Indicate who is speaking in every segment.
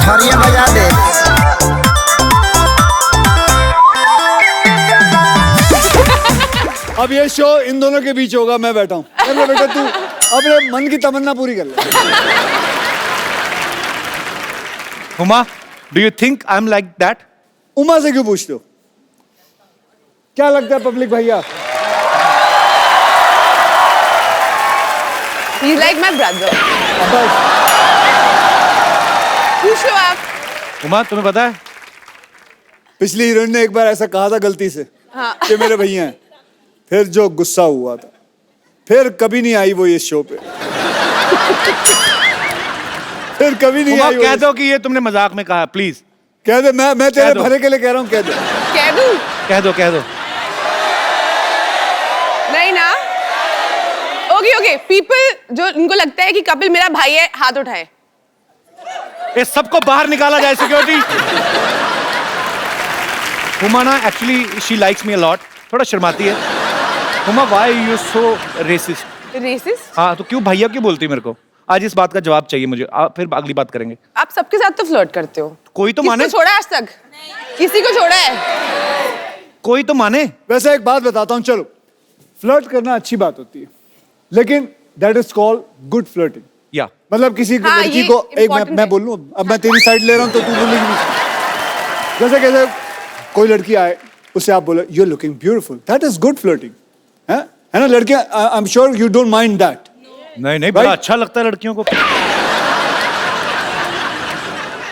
Speaker 1: हरिया बजा दे।
Speaker 2: अब ये शो इन दोनों के बीच होगा, मैं बैठा हूँ। बेटा तू अपने मन की तमन्ना पूरी कर ले।
Speaker 3: Huma, do you think I am like that?
Speaker 2: Uma से क्यों पूछते हो? क्या लगता है पब्लिक भैया?
Speaker 4: He's like my brother.
Speaker 2: बस
Speaker 4: पूछो आप।
Speaker 3: हुमा, तुम्हें पता है
Speaker 2: पिछली हीरोइन ने एक बार ऐसा कहा था गलती से कि मेरे भैया हैं, फिर जो गुस्सा हुआ था, फिर कभी नहीं आई वो इस शो पे। फिर कभी नहीं आई।
Speaker 3: कह दो कि ये तुमने मजाक में कहा, प्लीज
Speaker 2: कह दे। मैं तेरे भले के लिए कह रहा हूँ, कह दे।
Speaker 4: कह दूं?
Speaker 3: कह दो।
Speaker 4: नहीं ना? ओके पीपल जो इनको लगता है कि कपिल मेरा भाई है, हाथ उठाए।
Speaker 3: ये सबको बाहर निकाला जाए सिक्योरिटी। हुमा ना actually she likes me a lot, थोड़ा शर्माती है। Huma, why you so racist?
Speaker 4: Racist?
Speaker 3: हाँ, तो क्यों भैया क्यों बोलती है मेरे को? आज इस बात का जवाब चाहिए मुझे, फिर अगली बात करेंगे।
Speaker 4: आप सबके साथ तो फ्लर्ट करते हो।
Speaker 3: कोई तो माने।
Speaker 4: किसको छोड़ा आज तक? किसी को छोड़ा है?
Speaker 3: कोई तो माने।
Speaker 2: वैसे एक बात बताता हूँ, चलो फ्लर्ट करना अच्छी बात होती है, लेकिन that is called good flirting.
Speaker 3: या
Speaker 2: मतलब किसी
Speaker 4: हाँ,
Speaker 2: लड़की को एक मैं बोल लूं, अब मैं तेरी साइड ले रहा हूं तो तू बोलेगी नहीं। जैसे कैसे कोई लड़की आए, उसे आप बोले you are looking beautiful, that is good flirting, है ना लड़कियां? I am sure you don't mind that.
Speaker 3: नहीं, बड़ा अच्छा लगता है लड़कियों को।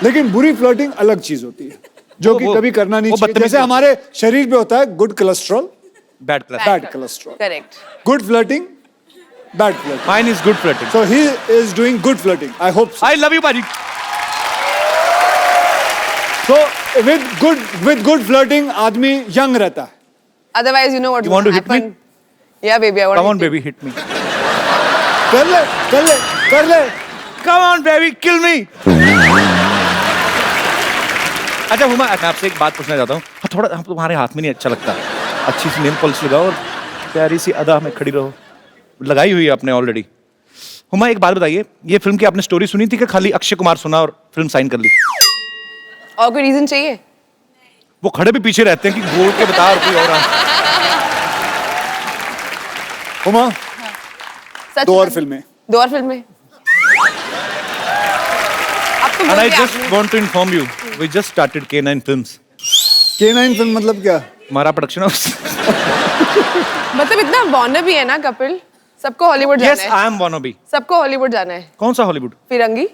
Speaker 2: लेकिन बुरी फ्लर्टिंग अलग चीज होती है, जो कि कभी करना नहीं चाहिए। जैसे हमारे शरीर पे होता है good cholesterol,
Speaker 3: bad
Speaker 2: cholesterol.
Speaker 4: Correct.
Speaker 2: Good flirting, bad flirting.
Speaker 3: Mine is good flirting.
Speaker 2: So he is doing good flirting. I hope so.
Speaker 3: I love you, Baji.
Speaker 2: So with good flirting, आदमी young रहता है.
Speaker 4: Otherwise, you know what
Speaker 3: You want to hit me?
Speaker 4: Yeah, baby, I want.
Speaker 3: Come on, baby, hit me.
Speaker 2: कर ले.
Speaker 3: Come on, baby, kill me. अच्छा हुमा, मैं आपसे एक बात पूछना चाहता हूँ। थोड़ा हम तुम्हारे हाथ में नहीं अच्छा लगता। अच्छी सी नेल पॉलिश लगाओ और प्यारी सी अदा में खड़ी रहो। लगाई हुई है आपने ऑलरेडी। हुमा, एक बात बताइए, ये फिल्म की आपने स्टोरी सुनी थी कि खाली अक्षय कुमार सुना और फिल्म साइन कर ली?
Speaker 4: और कोई रीजन चाहिए?
Speaker 3: वो खड़े भी पीछे रहते हैं कि बोल के बता और कोई और आ।
Speaker 2: हुमा,
Speaker 4: सच?
Speaker 2: 2 और फिल्में।
Speaker 4: अब तो
Speaker 3: And I just want to inform you, we just started K9 Films.
Speaker 2: K9 film मतलब क्या?
Speaker 3: हमारा प्रोडक्शन हाउस।
Speaker 4: मतलब इतना वार्नर भी है ना कपिल, सबको हॉलीवुड जाना है।
Speaker 3: Yes, I am wanna be.
Speaker 4: सबको हॉलीवुड जाना है।
Speaker 3: कौन सा हॉलीवुड?
Speaker 4: फिरंगी।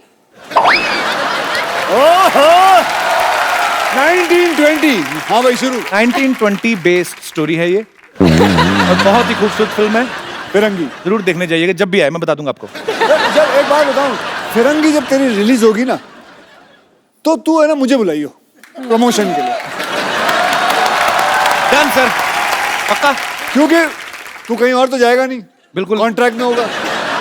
Speaker 2: ओहो 1920। हाँ भाई शुरू।
Speaker 3: 1920 बेस्ड स्टोरी है ये और बहुत ही खूबसूरत फिल्म है।
Speaker 2: फिरंगी
Speaker 3: जरूर देखने जाइएगा, जब भी आए मैं बता दूंगा आपको।
Speaker 2: जब एक बात बताऊं, फिरंगी जब तेरी रिलीज होगी ना, तो तू है ना मुझे बुलाइयो प्रमोशन के लिए।
Speaker 3: डन सर, पक्का?
Speaker 2: क्योंकि तू कहीं और तो जाएगा नहीं,
Speaker 3: बिल्कुल
Speaker 2: कॉन्ट्रैक्ट में होगा।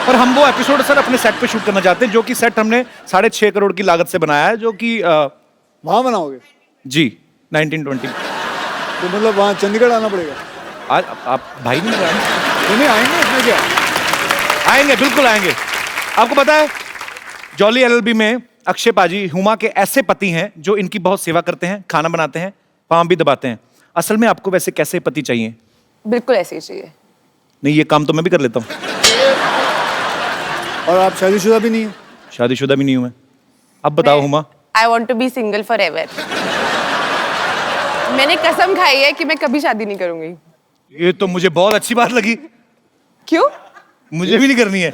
Speaker 3: और हम वो एपिसोड सर अपने सेट पे शूट करना चाहते हैं, जो कि सेट हमने 6.5 करोड़ की लागत से बनाया है, जो कि
Speaker 2: वहां बनाओगे?
Speaker 3: जी 1920।
Speaker 2: तो मतलब वहां चंडीगढ़ आना पड़ेगा?
Speaker 3: आज आप भाई नहीं
Speaker 2: नहीं आएंगे, इसमें क्या?
Speaker 3: आएंगे, बिल्कुल आएंगे। आपको पता है जॉली एलएलबी में अक्षय पाजी हुमा के ऐसे पति हैं जो इनकी बहुत सेवा करते हैं, खाना बनाते हैं, पाँव भी दबाते हैं। असल में आपको वैसे कैसे पति चाहिए?
Speaker 4: बिल्कुल ऐसे ही चाहिए।
Speaker 3: नहीं, ये काम तो मैं भी कर लेता हूँ।
Speaker 2: और आप शादीशुदा भी नहीं है?
Speaker 3: शादीशुदा भी नहीं हूँ मैं। अब बताओ Huma.
Speaker 4: I want to be single forever. मैंने कसम खाई है कि मैं कभी शादी नहीं करूंगी।
Speaker 3: ये तो मुझे बहुत अच्छी बात लगी।
Speaker 4: क्यों?
Speaker 3: मुझे भी नहीं करनी है।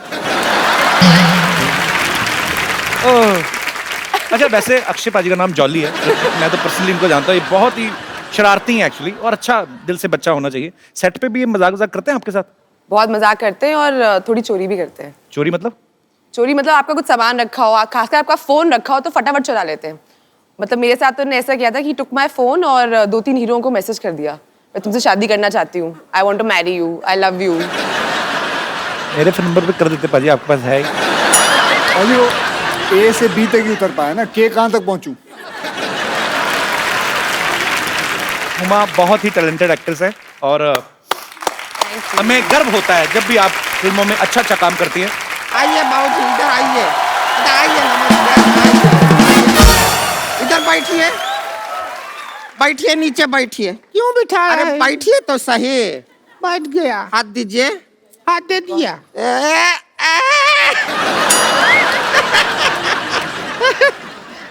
Speaker 3: अच्छा, वैसे अक्षय पाजी का नाम जॉली है, मैं तो पर्सनली इनको जानता हूँ। ये बहुत ही शरारती हैं एक्चुअली, और अच्छा दिल से बच्चा होना चाहिए। सेट पे भी ये मजाक करते हैं आपके साथ?
Speaker 4: बहुत मजाक करते हैं और थोड़ी चोरी भी करते हैं।
Speaker 3: चोरी मतलब?
Speaker 4: चोरी मतलब आपका कुछ सामान रखा हो, खासकर आपका फोन रखा हो तो फटाफट चुरा लेते हैं। मतलब मेरे साथ तो उन्होंने ऐसा किया था कि टुक माई फोन और 2-3 हीरोओं को मैसेज कर दिया, मैं तुमसे शादी करना चाहती हूँ, I want to marry you, I love you.
Speaker 3: मेरे फोन नंबर पे कर देते पाजी, आपके पास है?
Speaker 2: अभी वो ए से बी तक ही उतर पाया ना, के कहाँ तक पहुंचूं?
Speaker 3: हुमा बहुत ही टैलेंटेड एक्ट्रेस है और हमें गर्व होता है जब भी आप फिल्मों में अच्छा काम करती हैं।
Speaker 1: आइए बाबू, इधर आइए, नमस्कार। बैठिए, बैठिए नीचे बैठिए।
Speaker 5: क्यों बिठाया
Speaker 1: अरे
Speaker 5: है?
Speaker 1: बैठिए तो सही।
Speaker 5: बैठ गया,
Speaker 1: हाथ दीजिए।
Speaker 5: हाथ दे दिया।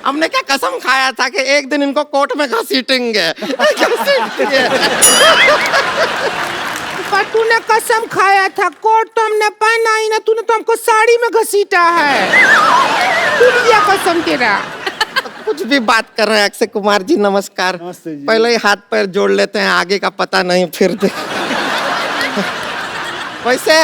Speaker 1: हमने क्या कसम खाया था कि एक दिन इनको कोर्ट में घसीटेंगे। घसीटेंगे।
Speaker 5: पर तूने कसम खाया था, कोट तो हमने पहना ही ना, तूने तो हमको साड़ी में घसीटा है। टूट गया कसम तेरा।
Speaker 1: कुछ भी बात कर रहे हैं अक्षय कुमार जी, नमस्कार।
Speaker 2: नमस्ते जी।
Speaker 1: पहले ही हाथ पैर जोड़ लेते हैं, आगे का पता नहीं फिर वैसे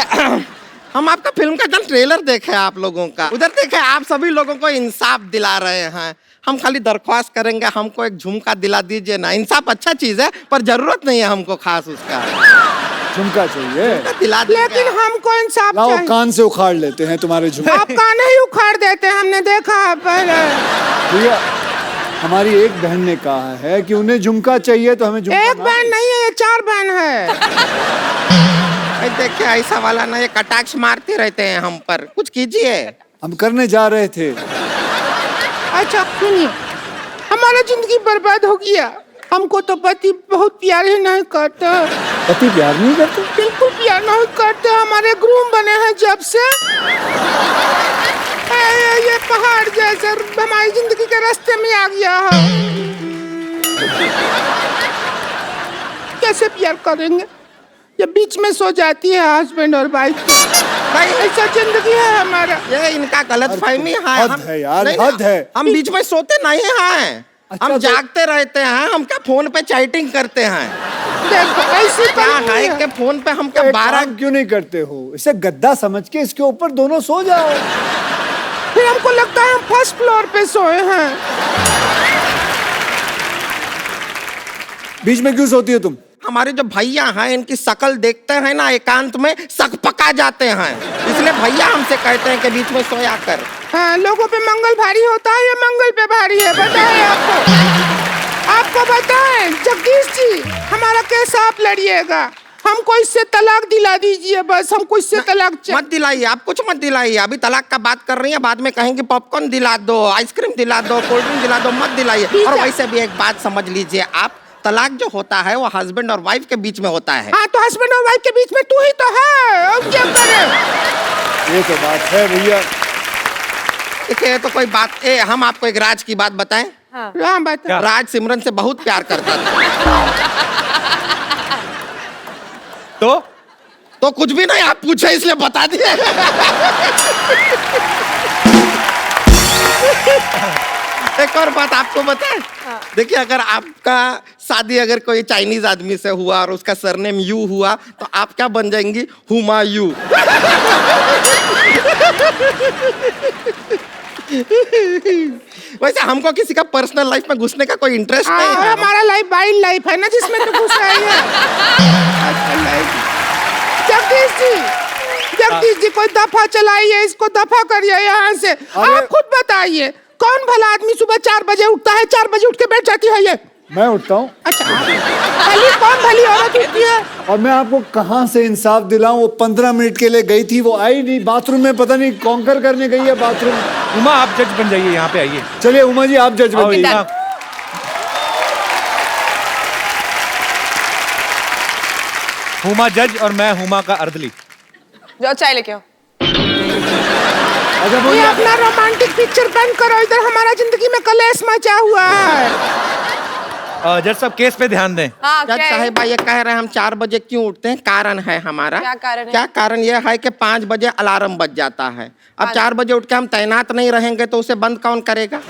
Speaker 1: हम आपका फिल्म का कल ट्रेलर देखे आप लोगों का, उधर देखे आप सभी लोगों को इंसाफ दिला रहे हैं। हम खाली दरख्वास्त करेंगे, हमको एक झुमका दिला दीजिए ना। इंसाफ अच्छा चीज है पर जरूरत नहीं है हमको खास उसका।
Speaker 2: झुमका चाहिए?
Speaker 1: दिला दीजिए।
Speaker 5: लेकिन हमको इंसाफ
Speaker 2: लाओ
Speaker 5: चाहिए।
Speaker 2: कान से उखाड़ लेते हैं तुम्हारे झुमके।
Speaker 5: आप कान ही उखाड़ देते हैं, हमने देखा है पहले।
Speaker 2: भैया हमारी एक बहन ने कहा है कि उन्हें झुमका चाहिए तो हमें झुमका
Speaker 5: एक बहन नहीं है, ये 4 बहन है।
Speaker 1: देखिए ऐसा वाला ना, ये कटाक्ष मारते रहते हैं हम पर, कुछ कीजिए।
Speaker 2: हम करने जा रहे थे।
Speaker 5: अच्छा सुनिए, हमारा जिंदगी बर्बाद हो गया। हमको तो पति बहुत प्यार ही नहीं करता,
Speaker 2: पति प्यार नहीं करते?
Speaker 5: बिल्कुल प्यार नहीं करते। हमारे ग्रूम बने हैं जब से ये पहाड़ जैसे हमारी जिंदगी के रास्ते में आ गया है। कैसे प्यार करेंगे? ये बीच में सो जाती है हस्बैंड और वाइफ। भाई ऐसा जिंदगी है हमारा।
Speaker 1: ये इनका गलत फहमी है।
Speaker 2: हद है यार,
Speaker 1: नहीं,
Speaker 2: हद है।
Speaker 1: हम बीच में सोते नहीं हैं।
Speaker 2: अच्छा,
Speaker 1: हम
Speaker 2: तो-
Speaker 1: जागते रहते हैं। हम क्या फोन पे चैटिंग करते हैं?
Speaker 5: देखो ऐसी
Speaker 1: क्या
Speaker 5: कहानी
Speaker 1: है
Speaker 5: है।
Speaker 1: के फोन पे हम क्या
Speaker 2: एक
Speaker 1: 12
Speaker 2: काम क्यों नहीं करते हो? इसे गद्दा समझ के इसके ऊपर दोनों सो जाओ।
Speaker 5: फिर हमको लगता है हम फर्स्ट फ्लोर पे सोए हैं।
Speaker 2: बीच में क्यों सोती हो तुम?
Speaker 1: हमारे जो भैया हैं इनकी शकल देखते हैं ना, एकांत में सक पका जाते हैं, इसलिए भैया हमसे कहते हैं कि बीच में सोया कर।
Speaker 5: हाँ, लोगों पे मंगल भारी होता है, ये मंगल पे भारी है। बताएं आपको बताएं जगदीश जी, हमारा केस आप लड़िएगा। हमको इससे तलाक दिला दीजिए बस, हमको इससे तलाक
Speaker 1: मत दिलाइए, आप कुछ मत दिलाइए। अभी तलाक का बात कर रही है, बाद में कहेंगे पॉपकॉर्न दिला दो, आइसक्रीम दिला दो, कोल्ड ड्रिंक दिला दो, मत दिलाइए। और वैसे भी एक बात समझ लीजिए आप, तलाक जो होता है वो हस्बैंड और वाइफ के बीच में होता है।
Speaker 5: हाँ, तो हस्बैंड और वाइफ के बीच में तू ही तो है, अब क्या करें?
Speaker 2: ये तो बात है भैया।
Speaker 1: देखिए तो कोई बात हम आपको एक राज की बात बताएं।
Speaker 5: हाँ बता।
Speaker 1: राज सिमरन से बहुत प्यार करता था। तो कुछ भी नहीं, आप पूछे इसलिए बता दिए। एक और बात आपको बताएं। देखिए अगर आपका शादी अगर कोई चाइनीज आदमी से हुआ और उसका सरनेम यू हुआ तो आप क्या बन जाएंगी? हुमायूं। वैसे हमको किसी का पर्सनल लाइफ में घुसने का कोई इंटरेस्ट नहीं है।
Speaker 5: हमारा लाइफ वाइल्ड लाइफ है ना, जिसमें तो घुस रही है। जगदीश जी कोई दफा चलाइए, इसको दफा करिए यहाँ से। आप खुद बताइए, कौन भला आदमी सुबह 4 बजे उठता है, 4 बजे उठ के बैठ जाती है ये?
Speaker 2: मैं उठता हूँ।
Speaker 5: अच्छा, कौन भली औरत उठती है?
Speaker 2: और मैं आपको कहाँ से इंसाफ दिलाऊं? वो 15 मिनट के लिए गई थी, वो आई नहीं, बाथरूम में पता नहीं कॉन्कर करने गई है बाथरूम।
Speaker 3: उमा आप जज बन जाइए, यहाँ पे आइए।
Speaker 2: चलिए उमा जी आप जज
Speaker 3: आओ,
Speaker 2: बनिए।
Speaker 3: उमा। हुमा जज और मैं हुमा का अर्दली।
Speaker 4: जाओ चाय लेके आओ।
Speaker 2: अच्छा
Speaker 5: ये
Speaker 2: बोलिए।
Speaker 5: अपना रोमांटिक पिक्चर बंद करो, इधर हमारा जिंदगी में कलेश मचा हुआ है।
Speaker 3: जज साहब केस पे ध्यान दें।
Speaker 4: हाँ
Speaker 1: जज
Speaker 4: क्या है?
Speaker 1: साहिबा ये कह रहे हैं हम 4 बजे क्यों उठते हैं? कारण है हमारा।
Speaker 4: क्या कारण है?
Speaker 1: क्या कारण ये है कि 5 बजे अलार्म बज जाता है। अब 4 बजे उठ के हम तैनात नहीं रहेंगे तो उसे बंद कौन करेगा?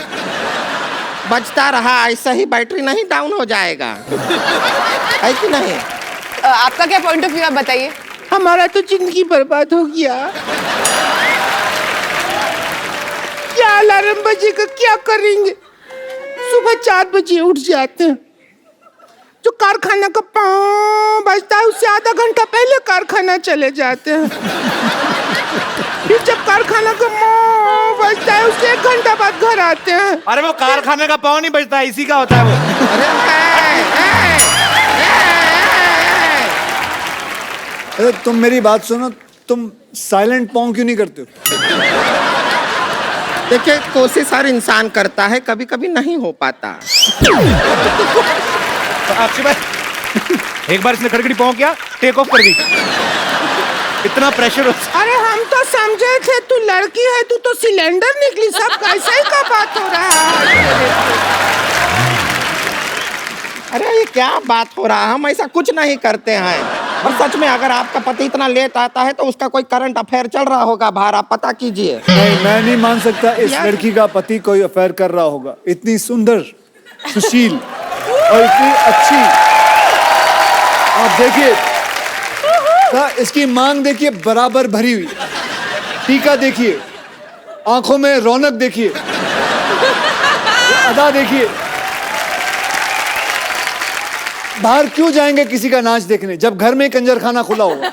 Speaker 1: बजता रहा ऐसा ही बैटरी नहीं डाउन हो जाएगा, है कि नहीं?
Speaker 4: आपका क्या पॉइंट ऑफ व्यू आप बताइए।
Speaker 5: हमारा तो जिंदगी बर्बाद हो गया। क्या अलार्म बजेगा, क्या करेंगे? सुबह 4 बजे उठ जाते हैं, जो कारखाना का पाँव बजता है उससे आधा घंटा पहले कारखाना चले जाते हैं। फिर जब कारखाना का पाँव बजता है उससे 1 घंटा बाद घर आते हैं।
Speaker 3: अरे वो कारखाने का पाँव नहीं बजता है, इसी का होता है वो।
Speaker 2: अरे तुम मेरी बात सुनो, तुम साइलेंट पॉन्ग क्यों नहीं करते हो?
Speaker 1: देखिए कोशिश हर इंसान करता है, कभी कभी नहीं हो पाता।
Speaker 3: आपसे बात एक बार इसने खड़खड़ी पाँव किया, टेक ऑफ कर दी। इतना प्रेशर हो।
Speaker 5: अरे हम तो समझे थे तू लड़की है, तू तो सिलेंडर निकली। सब कैसे ही का बात हो रहा है?
Speaker 1: अरे ये क्या बात हो रहा है, हम ऐसा कुछ नहीं करते हैं। और सच में अगर आपका पति इतना लेट आता है तो उसका कोई करंट अफेयर चल रहा होगा बाहर, आप पता कीजिए।
Speaker 2: नहीं, मैं नहीं मान सकता इस
Speaker 1: यार-
Speaker 2: लड़की का पति कोई अफेयर कर रहा होगा। इतनी सुंदर, सुशील और इतनी अच्छी। आप देखिए इसकी मांग देखिए, बराबर भरी हुई। टीका देखिए, आंखों में रौनक देखिए, अदा देखिए। बाहर क्यों जाएंगे किसी का नाच देखने जब घर में कंजर खाना खुला होगा?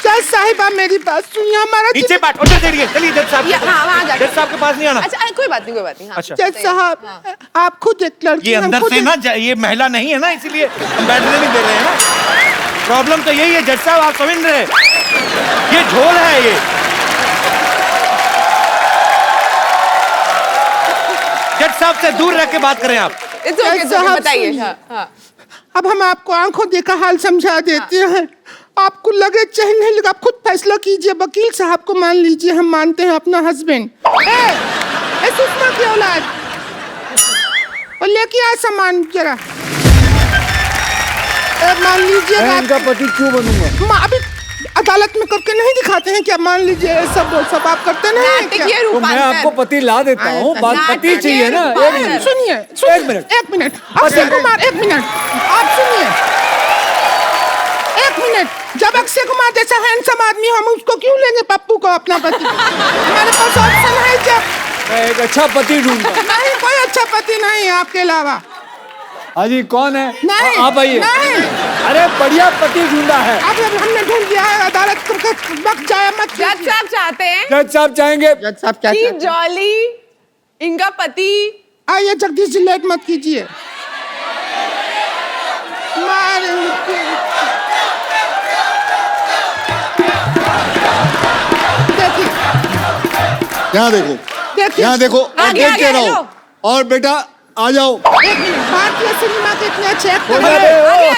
Speaker 5: जज साहिबा मेरी बात सुनिए, हमारा
Speaker 3: नीचे बैठ, उधर चलिए, चलिए जज साहब।
Speaker 4: हाँ, वहाँ जाके।
Speaker 3: जज साहब के पास नहीं आना।
Speaker 4: अच्छा कोई बात नहीं, कोई बात नहीं। हाँ।
Speaker 3: अच्छा।
Speaker 5: जज साहब आप खुद एक लड़की
Speaker 3: ये
Speaker 5: हम
Speaker 3: अंदर
Speaker 5: खुद
Speaker 3: से
Speaker 5: एक-
Speaker 3: ना ये महिला नहीं है ना, इसीलिए हम बैठने नहीं दे रहे हैं ना। प्रॉब्लम तो यही है जज साहब, आप समझ रहे हैं? ये झोल है ये। जज साहब से दूर रह के बात करें आप।
Speaker 4: It's okay, it's okay, बताइए।
Speaker 5: सुनिए।
Speaker 4: हाँ, हाँ।
Speaker 5: अब हम आपको आंखों देखा हाल समझा देते हैं। आपको लगे चाहे नहीं लगे, आप खुद फैसला कीजिए। वकील साहब को मान लीजिए, हम मानते हैं अपना हस्बैंड। सुषमा की औलाद, और लेके आ सामान जरा। मान लीजिए
Speaker 2: मैं इनका पति क्यों बनूंगा?
Speaker 5: अभी अदालत में करके नहीं दिखाते हैं क्या? मान लीजिए सब आप करते नहीं हैं क्या?
Speaker 4: नाटकीय
Speaker 2: तो मैं
Speaker 4: रूपांतर।
Speaker 2: आपको पति ला देता हूँ, बात पति चाहिए ना। एक मिनट,
Speaker 5: सुनिए
Speaker 2: एक मिनट।
Speaker 5: एक मिनट अक्षय कुमार, एक मिनट आप सुनिए। एक मिनट, जब अक्षय कुमार जैसा हैंडसम आदमी हम उसको क्यों लेंगे पप्पू को अपना पति? हमारे पास ऑप्शन है जब।
Speaker 2: मैं एक अच्छा पति ढूंढता।
Speaker 5: नहीं, कोई अच्छा पति नहीं है आपके अलावा।
Speaker 2: हाजी कौन है?
Speaker 5: नहीं,
Speaker 2: आप आइए।
Speaker 5: नहीं।
Speaker 2: अरे बढ़िया पति ढूंढा है।
Speaker 5: अब हमने ढूंढ दिया है, अदालत करके वक्त जाया मत
Speaker 4: जज
Speaker 5: कीजिए।
Speaker 4: साहब चाहते हैं
Speaker 2: जज साहब चाहेंगे।
Speaker 1: जज साहब क्या
Speaker 4: कि
Speaker 1: चाहते हैं?
Speaker 4: जॉली इनका पति
Speaker 5: आइए जगदीश जी, लेट मत कीजिए। देखिए
Speaker 2: यहाँ देखो,
Speaker 5: देखिए
Speaker 2: यहाँ देखो और
Speaker 4: आगे,
Speaker 2: देखते
Speaker 4: आगे,
Speaker 2: रहो।
Speaker 4: हेलो।
Speaker 2: और बेटा आ जाओ।
Speaker 5: एक मिनट, भारतीय सिनेमा के इतने अच्छे एक्टर
Speaker 2: अरे,
Speaker 5: हैं।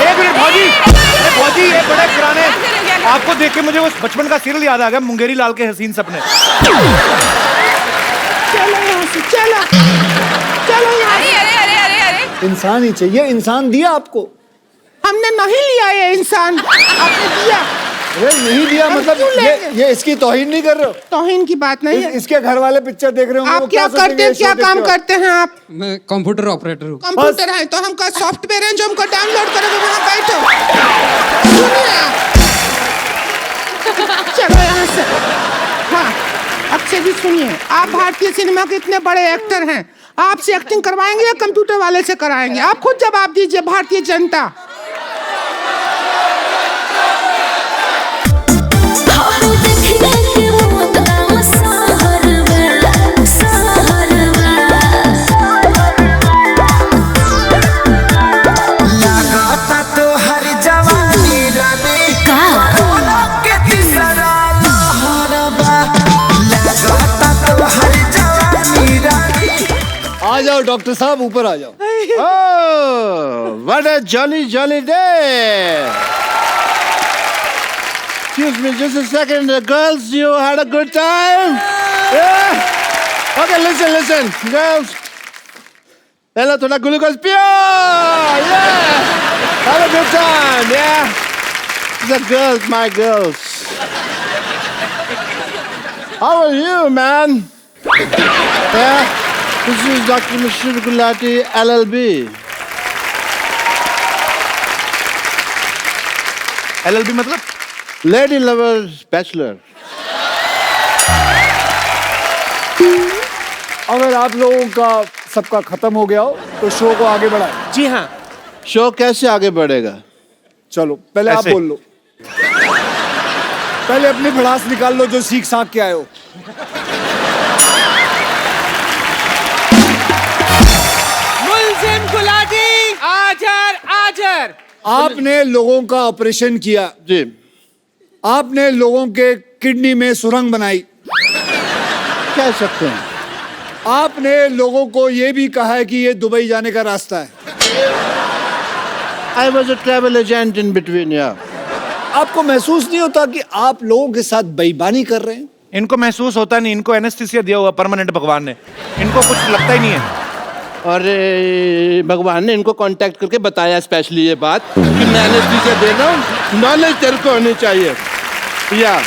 Speaker 3: एक मिनट भौजी, अरे भौजी ये बड़े पुराने। आपको देख के मुझे वो बचपन का सीरियल याद आ गया, मुंगेरी लाल के हसीन सपने।
Speaker 5: चलो यहाँ से, चलो चलो यहाँ
Speaker 4: अरे
Speaker 5: से।
Speaker 4: अरे अरे अरे अरे
Speaker 2: इंसान ही चाहिए, इंसान दिया आपको।
Speaker 5: हमने नहीं लिया ये इंसान, आपने दिया।
Speaker 2: अरे नहीं दिया
Speaker 5: हम
Speaker 2: मतलब
Speaker 5: क्यों लेंगे?
Speaker 2: ये इसकी तौहीन नहीं कर रहे हो?
Speaker 5: तौहीन की बात नहीं है।
Speaker 2: इसके घर वाले पिक्चर देख रहे होंगे,
Speaker 5: आप
Speaker 2: वो
Speaker 5: क्या
Speaker 2: सोचेंगे
Speaker 5: करते हैं,
Speaker 2: ये
Speaker 5: क्या
Speaker 2: शो देखते
Speaker 5: काम
Speaker 2: वक्त?
Speaker 5: करते हैं आप?
Speaker 6: मैं कंप्यूटर ऑपरेटर हूँ।
Speaker 5: कंप्यूटर है तो हमका सॉफ्टवेयर है जो हमको डाउनलोड करोगे, वहाँ बैठो। सुनिए आप। चलो यहाँ से। हाँ, अक्षय जी सुनिए, आप भारतीय सिनेमा के इतने बड़े एक्टर हैं, आपसे एक्टिंग करवाएंगे या कंप्यूटर वाले से कराएंगे? आप खुद जवाब दीजिए, भारतीय जनता।
Speaker 2: आ जाओ डॉक्टर साहब, ऊपर आ जाओ।
Speaker 7: Oh, what a jolly day! Excuse me, just a second. Girls, you had a good time? Yeah? Okay, listen. Girls. Hello, thoda glucose pure! Yeah! Have a good time, yeah? These are girls, my girls. How are you, man? Yeah? This is Dr. Mishra Gulati, LLB.
Speaker 3: LLB मतलब?
Speaker 7: Lady Lovers Bachelor.
Speaker 2: अगर आप लोगों का सबका खत्म हो गया हो तो शो को आगे बढ़ाएं।
Speaker 7: जी हाँ। शो कैसे आगे बढ़ेगा?
Speaker 2: चलो पहले आप
Speaker 3: ऐसे।
Speaker 2: बोल लो। पहले अपनी भड़ास निकाल लो जो सीख साख के आए हो।
Speaker 6: मुलजिम गुलाटी आजर आजर
Speaker 2: आपने लोगों का ऑपरेशन किया,
Speaker 7: जी
Speaker 2: आपने लोगों के किडनी में सुरंग बनाई,
Speaker 7: कह सकते हैं।
Speaker 2: आपने लोगों को ये भी कहा है कि ये दुबई जाने का रास्ता है।
Speaker 7: I was a travel agent in between, yeah.
Speaker 2: आपको महसूस नहीं होता कि आप लोगों के साथ बेईमानी कर रहे हैं?
Speaker 3: इनको महसूस होता नहीं, इनको एनेस्थीसिया दिया हुआ परमानेंट भगवान ने, इनको कुछ लगता ही नहीं है।
Speaker 7: और भगवान ने इनको कांटेक्ट करके बताया स्पेशली ये बात कि मैं एनेस्थीसिया दे रहा हूँ, नॉलेज तेरे को होनी चाहिए। या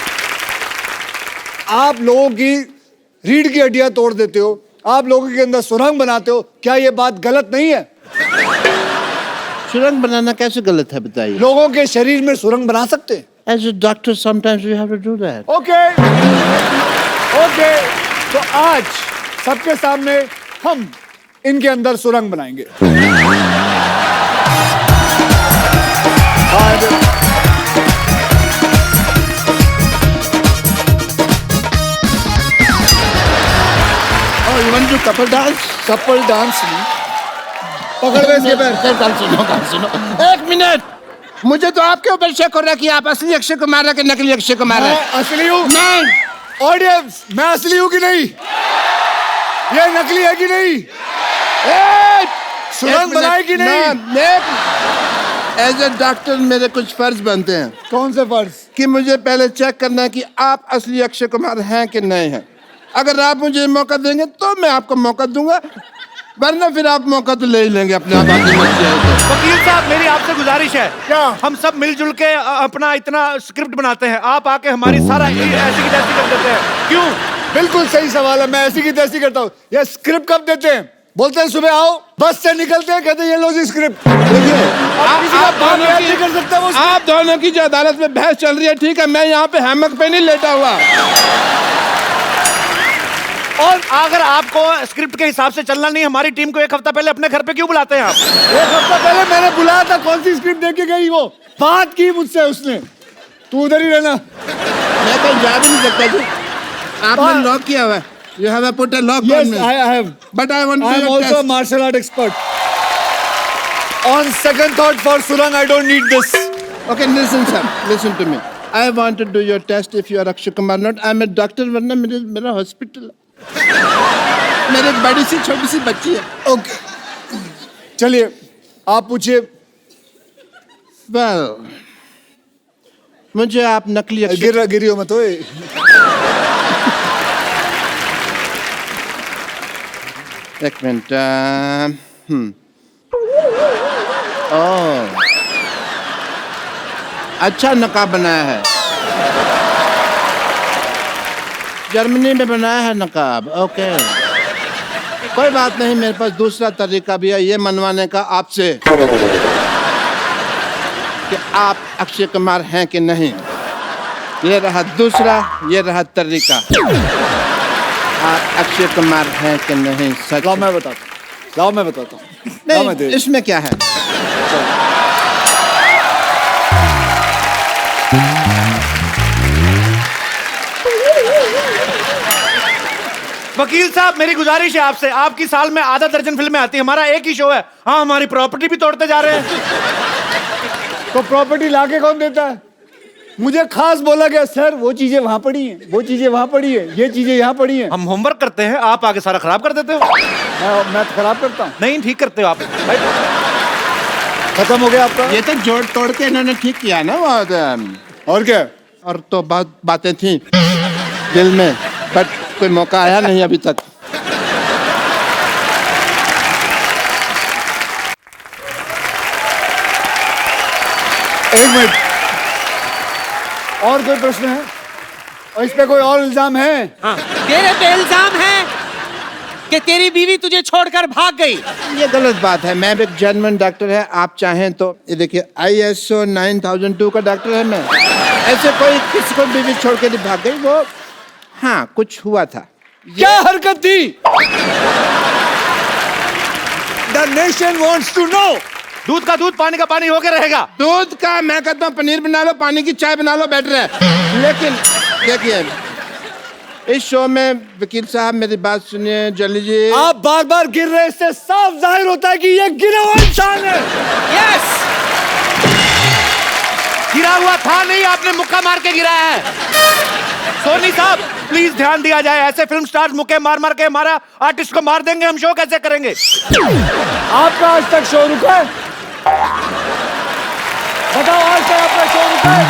Speaker 2: आप लोगों की रीढ़ की हड्डियां तोड़ देते हो, आप लोगों के अंदर सुरंग बनाते हो, क्या ये बात गलत नहीं है?
Speaker 7: सुरंग बनाना कैसे गलत है बताइए?
Speaker 2: लोगों के शरीर में सुरंग बना सकते हैं।
Speaker 7: As a doctor, sometimes we have to do that.
Speaker 2: Okay okay, तो आज सबके सामने हम इनके अंदर सुरंग बनाएंगे।
Speaker 7: Oh, you want to do couple dance?
Speaker 2: Couple dance नहीं, पकड़ गए इसके पैर।
Speaker 7: गाल सुनो। एक मिनट, मुझे तो आपके ऊपर शक हो रहा है कि आप असली अक्षय कुमार है कि नकली अक्षय कुमार
Speaker 2: मैं
Speaker 7: है।
Speaker 2: असली हूँ।
Speaker 7: नहीं,
Speaker 2: ऑडियंस, मैं असली हूँ कि नहीं? ये नकली है कि नहीं? सुरंग बनाए कि नहीं?
Speaker 7: एज ए डॉक्टर मेरे कुछ फर्ज बनते हैं
Speaker 2: कौन से फर्ज?
Speaker 7: कि मुझे पहले चेक करना है कि आप असली अक्षय कुमार हैं कि नहीं हैं। अगर आप मुझे मौका देंगे तो मैं आपको मौका दूंगा, वरना फिर आप मौका तो ले ही लेंगे अपने आप। आगे मत जाइए।
Speaker 3: वकील साहब, मेरी आपसे गुजारिश है,
Speaker 2: क्या?
Speaker 3: हम सब मिलजुल के अपना इतना स्क्रिप्ट बनाते हैं, आप आके हमारी सारा ऐसी की तैसी कर देते हैं, क्यों?
Speaker 2: बिल्कुल सही सवाल है, मैं ऐसी की तैसी करता हूँ। ये स्क्रिप्ट कब देते हैं? बोलते हैं सुबह आओ, बस से निकलते हैं, कहते हैं ये लो जी स्क्रिप्ट। कर सकता वो
Speaker 7: आप दोनों की जो अदालत में बहस चल रही है, ठीक है, मैं यहाँ पे हैमक पे नहीं लेटा हुआ।
Speaker 3: और अगर आपको स्क्रिप्ट के हिसाब से चलना नहीं, हमारी टीम को एक हफ्ता पहले अपने घर पे क्यों बुलाते हैं आप?
Speaker 2: एक हफ्ता पहले मैंने बुलाया था, कौन सी स्क्रिप्ट देख के गई? वो बात की मुझसे उसने, तू उधर ही रहना।
Speaker 7: मैं कहीं जा भी नहीं सकता जी, आपने लॉक किया हुआ है। You have put a lock on me.
Speaker 2: Yes, I have.
Speaker 7: But I want to
Speaker 2: I am
Speaker 7: do a
Speaker 2: also a
Speaker 7: test.
Speaker 2: martial art expert. On second thought, for Surang, I don't need this.
Speaker 7: Okay, listen, sir. Listen to me. I want to do your test if you are Akshay Kumar not. I'm a doctor, वरना मेरा hospital है। मेरे एक बड़ी सी छोटी सी बच्ची है।
Speaker 2: Okay. चलिए, आप पूछिए।
Speaker 7: Well, मुझे आप नकली अक्षय
Speaker 2: गिरी हो मत ओए।
Speaker 7: एक मिनट। ओह, अच्छा नकाब बनाया है, जर्मनी में बनाया है नकाब। ओके, कोई बात नहीं, मेरे पास दूसरा तरीका भी है ये मनवाने का आपसे कि आप अक्षय कुमार हैं कि नहीं। ये रहा दूसरा, ये रहा तरीका। आप अक्षय कुमार हैं कि नहीं? सच
Speaker 2: लाओ मैं बताता हूँ, लाओ मैं बताता हूँ। लाओ मैं
Speaker 7: नहीं,
Speaker 2: दे-
Speaker 7: इसमें क्या है?
Speaker 3: वकील साहब, मेरी गुजारिश है आपसे, आपकी साल में आधा दर्जन फिल्में आती हैं, हमारा एक ही शो है। हाँ, हमारी प्रॉपर्टी भी तोड़ते जा रहे हैं।
Speaker 2: तो प्रॉपर्टी लाके कौन देता है? मुझे खास बोला गया, सर वो चीजें वहां पड़ी हैं, वो चीजें वहां पड़ी हैं, ये चीजें यहाँ पड़ी हैं।
Speaker 3: हम होमवर्क करते हैं, आप आगे सारा खराब कर देते हो।
Speaker 2: मैं तो खराब करता हूँ।
Speaker 3: नहीं, ठीक करते हो आप।
Speaker 2: खत्म हो गया आपका।
Speaker 7: ये तो जोड़ तोड़ के इन्होंने ठीक किया ना वो।
Speaker 2: और क्या?
Speaker 7: और तो बहुत बातें थी दिल में, बट कोई मौका आया नहीं अभी तक।
Speaker 2: एक मिनट, और कोई प्रश्न है? और इस पे कोई और इल्जाम है?
Speaker 5: तेरे पे इल्जाम है कि तेरी बीवी तुझे छोड़कर भाग गई।
Speaker 7: ये गलत बात है, मैं भी एक जर्मन डॉक्टर है। आप चाहें तो ये देखिए, ISO 9002 का डॉक्टर है मैं। ऐसे कोई किसी को बीवी छोड़ के नहीं भाग गई। वो हाँ, कुछ हुआ था।
Speaker 2: क्या हरकत थी? The nation wants to know.
Speaker 3: दूध का दूध, पानी का पानी होके रहेगा।
Speaker 7: दूध का मैं कहता हूँ पनीर बना लो, पानी की चाय बना लो, बेटर है। लेकिन देखिए, इस शो में वकील साहब मेरी बात सुनिए जल्दी जी।
Speaker 2: आप बार बार गिर रहे, इससे साफ जाहिर होता है कि ये गिरा हुआ इंसान है।
Speaker 5: यस,
Speaker 3: गिरा हुआ था नहीं, आपने मुक्का मार के गिराया है। सोनी साहब प्लीज ध्यान दिया जाए, ऐसे फिल्म स्टार्स मुक्के मार मार के हमारा आर्टिस्ट को मार देंगे, हम शो कैसे करेंगे?
Speaker 2: आपका आज तक शो रुका है? बताओ, आज तक आपका शो रुका है?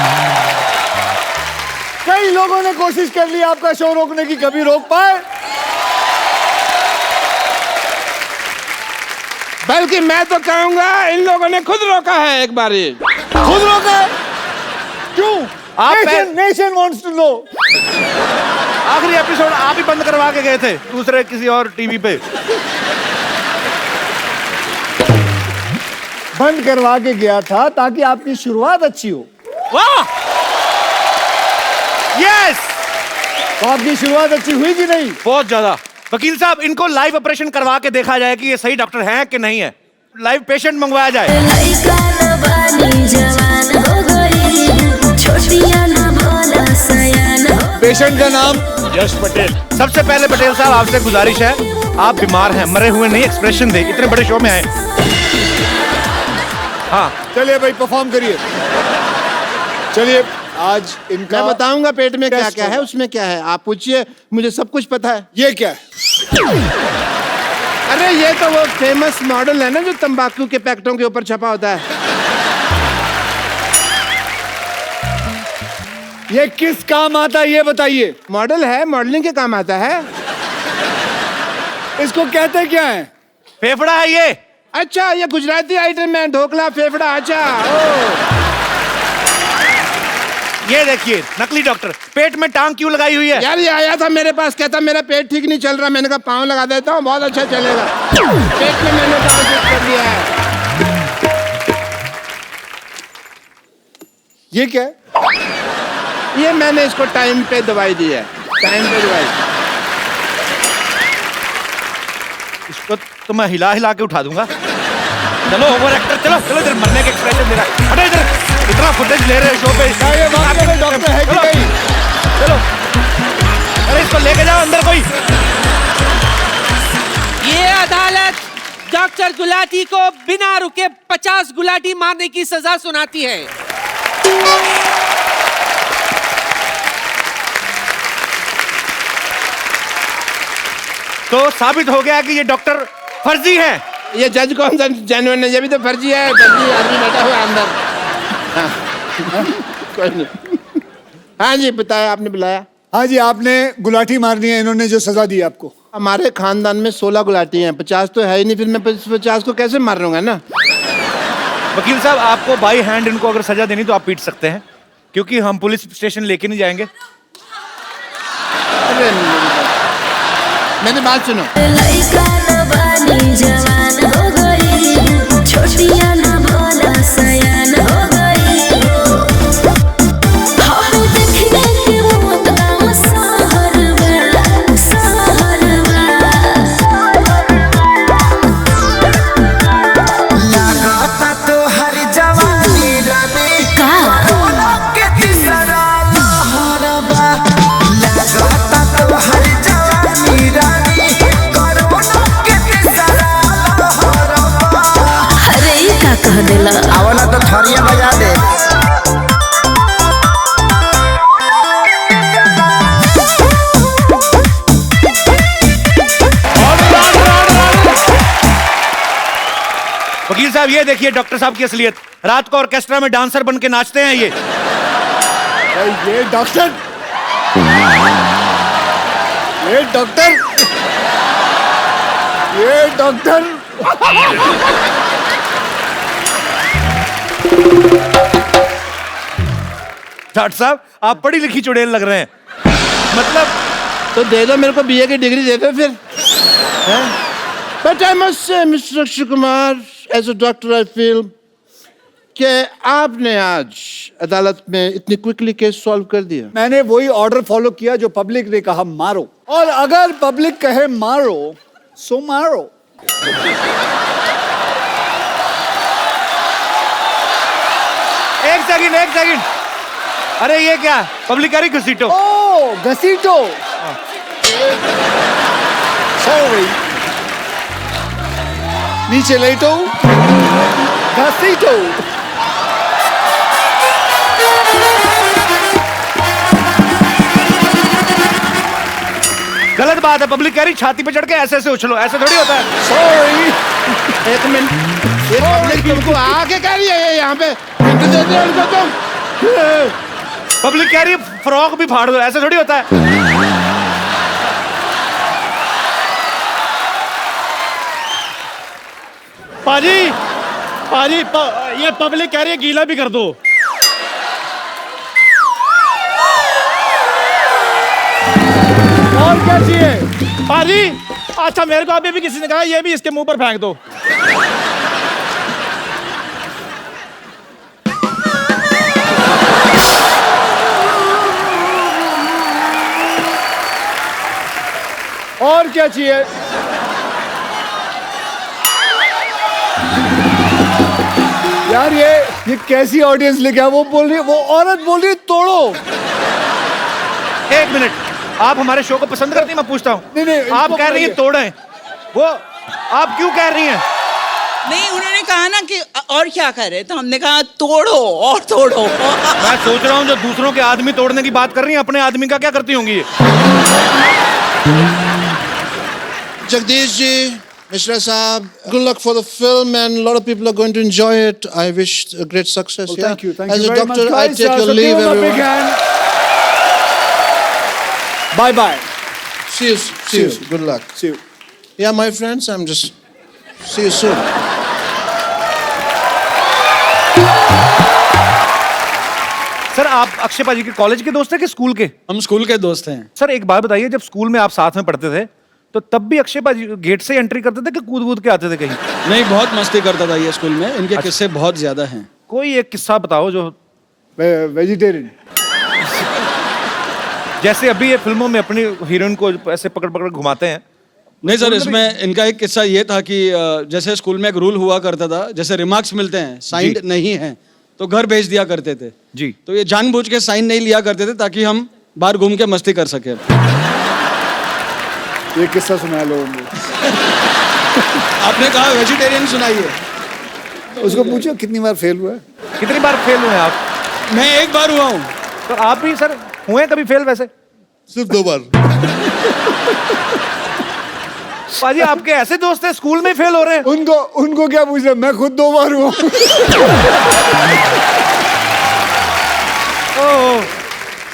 Speaker 2: कई लोगों ने कोशिश कर ली आपका शो रोकने की, कभी रोक पाए?
Speaker 5: बल्कि मैं तो कहूंगा इन लोगों ने खुद रोका है एक बार ही।
Speaker 2: खुद रोका है? क्यों?
Speaker 3: आप
Speaker 2: नेशन वांट्स टू नो।
Speaker 3: आखिरी एपिसोड आप ही बंद करवा के गए थे दूसरे किसी और टीवी पे।
Speaker 2: बंद करवा के गया था ताकि आपकी शुरुआत अच्छी हो।
Speaker 3: वाह, यस।
Speaker 2: तो आपकी शुरुआत अच्छी हुई कि नहीं?
Speaker 3: बहुत ज्यादा। वकील साहब, इनको लाइव ऑपरेशन करवा के देखा जाए कि ये सही डॉक्टर हैं कि नहीं है। लाइव पेशेंट मंगवाया जाए।
Speaker 2: पेशेंट का नाम?
Speaker 7: यश पटेल।
Speaker 3: सबसे पहले पटेल साहब आपसे गुजारिश है, आप बीमार हैं, मरे हुए नहीं, एक्सप्रेशन दे, इतने बड़े शो में आए। हाँ
Speaker 2: चलिए भाई, परफॉर्म करिए। चलिए, आज इनका
Speaker 5: मैं बताऊंगा पेट में क्या
Speaker 2: टेस्ट
Speaker 5: क्या है,
Speaker 2: होगा।
Speaker 5: उसमें क्या है, आप पूछिए, मुझे सब कुछ पता है।
Speaker 2: ये क्या है?
Speaker 5: अरे ये तो वो फेमस मॉडल है ना जो तंबाकू के पैकेटों के ऊपर छपा होता है।
Speaker 2: ये किस काम आता है ये बताइए।
Speaker 5: मॉडल है, मॉडलिंग के काम आता है।
Speaker 2: इसको कहते क्या है?
Speaker 3: फेफड़ा है ये।
Speaker 5: अच्छा, ये गुजराती आइटम है, ढोकला फेफड़ा। अच्छा, ओ
Speaker 3: ये देखिए नकली डॉक्टर, पेट में टांग क्यों लगाई हुई है?
Speaker 5: यार ये आया था मेरे पास, कहता मेरा पेट ठीक नहीं चल रहा। मैंने कहा पाँव लगा देता हूँ, बहुत अच्छा चलेगा। पेट में मैंने टांग फिट कर दिया है।
Speaker 2: ये क्या है?
Speaker 5: ये मैंने इसको टाइम पे दवाई दी है, टाइम पे दवाई।
Speaker 3: इसको तो मैं हिला हिला के उठा दूंगा। चलो ओवर एक्टर, चलो चलो इधर, मरने के एक्सप्रेशन दे रहा है। हटो इधर, इतना फुटेज ले रहे हैं शो पे।
Speaker 2: ये मामले में डॉक्टर है कि नहीं?
Speaker 3: चलो, अरे इसको लेके जाओ अंदर कोई।
Speaker 8: ये अदालत डॉक्टर गुलाटी को बिना रुके 50 गुलाटी मारने की सजा सुनाती है।
Speaker 3: तो साबित हो गया कि ये डॉक्टर फर्जी है।
Speaker 5: ये जज कौन सा जेन्युइन है? ये भी तो फर्जी है, फर्जी आदमी बैठा हुआ है अंदर। हाँ। कोई नहीं। हाँ जी, बताया, आपने बुलाया।
Speaker 2: हाँ जी, आपने गुलाटी मारनी है, इन्होंने जो सजा दी आपको।
Speaker 5: हमारे खानदान में 16 गुलाटी हैं, 50 तो है ही नहीं, फिर मैं 50 को कैसे मार लूंगा ना।
Speaker 3: वकील साहब, आपको बाई हैंड इनको अगर सजा देनी तो आप पीट सकते हैं, क्योंकि हम पुलिस स्टेशन लेके नहीं जाएंगे।
Speaker 5: अरे मेरी बात सुनो।
Speaker 9: आवला तो थरिया बजा दे।
Speaker 3: वकील साहब, ये देखिए डॉक्टर साहब की असलियत। रात को ऑर्केस्ट्रा में डांसर बन के नाचते हैं ये।
Speaker 2: ये डॉक्टर, ये डॉक्टर, ये डॉक्टर।
Speaker 3: डॉक्टर साहब, आप पढ़ी लिखी चुड़ैल लग रहे हैं। मतलब
Speaker 5: तो दे दो मेरे को, बीए की डिग्री दे दो फिर। But I must say mister Akshay Kumar, as a doctor I feel कि आपने आज अदालत में इतनी क्विकली केस सॉल्व कर दिया।
Speaker 2: मैंने वही ऑर्डर फॉलो किया जो पब्लिक ने कहा मारो, और अगर पब्लिक कहे मारो सो मारो।
Speaker 3: एक सेकंड। अरे ये क्या, पब्लिक करी घसीटो।
Speaker 2: ओ घसीटो, सॉरी, नीचे लेटो, घसीटो।
Speaker 3: गलत बात है। पब्लिक कह रही छाती पे चढ़ के ऐसे ऐसे उछलो, ऐसे थोड़ी होता है।
Speaker 2: सॉरी।
Speaker 7: एक मिनट, ये पब्लिक तुमको आके कह रही है यहाँ पे हिंट दे दो उनको तुम।
Speaker 3: पब्लिक कह रही है फ्रॉक भी फाड़ दो, ऐसे थोड़ी होता है।
Speaker 10: पाजी, पाजी, ये पब्लिक कह रही है गीला भी कर दो।
Speaker 2: और क्या चाहिए?
Speaker 10: पाजी, अच्छा मेरे को अभी भी किसी ने कहा ये भी इसके मुंह पर फेंक दो।
Speaker 2: और क्या चाहिए? यार ये कैसी ऑडियंस लेके आ? वो बोल रही है, वो औरत बोल रही है तोड़ो।
Speaker 3: एक मिनट, आप हमारे शो को पसंद करती हैं? मैं पूछता हूँ।
Speaker 2: नहीं,
Speaker 3: आप
Speaker 2: इसको
Speaker 3: कह रही हैं
Speaker 2: बताइए।
Speaker 3: तोड़ें, वो आप क्यों कह रही हैं?
Speaker 11: नहीं, उन्होंने कहा ना कि और क्या करे, तो हमने कहा तोड़ो और तोड़ो।
Speaker 3: मैं सोच रहा हूँ जो दूसरों के आदमी तोड़ने की बात कर रही हैं, अपने आदमी का क्या करती होंगी ये?
Speaker 7: Jagdish ji, Mishra Saab, good luck for the film, and a lot of people are going to enjoy it. I wish a great success.
Speaker 2: Well,
Speaker 7: yeah?
Speaker 2: thank you
Speaker 7: As a
Speaker 2: very
Speaker 7: doctor,
Speaker 2: much,
Speaker 7: I
Speaker 2: guys.
Speaker 7: take your
Speaker 2: So
Speaker 7: leave,
Speaker 2: give him a big
Speaker 7: everyone.
Speaker 2: hand. Bye bye.
Speaker 7: See you. See you. Good luck.
Speaker 2: See you.
Speaker 7: Yeah, my friends, I'm just. See you soon.
Speaker 3: Sir आप अक्षय पाजी के college के दोस्त हैं कि school के?
Speaker 10: हम school के दोस्त हैं।
Speaker 3: सर एक बात बताइए, जब स्कूल में आप साथ में पढ़ते थे तो तब भी अक्षय पाजी गेट से एंट्री करते थे कि कूद कूद के आते थे कहीं?
Speaker 10: नहीं, बहुत मस्ती करता था ये स्कूल में, इनके किस्से बहुत ज्यादा हैं।
Speaker 3: कोई एक किस्सा बताओ जो
Speaker 2: वेजिटेरियन।
Speaker 3: जैसे अभी ये फिल्मों में अपनी हीरोइन को ऐसे पकड़ पकड़ घुमाते हैं।
Speaker 10: नहीं सर, इसमें इनका एक किस्सा ये था कि जैसे स्कूल में एक रूल हुआ करता था, जैसे रिमार्क्स मिलते हैं साइंड नहीं है तो घर भेज दिया करते थे
Speaker 3: जी।
Speaker 10: तो ये जानबूझ के साइन नहीं लिया करते थे ताकि हम बाहर घूम के मस्ती कर सके।
Speaker 2: ये किस्सा सुनाया लोगों को।
Speaker 10: आपने कहा वेजिटेरियन सुनाइए।
Speaker 2: उसको पूछो कितनी बार फेल हुआ है?
Speaker 3: कितनी बार फेल हुए हैं आप?
Speaker 10: मैं एक बार हुआ हूँ।
Speaker 3: तो आप भी सर हुए हैं कभी फेल? वैसे
Speaker 7: सिर्फ 2 बार।
Speaker 3: पाजी आपके ऐसे दोस्त हैं स्कूल में फेल हो रहे हैं?
Speaker 2: उनको क्या पूछ रहे? मैं खुद 2 बार हुआ हूँ।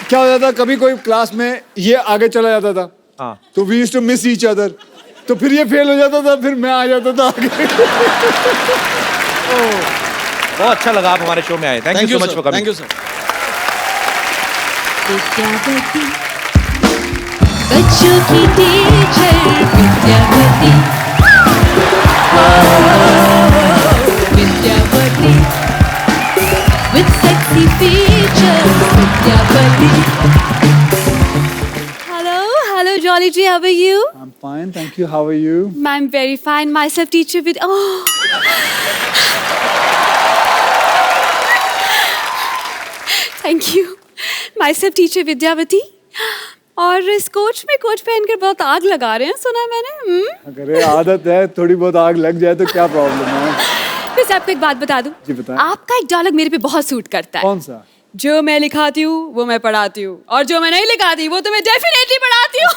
Speaker 2: क्या हो जाता, कभी कोई क्लास में ये आगे चला जाता था,
Speaker 3: हाँ।
Speaker 2: तो we used to miss each other, तो फिर ये फेल हो जाता था, फिर मैं आ जाता था आगे।
Speaker 3: बहुत अच्छा लगा आप हमारे शो में आए। Thank you so much for coming.
Speaker 10: Thank you sir.
Speaker 12: बच्चों की teacher Vidyavati, Vidyavati, with sexy features, Vidyavati. Hello, Jolly G, how are you?
Speaker 2: I'm fine, thank you. How are you?
Speaker 12: I'm very fine. Myself, teacher with. Oh. Thank you. Myself, teacher Vidyavati. और इस coach में coach पहनकर बहुत आग लगा रहे हैं, सुना मैंने।
Speaker 2: अगर आदत है, थोड़ी बहुत आग लग जाए तो क्या प्रॉब्लम है?
Speaker 12: वैसे आपको एक बात बता दूं?
Speaker 2: जी बताएं।
Speaker 12: आपका एक डायलॉग मेरे पे बहुत सूट करता है।
Speaker 2: कौन सा?
Speaker 12: जो मैं लिखाती हूँ वो मैं पढ़ाती हूँ, और जो मैं नहीं लिखाती वो तो मैं डेफिनेटली पढ़ाती हूँ।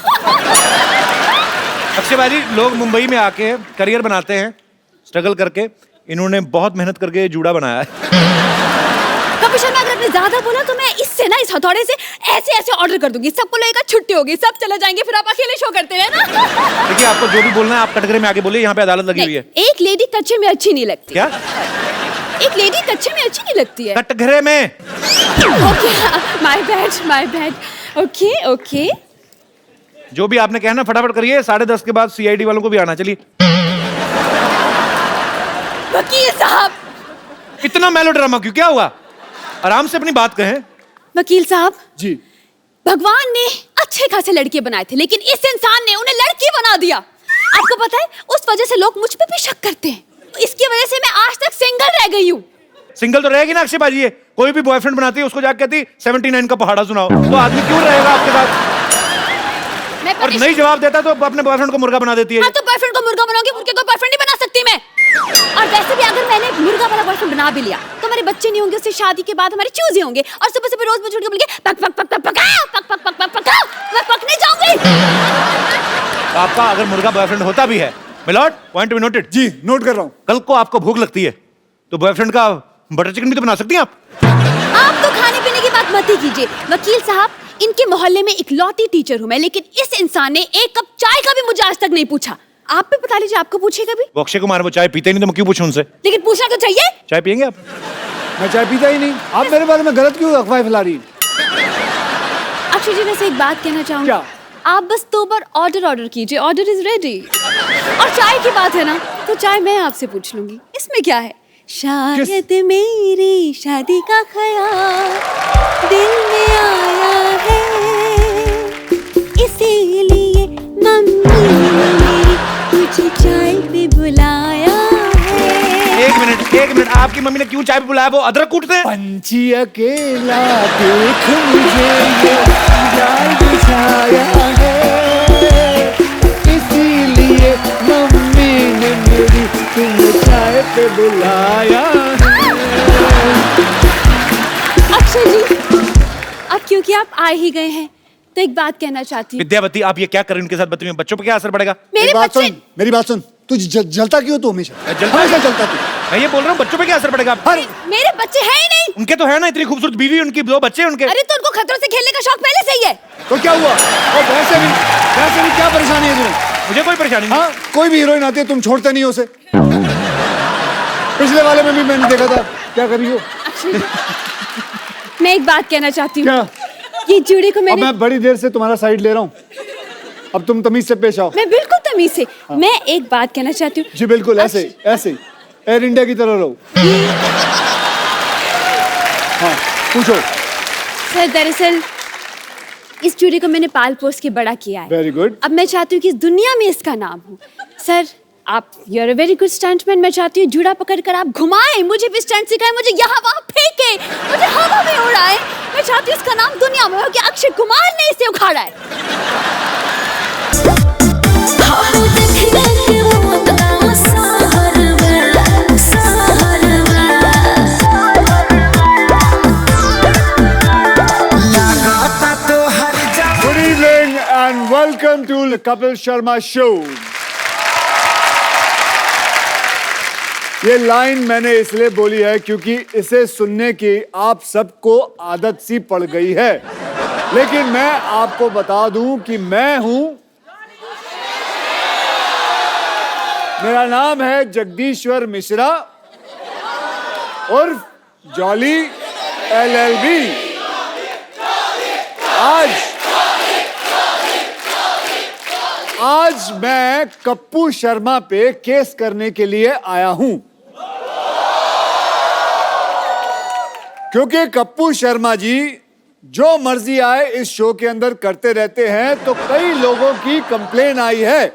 Speaker 3: अक्षय भाई, लोग मुंबई में आके करियर बनाते हैं स्ट्रगल करके। इन्होंने बहुत मेहनत करके जूड़ा बनाया है।
Speaker 12: कपिल शर्मा, अगर आपने ज्यादा बोला तो मैं इससे ना, इस हथौड़े से ऐसे ऐसे ऑर्डर कर दूंगी, सबको लगेगा छुट्टी होगी, सब चले जाएंगे, फिर आप अकेले शो करते रहना।
Speaker 3: देखिए, आपको जो भी बोलना है आप कटघरे में आके बोलिए, यहाँ पे अदालत लगी हुई है।
Speaker 12: एक लेडी कच्चे में अच्छी नहीं लगती।
Speaker 3: क्या?
Speaker 12: एक लेडी कच्चे में अच्छी नहीं लगती है।
Speaker 3: कटघरे में।
Speaker 12: Okay, my bad. ओके।
Speaker 3: जो भी आपने कहना फटाफट करिए, 10:30 के बाद CID वालों को भी आना। चलिए।
Speaker 12: वकील साहब।
Speaker 3: इतना मेलोड्रामा क्यों? क्या हुआ? आराम से अपनी बात कहें।
Speaker 12: वकील साहब
Speaker 2: जी।
Speaker 12: भगवान ने अच्छे खासे लड़के बनाए थे, लेकिन इस इंसान ने उन्हें लड़की बना दिया। आपको पता है, उस वजह से लोग मुझ पे भी शक करते हैं। इसकी वजह से मैं आज तक सिंगल रह गई हूँ।
Speaker 3: सिंगल तो रहेगी ना अक्षय बाजी। ये कोई भी बॉयफ्रेंड बनाती है उसको जाके कहती 79 का पहाड़ा सुनाओ, तो आदमी क्यों रहेगा आपके साथ?
Speaker 12: मैं
Speaker 3: और नहीं जवाब देता तो अपने बॉयफ्रेंड को मुर्गा बना देती है।
Speaker 12: हाँ तो बॉयफ्रेंड को मुर्गा बनाऊंगी, मुर्गे को बॉयफ्रेंड नहीं बना सकती मैं। और वैसे भी अगर मैंने मुर्गा वाला बॉयफ्रेंड बना भी लिया तो हमारे बच्चे नहीं होंगे, उससे शादी के बाद हमारे चूजे होंगे और सुबह सुबह रोज मुझे उठ के बोलेंगे पक पक पक पक पकाओ, पक पक पक पक पकाओ, मैं पकने जाऊंगी।
Speaker 3: आपका अगर मुर्गा बॉयफ्रेंड होता भी है milord, point to be noted.
Speaker 2: जी नोट कर रहा हूँ।
Speaker 3: कल को आपको भूख लगती है तो बॉयफ्रेंड का बटर चिकन भी तो बना सकती हैं आप।
Speaker 12: आप तो खाने पीने की बात मत ही कीजिए वकील साहब। इनके मोहल्ले में इकलौती टीचर हूँ मैं, लेकिन इस इंसान ने एक कप चाय का भी मुझे आज तक नहीं पूछा। आप भी बता लीजिए, आपको पूछेगा भी?
Speaker 3: वो अक्षय कुमार वो चाय पीते नहीं तो मैं क्यों पूछूं उनसे?
Speaker 12: लेकिन पूछना तो चाहिए।
Speaker 3: चाय पियेंगे आप?
Speaker 2: मैं चाय पीता ही नहीं। आप मेरे बारे में गलत क्यों अफवाह फैला रही हैं?
Speaker 12: अक्षय जी वैसे एक बात कहना चाहूंगी।
Speaker 2: क्या?
Speaker 12: आप बस 2 बार ऑर्डर कीजिए, ऑर्डर इज रेडी। और चाय की बात है ना, तो चाय मैं आपसे पूछ लूंगी, इसमें क्या है? शायद मेरी शादी का ख्याल दिल में आया है, इसीलिए मम्मी ने मेरी मुझे चाय पे बुलाया है।
Speaker 3: एक मिनट, आपकी मम्मी ने क्यों चाय पे बुलाया? वो अदरक कूटते हैं।
Speaker 2: पंछी अकेला देख मुझे ये जाल बिछाया है, इसीलिए मम्मी ने मेरी तुम्हें चाय पे बुलाया है।
Speaker 12: अक्षय जी अब क्योंकि आप आ ही गए हैं तो एक बात कहना चाहती हूँ।
Speaker 3: विद्यावती आप ये क्या कर रही हैं उनके साथ बच्चों बच्चों पे क्या असर पड़ेगा?
Speaker 12: मेरे बच्चे
Speaker 2: मेरी बात सुन। तू जलता क्यों तू हमेशा?
Speaker 3: हमेशा
Speaker 2: जलता तू।
Speaker 3: मैं ये बोल रहा हूँ बच्चों पे क्या असर पड़ेगा?
Speaker 12: मेरे बच्चे हैं ही नहीं।
Speaker 3: उनके तो है ना, इतनी खूबसूरत बीवी, उनकी 2 बच्चे हैं उनके।
Speaker 12: अरे तो उनको खतरों से खेलने का शौक पहले से ही है।
Speaker 2: तो क्या हुआ? और वैसे भी क्या परेशानी है तुम्हें?
Speaker 3: मुझे कोई परेशानी नहीं।
Speaker 2: हाँ कोई भी हीरोइन आती है तुम छोड़ते नहीं हो उसे। पिछले वाले में भी मैंने देखा था, क्या कर रही हो?
Speaker 12: मैं एक बात कहना चाहती हूँ।
Speaker 2: क्या?
Speaker 12: ये जूड़े को
Speaker 2: अब
Speaker 12: मैंने
Speaker 2: मैं बड़ी देर से तुम्हारा साइड ले रहा हूँ, अब तुम तमीज से पेश आओ।
Speaker 12: मैं बिल्कुल तमीज से। मैं एक बात कहना चाहती हूँ।
Speaker 2: जी बिल्कुल ऐसे एयर इंडिया की तरह रहो। हाँ पूछो।
Speaker 12: सर दरअसल इस जूड़े को मैंने पाल पोस के बड़ा किया है।
Speaker 2: Very good.
Speaker 12: अब मैं चाहती हूँ कि इस दुनिया में इसका नाम हो। सर आप you are a very good stuntman. मैं चाहती हूँ जूड़ा पकड़कर आप घुमाएं, मुझे भी स्टंट सिखाएं, मुझे यहाँ वहाँ फेंके, मुझे हवा में उड़ाएं। मैं चाहती हूँ इसका नाम दुनिया में हो कि अक्षय कुमार ने इसे उखाड़ा है।
Speaker 2: Good evening and welcome to the Kapil Sharma Show. ये लाइन मैंने इसलिए बोली है क्योंकि इसे सुनने की आप सबको आदत सी पड़ गई है, लेकिन मैं आपको बता दूं कि मैं हूं, मेरा नाम है जगदीश्वर मिश्रा उर्फ जॉली LLB। आज मैं कप्पू शर्मा पे केस करने के लिए आया हूं, क्योंकि कप्पू शर्मा जी जो मर्जी आए इस शो के अंदर करते रहते हैं, तो कई लोगों की कंप्लेन आई है।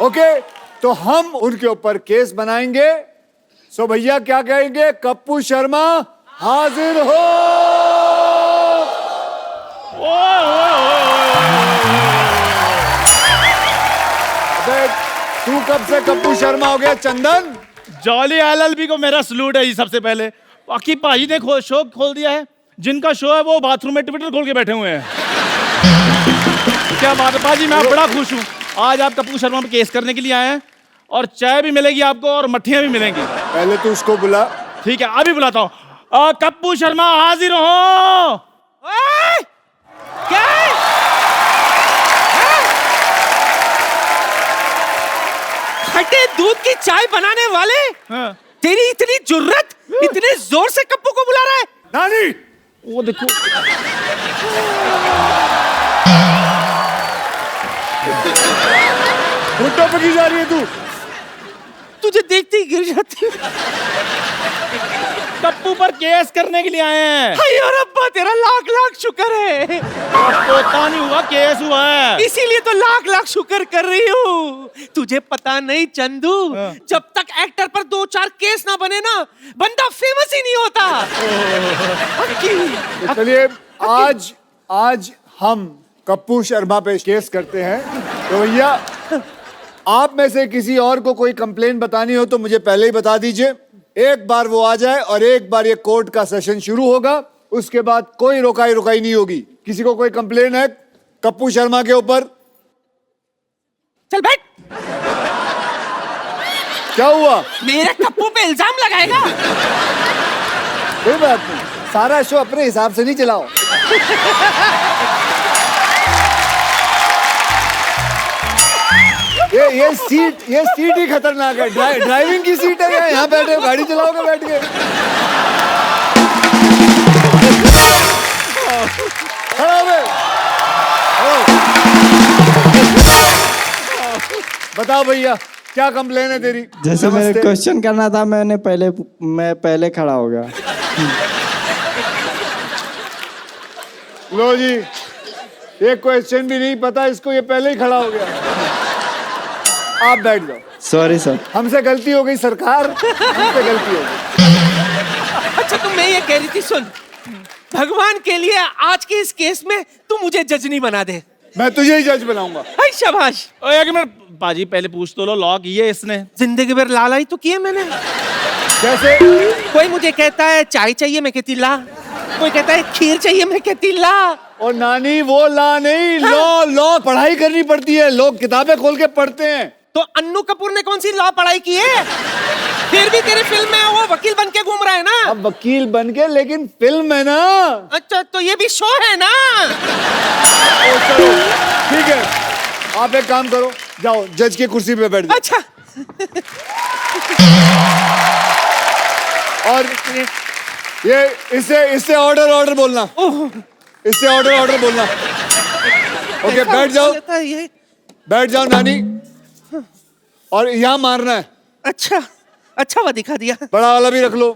Speaker 2: ओके, तो हम उनके ऊपर केस बनाएंगे। सो भैया क्या कहेंगे? कप्पू शर्मा हाजिर हो। तू कब से कप्पू शर्मा हो गया चंदन?
Speaker 13: जॉली LLB को मेरा सलूट है जी सबसे पहले। बाकी पाजी ने शो खोल दिया है, जिनका शो है वो बाथरूम में ट्विटर खोल के बैठे हुए हैं। क्या बात है पाजी, मैं बड़ा खुश हूँ। आज आप कप्पू शर्मा पे केस करने के लिए आए हैं और चाय भी मिलेगी आपको और मट्ठियां भी मिलेंगी।
Speaker 2: पहले तो उसको बुला।
Speaker 13: ठीक है अभी बुलाता हूँ। कप्पू शर्मा हाजिर हो।
Speaker 8: क्या? खट्टे दूध की चाय बनाने वाले?
Speaker 13: हाँ।
Speaker 8: तेरी इतनी जुर्रत, इतने जोर से कप्पू को बुला रहा है?
Speaker 2: नानी
Speaker 13: वो देखो।
Speaker 2: घुटनों पे की जा रही है तू?
Speaker 8: तुझे देखते ही गिर जाती है।
Speaker 13: कप्पू पर केस करने के लिए आए हैं।
Speaker 8: हाय रब्बा, तेरा लाख लाख शुक्र है।
Speaker 13: पता नहीं हुआ, केस हुआ है।
Speaker 8: इसीलिए तो लाख लाख शुक्र कर रही हूँ। तुझे पता नहीं चंदू, जब तक एक्टर पर 2-4 केस ना बने ना, बंदा फेमस ही नहीं होता।
Speaker 2: चलिए आज हम कप्पू शर्मा पे केस करते हैं, तो भैया आप में से किसी और को कोई कंप्लेन बतानी हो तो मुझे पहले ही बता दीजिए। एक बार वो आ जाए और एक बार ये कोर्ट का सेशन शुरू होगा, उसके बाद कोई रोकाई रुकाई नहीं होगी। किसी को कोई कंप्लेन है कप्पू शर्मा के ऊपर?
Speaker 8: चल बैठ।
Speaker 2: क्या हुआ?
Speaker 8: मेरे कप्पू पे इल्जाम लगाएगा?
Speaker 2: कोई बात नहीं, सारा शो अपने हिसाब से नहीं चलाओ। ये सीट ही खतरनाक है। ड्राइविंग की सीट है, यहाँ बैठे गाड़ी चलाओगे बैठ के। खड़ा हो गए। बताओ भैया क्या कंप्लेन है तेरी?
Speaker 14: जैसे मेरे क्वेश्चन करना था, मैं पहले खड़ा हो गया।
Speaker 2: लो जी, एक क्वेश्चन भी नहीं पता इसको, ये पहले ही खड़ा हो गया। आप बैठ जाओ।
Speaker 14: Sorry sir.
Speaker 2: हमसे गलती हो गई सरकार, हमसे गलती हो गई।
Speaker 8: अच्छा तो मैं ये कह रही थी, सुन, भगवान के लिए आज के इस केस में तू मुझे जज नहीं बना दे।
Speaker 2: मैं तुझे ही जज बनाऊंगा।
Speaker 8: हाय शाबाश।
Speaker 13: एक मिनट पाजी, पहले पूछ तो लो, लॉ की है इसने?
Speaker 8: जिंदगी भर लालाई तो किए मैंने।
Speaker 2: कैसे?
Speaker 8: कोई मुझे कहता है चाय चाहिए, मैं कहती ला। कोई कहता है खीर चाहिए, मैं कहती ला।
Speaker 2: और नानी वो ला नहीं, लॉ पढ़ाई करनी पड़ती है, लोग किताबें खोल के पढ़ते हैं।
Speaker 8: तो अन्नू कपूर ने कौन सी लॉ पढ़ाई की है? फिर भी तेरी फिल्म में वो वकील बन के घूम रहा है ना।
Speaker 2: अब वकील बन के, लेकिन फिल्म है ना।
Speaker 8: अच्छा तो ये भी शो है ना।
Speaker 2: चलो ठीक है, आप एक काम करो, जाओ जज की कुर्सी पे बैठ जाओ।
Speaker 8: अच्छा।
Speaker 2: और ये इससे ऑर्डर बोलना, इससे ऑर्डर बोलना। ओके बैठ जाओ, बैठ जाओ नानी, और यहाँ मारना है।
Speaker 8: अच्छा वो दिखा दिया।
Speaker 2: बड़ा वाला भी रख लो।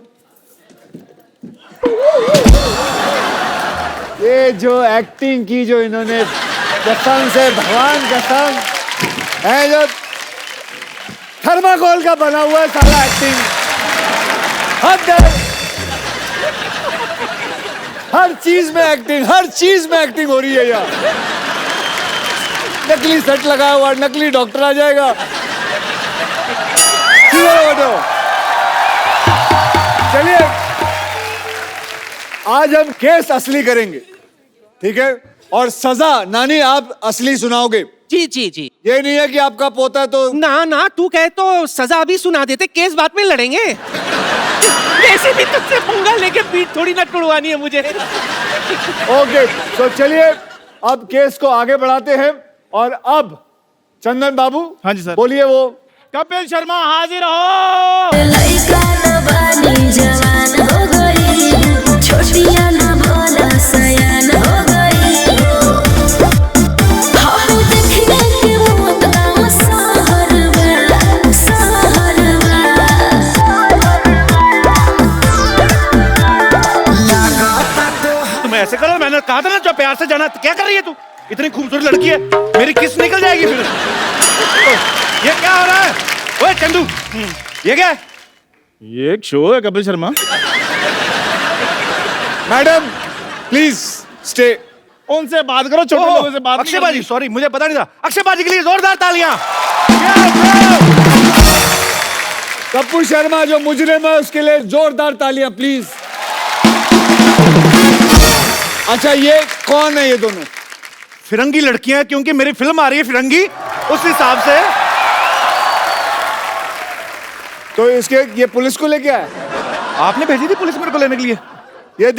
Speaker 2: ये जो एक्टिंग की जो इन्होंने, कसम से भगवान कसम है, जो थर्माकोल का बना हुआ है सारा एक्टिंग। हर चीज में एक्टिंग हो रही है यार। नकली सेट लगाया हुआ, नकली डॉक्टर आ जाएगा। चलिए आज हम केस असली करेंगे, ठीक है? और सजा नानी आप असली सुनाओगे।
Speaker 8: जी।
Speaker 2: ये नहीं है कि आपका पोता है तो
Speaker 8: ना तू कहे तो सजा अभी सुना देते, केस बाद में लड़ेंगे। वैसे भी तुझसे पंगा लेके पीठ थोड़ी ना टुड़वानी है मुझे।
Speaker 2: ओके तो चलिए अब केस को आगे बढ़ाते हैं। और अब चंदन बाबू,
Speaker 13: हाँ जी सर,
Speaker 2: बोलिए। वो
Speaker 13: कपिल शर्मा हाजिर हो। तुम ऐसे करो, मैंने कहा था ना जो प्यार से जाना। क्या कर रही है तू? इतनी खूबसूरत लड़की है, मेरी किस निकल जाएगी फिर। ये क्या हो रहा है? ओए चंदू, ये क्या है? ये एक शो है Kapil Sharma.
Speaker 2: Madam please stay.
Speaker 13: उनसे बात करो, छोटे लोगों से बात।
Speaker 3: अक्षय बाजी, सॉरी मुझे पता नहीं था। अक्षय बाजी के लिए जोरदार तालियां।
Speaker 2: कप्पू शर्मा जो मुजरिम है उसके लिए जोरदार तालियां प्लीज। अच्छा ये कौन है ये दोनों?
Speaker 3: फिरंगी लड़कियां, क्योंकि मेरी फिल्म आ रही है फिरंगी, उस हिसाब से।
Speaker 2: तो इसके ये पुलिस को लेके आया?
Speaker 3: आपने भेजी थी पुलिस मेरे को लेने के लिए।
Speaker 2: ये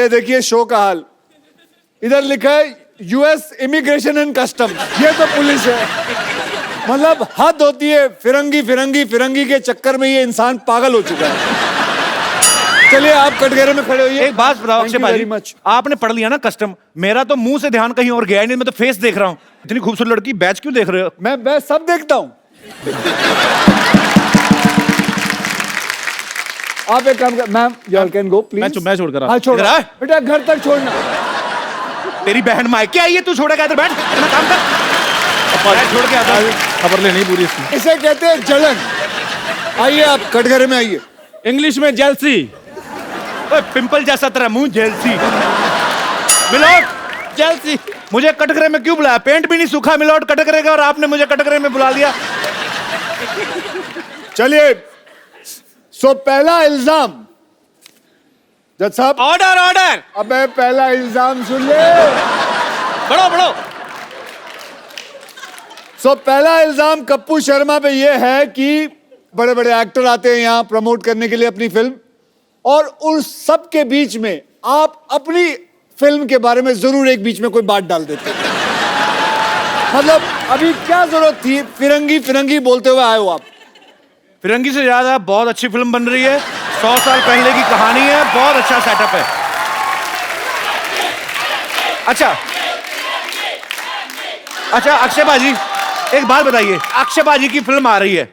Speaker 2: देखिए शो का हाल। इधर लिखा है यूएस इमिग्रेशन एंड कस्टम, ये तो पुलिस है। मतलब हद होती है। फिरंगी के चक्कर में ये इंसान पागल हो चुका है। चलिए आप कटघरे में खड़े होइए।
Speaker 3: एक बात बताओ अक्षय भाई, आपने पढ़ लिया ना कस्टम, मेरा तो मुंह से ध्यान कहीं और गया नहीं, मैं तो फेस देख रहा हूँ। इतनी खूबसूरत लड़की, बैच क्यों देख रहे हो?
Speaker 2: मैं बैच सब देखता हूँ। आप एक काम कर, ma'am you all can go please.
Speaker 3: मैं छोड़कर
Speaker 2: हाँ छोड़ बेटा, घर तक छोड़ना।
Speaker 3: तेरी बहन मायके आई है, तू छोड़ेगा? इधर बैठ, अपना काम कर। छोड़ के आता है, खबर लेनी पूरी इसकी।
Speaker 2: इसे कहते हैं जलन। आइए आप कटघरे में आइए।
Speaker 13: इंग्लिश में जेलसी।
Speaker 3: पिंपल जैसा तेरा मुंह, जेलसी। मिलो
Speaker 13: जेलसी।
Speaker 3: मुझे कटघरे में क्यों बुलाया? पेंट भी नहीं सूखा मिलोट कटघरे का और आपने मुझे कटघरे में बुला दिया।
Speaker 2: चलिए, सो पहला इल्जाम। जज साहब,
Speaker 8: ऑर्डर ऑर्डर।
Speaker 2: अबे पहला इल्जाम सुन ले।
Speaker 8: बढ़ो बढ़ो।
Speaker 2: सो पहला इल्जाम कप्पू शर्मा पे ये है कि बड़े बड़े एक्टर आते हैं यहाँ प्रमोट करने के लिए अपनी फिल्म, और उन सब के बीच में आप अपनी फिल्म के बारे में जरूर एक बीच में कोई बात डाल देते। मतलब अभी क्या जरूरत थी फिरंगी फिरंगी बोलते हुए आए हो आप?
Speaker 3: फिरंगी से ज्यादा बहुत अच्छी फिल्म बन रही है, 100 साल पहले की कहानी है, बहुत अच्छा सेटअप है। अच्छा अक्षय बाजी, एक बात बताइए, अक्षय बाजी की फिल्म आ रही है,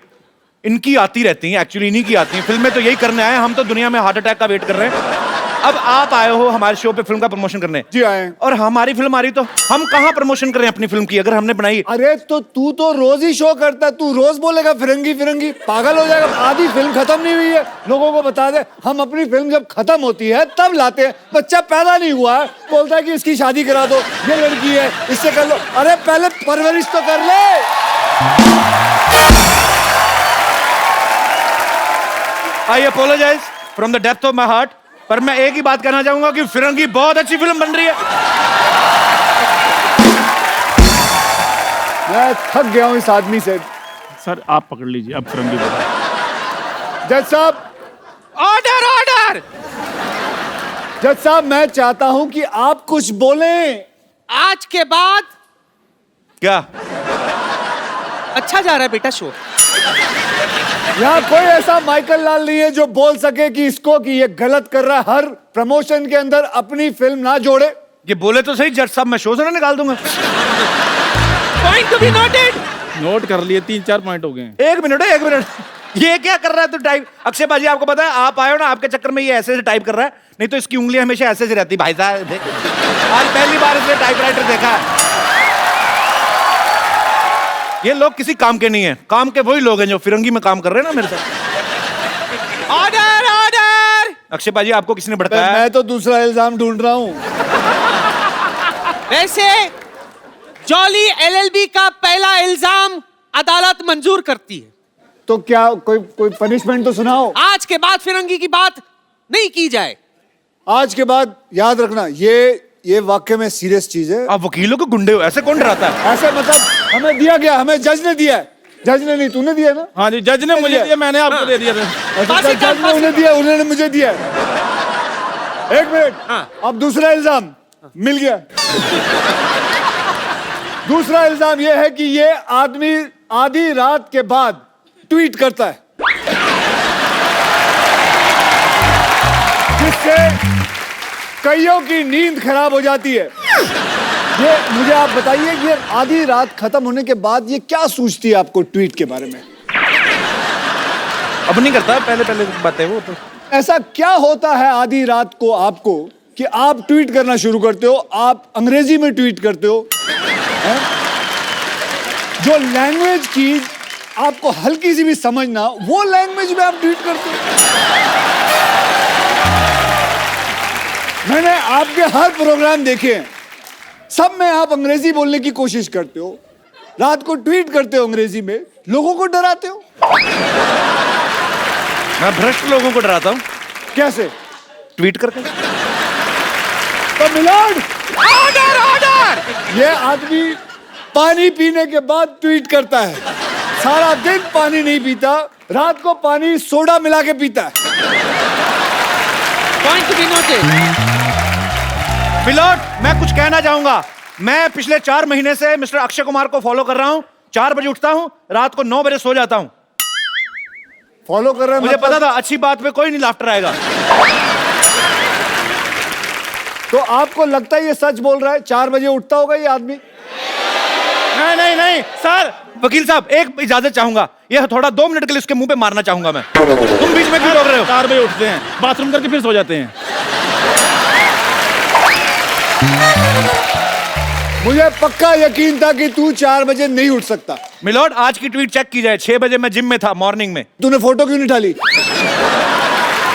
Speaker 3: इनकी आती रहती है, एक्चुअली इन्हीं की आती है फिल्में, तो यही करने आए हैं, हम तो दुनिया में हार्ट अटैक का वेट कर रहे हैं। अब आप आए हो हमारे शो पे फिल्म का प्रमोशन करने।
Speaker 2: जी आए।
Speaker 3: और हमारी फिल्म आ रही तो हम कहाँ प्रमोशन करें अपनी फिल्म की, अगर हमने बनाई?
Speaker 2: अरे तो तू तो रोज ही शो करता है, तू रोज बोलेगा फिरंगी फिरंगी, पागल हो जाएगा। आधी फिल्म खत्म नहीं हुई है, लोगों को बता दे। हम अपनी फिल्म जब खत्म होती है तब लाते हैं, बच्चा पैदा नहीं हुआ है, बोलता है कि इसकी शादी करा दो, ये लड़की है इससे कर लो। अरे पहले परवरिश तो कर ले।
Speaker 3: I apologise from the depth of my heart, पर मैं एक ही बात कहना चाहूंगा कि फिरंगी बहुत अच्छी फिल्म बन रही है।
Speaker 2: मैं थक गया हूं इस आदमी से।
Speaker 13: सर आप पकड़ लीजिए अब फिरंगी बोलो।
Speaker 2: जज साहब,
Speaker 8: ऑर्डर ऑर्डर।
Speaker 2: जज साहब, मैं चाहता हूं कि आप कुछ बोलें।
Speaker 8: आज के बाद
Speaker 3: क्या
Speaker 8: अच्छा जा रहा है बेटा शो?
Speaker 2: यहाँ कोई ऐसा माइकल लाल नहीं है जो बोल सके कि इसको कि ये गलत कर रहा है, हर प्रमोशन के अंदर अपनी फिल्म ना जोड़े।
Speaker 3: ये बोले तो सही जज साहब, मैं शो से ना निकाल दूंगा।
Speaker 8: Point to be noted.
Speaker 13: Note कर लिए, 3-4 पॉइंट हो गए।
Speaker 3: एक मिनट, ये क्या कर रहा है तू टाइप? अक्षय बाजी, आपको पता है आप आए हो ना, आपके चक्कर में ये ऐसे टाइप कर रहा है, नहीं तो इसकी उंगलियां हमेशा ऐसे रहती। भाई साहब आज पहली बार इसने टाइपराइटर देखा है। ये लोग किसी काम के नहीं है, काम के वही लोग हैं जो फिरंगी में काम कर रहे हैं ना मेरे साथ।
Speaker 8: Order order.
Speaker 3: अक्षय बाजी, आपको किसी ने भड़काया?
Speaker 2: मैं तो दूसरा इल्जाम ढूंढ रहा हूँ।
Speaker 8: वैसे जॉली एलएलबी का पहला इल्जाम अदालत मंजूर करती है,
Speaker 2: तो क्या कोई पनिशमेंट तो सुनाओ।
Speaker 8: आज के बाद फिरंगी की बात नहीं की जाए।
Speaker 2: आज के बाद याद रखना, ये वाकई में सीरियस चीज है।
Speaker 3: आप वकीलों को गुंडे हो, ऐसे कौन डराता है?
Speaker 2: ऐसे मतलब हमें दिया गया, हमें जज ने दिया है। जज ने नहीं, तूने दिया ना?
Speaker 13: हाँ जी, जज ने मुझे दिया, मैंने आपको दे दिया था।
Speaker 2: जज ने उन्हें दिया, उन्होंने मुझे दिया। एक मिनट, अब दूसरा इल्जाम मिल गया। दूसरा इल्जाम यह है कि ये आदमी आधी रात के बाद ट्वीट करता है, जिससे कईयों की नींद खराब हो जाती है। ये मुझे आप बताइए कि आधी रात खत्म होने के बाद ये क्या सूझती है आपको ट्वीट के बारे में?
Speaker 3: अब नहीं करता, पहले बात है वो तो।
Speaker 2: ऐसा क्या होता है आधी रात को आपको कि आप ट्वीट करना शुरू करते हो? आप अंग्रेजी में ट्वीट करते हो, है? जो लैंग्वेज की आपको हल्की सी भी समझ ना, वो लैंग्वेज में आप ट्वीट करते हो। मैंने आपके हर प्रोग्राम देखे हैं, सब में आप अंग्रेजी बोलने की कोशिश करते हो, रात को ट्वीट करते हो अंग्रेजी में, लोगों को डराते हो।
Speaker 3: मैं भ्रष्ट लोगों को डराता हूँ।
Speaker 2: कैसे?
Speaker 3: ट्वीट करके।
Speaker 2: तो मिलोड,
Speaker 8: ऑर्डर ऑर्डर।
Speaker 2: ये आदमी पानी पीने के बाद ट्वीट करता है, सारा दिन पानी नहीं पीता, रात को पानी सोडा मिला के पीता है।
Speaker 8: Point to be noted.
Speaker 3: फिलौट, मैं कुछ कहना चाहूंगा। मैं पिछले 4 महीने से मिस्टर अक्षय कुमार को फॉलो कर रहा हूं। 4 बजे उठता हूं, रात को 9 बजे सो जाता हूं।
Speaker 2: फॉलो कर रहे हैं?
Speaker 3: मुझे पता था अच्छी बात पे कोई नहीं लाफ्टर आएगा।
Speaker 2: तो आपको लगता है ये सच बोल रहा है? 4 बजे उठता होगा ये आदमी?
Speaker 3: नहीं सर, वकील साहब एक इजाजत चाहूंगा, ये थोड़ा 2 मिनट के लिए उसके मुंह पे मारना चाहूंगा मैं। तुम बीच में क्यों रोक रहे हो?
Speaker 13: 4 बजे उठते हैं, बाथरूम करके फिर सो जाते हैं।
Speaker 2: मुझे पक्का यकीन था कि तू 4 बजे नहीं उठ सकता।
Speaker 3: मिलोड, आज की ट्वीट चेक की जाए, 6 बजे मैं जिम में था मॉर्निंग में।
Speaker 2: तूने फोटो क्यों नहीं डाली?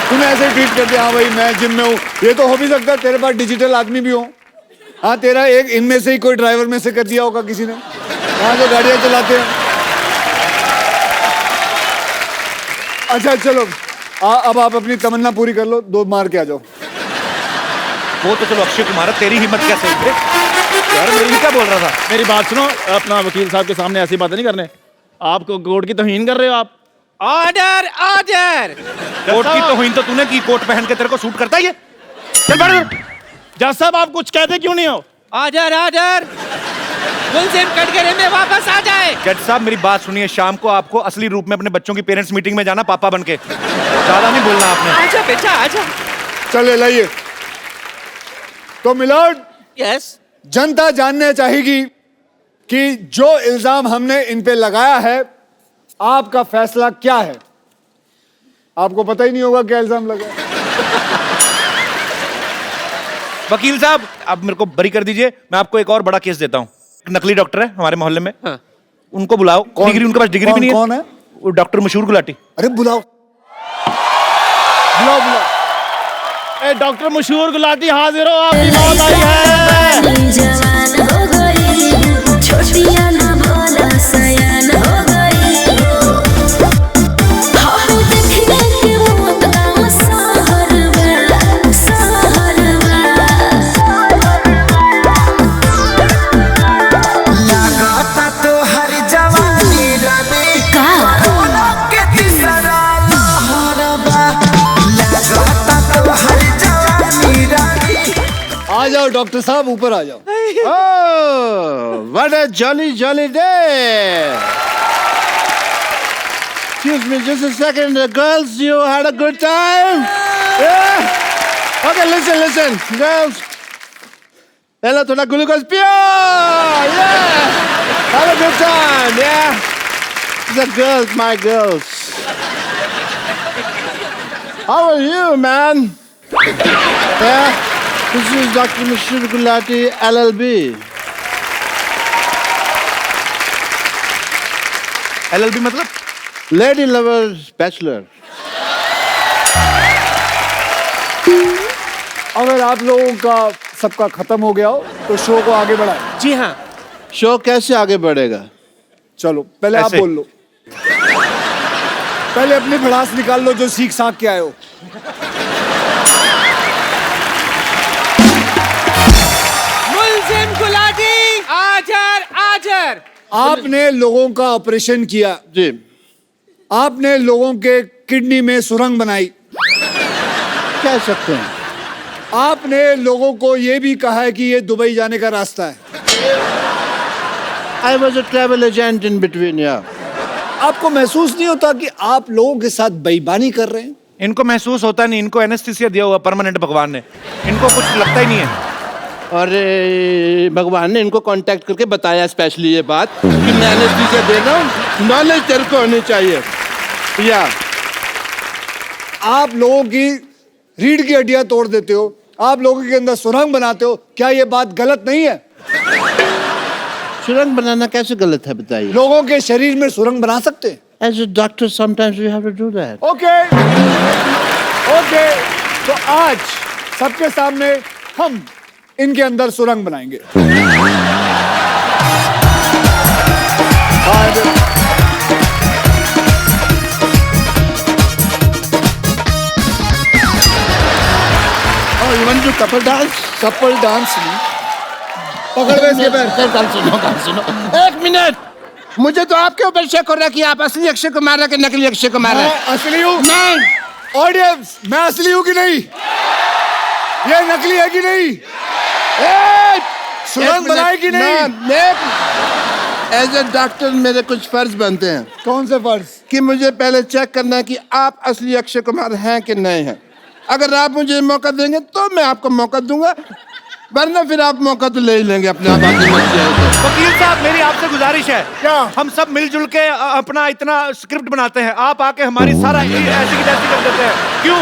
Speaker 2: तूने ऐसे ट्वीट कर दिया, हाँ भाई मैं जिम में हूँ। ये तो हो भी सकता है तेरे पास डिजिटल आदमी भी हो। हाँ तेरा एक इनमें से ही कोई ड्राइवर में से कर दिया होगा किसी ने, हाँ जो गाड़ियां चलाते हैं। अच्छा चलो अब आप अपनी तमन्ना पूरी कर लो, 2 मार के आ जाओ।
Speaker 3: वो तो चलो अक्षय कुमार है, तेरी हिम्मत कैसे हुई रे? यार मेरी क्या बोल रहा था?
Speaker 13: मेरी बात सुनो, अपना वकील साहब के सामने ऐसी बातें नहीं करने। आपको कोर्ट की तौहीन कर रहे हो आप।
Speaker 8: Order order.
Speaker 3: कोर्ट की तौहीन तो तूने की, कोट पहन के तेरे को सूट करता है ये? चल बैठ।
Speaker 13: जज साहब आप कुछ कहते क्यों नहीं हो?
Speaker 8: Order order. मुलजिम कटघरे में वापस आ जाए।
Speaker 3: जज साहब मेरी बात सुनिए, शाम को आपको असली रूप में अपने बच्चों की पेरेंट्स मीटिंग में जाना, पापा बनके। ज्यादा नहीं बोलना आपने।
Speaker 8: आजा बेटा आजा।
Speaker 2: चले लाइए। तो मिलॉर्ड,
Speaker 8: यस,
Speaker 2: जनता जानना चाहेगी कि जो इल्जाम हमने इन पे लगाया है आपका फैसला क्या है। आपको पता ही नहीं होगा क्या इल्जाम लगा है।
Speaker 3: वकील साहब आप मेरे को बरी कर दीजिए, मैं आपको एक और बड़ा केस देता हूँ। नकली डॉक्टर है हमारे मोहल्ले में,
Speaker 8: हाँ।
Speaker 3: उनको बुलाओ। डिग्री उनके पास डिग्री भी नहीं है।
Speaker 2: कौन है?
Speaker 3: वो डॉक्टर मशहूर गुलाटी।
Speaker 2: अरे बुलाओ बुलाओ बुलाओ।
Speaker 13: ए डॉक्टर मशहूर गुलाटी हाजिर हो, आपकी मौत आई है।
Speaker 9: जवान हो गई, छोटिया ना भोला सयान हो गई। हम देखने के मौत का सहरवा, सहरवा।
Speaker 5: लगाता तो हर जवानी रबे
Speaker 9: का
Speaker 5: के तीसरा लहरबा। लगाता तो हर जवानी रबे।
Speaker 2: आ जाओ डॉक्टर साहब, ऊपर आ जाओ।
Speaker 7: Oh, what a jolly, jolly day! Excuse me, just a second. Girls, you had a good time? Yeah? Okay, listen, girls. Hello, thoda glucose piyo! Yeah! Have a good time, yeah? The girls, my girls. How are you, man? Yeah? This is Dr. Mashhur Gulati, LLB.
Speaker 3: LLB मतलब?
Speaker 7: Lady Lovers Bachelor.
Speaker 2: अगर आप लोगों का सबका खत्म हो गया हो तो शो को आगे बढ़ाएं।
Speaker 8: जी हाँ।
Speaker 7: शो कैसे आगे बढ़ेगा?
Speaker 2: चलो पहले आप
Speaker 3: ऐसे।
Speaker 2: बोल लो, पहले अपनी भड़ास निकाल लो जो सीख साख के आए हो।
Speaker 8: मुलजिम गुलाटी आजर आजर।
Speaker 2: आपने लोगों का ऑपरेशन किया,
Speaker 7: जी।
Speaker 2: आपने लोगों के किडनी में सुरंग बनाई,
Speaker 7: कह सकते हैं।
Speaker 2: आपने लोगों को यह भी कहा है कि ये दुबई जाने का रास्ता है।
Speaker 7: I was a travel agent in between, yeah.
Speaker 2: आपको महसूस नहीं होता कि आप लोगों के साथ बेईमानी कर रहे हैं?
Speaker 3: इनको महसूस होता नहीं, इनको एनेस्थीसिया दिया हुआ परमानेंट भगवान ने, इनको कुछ लगता ही नहीं है।
Speaker 7: और भगवान ने इनको कांटेक्ट करके बताया स्पेशली ये बात कि मैं एनेस्थीसिया दे रहा हूँ, नॉलेज तेरे को होनी चाहिए। या
Speaker 2: आप लोगों की रीढ़ की हड्डियां तोड़ देते हो, आप लोगों के अंदर सुरंग बनाते हो, क्या ये बात गलत नहीं है?
Speaker 7: सुरंग बनाना कैसे गलत है बताइए?
Speaker 2: लोगों के शरीर में सुरंग बना सकते हैं।
Speaker 7: As a doctor, sometimes we have to do that.
Speaker 2: Okay okay, तो आज सबके सामने हम इनके अंदर सुरंग बनाएंगे।
Speaker 7: Oh, you want to do couple dance?
Speaker 2: Couple dance नहीं, पकड़ गए इसके पैर।
Speaker 7: गाल सुनो। एक मिनट, मुझे तो आपके ऊपर शक हो रहा है कि आप असली अक्षय कुमार है कि नकली अक्षय कुमार है।
Speaker 2: मैं असली हूँ।
Speaker 7: नहीं।
Speaker 2: ऑडियंस, मैं असली हूँ कि नहीं? ये नकली है कि नहीं? सुरंग बनाई कि नहीं?
Speaker 7: एज ए डॉक्टर मेरे कुछ फर्ज बनते हैं।
Speaker 2: कौन से फर्ज?
Speaker 7: कि मुझे पहले चेक करना है कि आप असली अक्षय कुमार हैं कि नहीं हैं। अगर आप मुझे मौका देंगे तो मैं आपको मौका दूंगा, वरना फिर आप मौका तो ले ही लेंगे अपने आप।
Speaker 3: वकील साहब मेरी आपसे गुजारिश है,
Speaker 2: क्या?
Speaker 3: हम सब मिलजुल के अपना इतना स्क्रिप्ट बनाते हैं, आप आके हमारी सारा ऐसी की तैसी कर देते हैं, क्यों?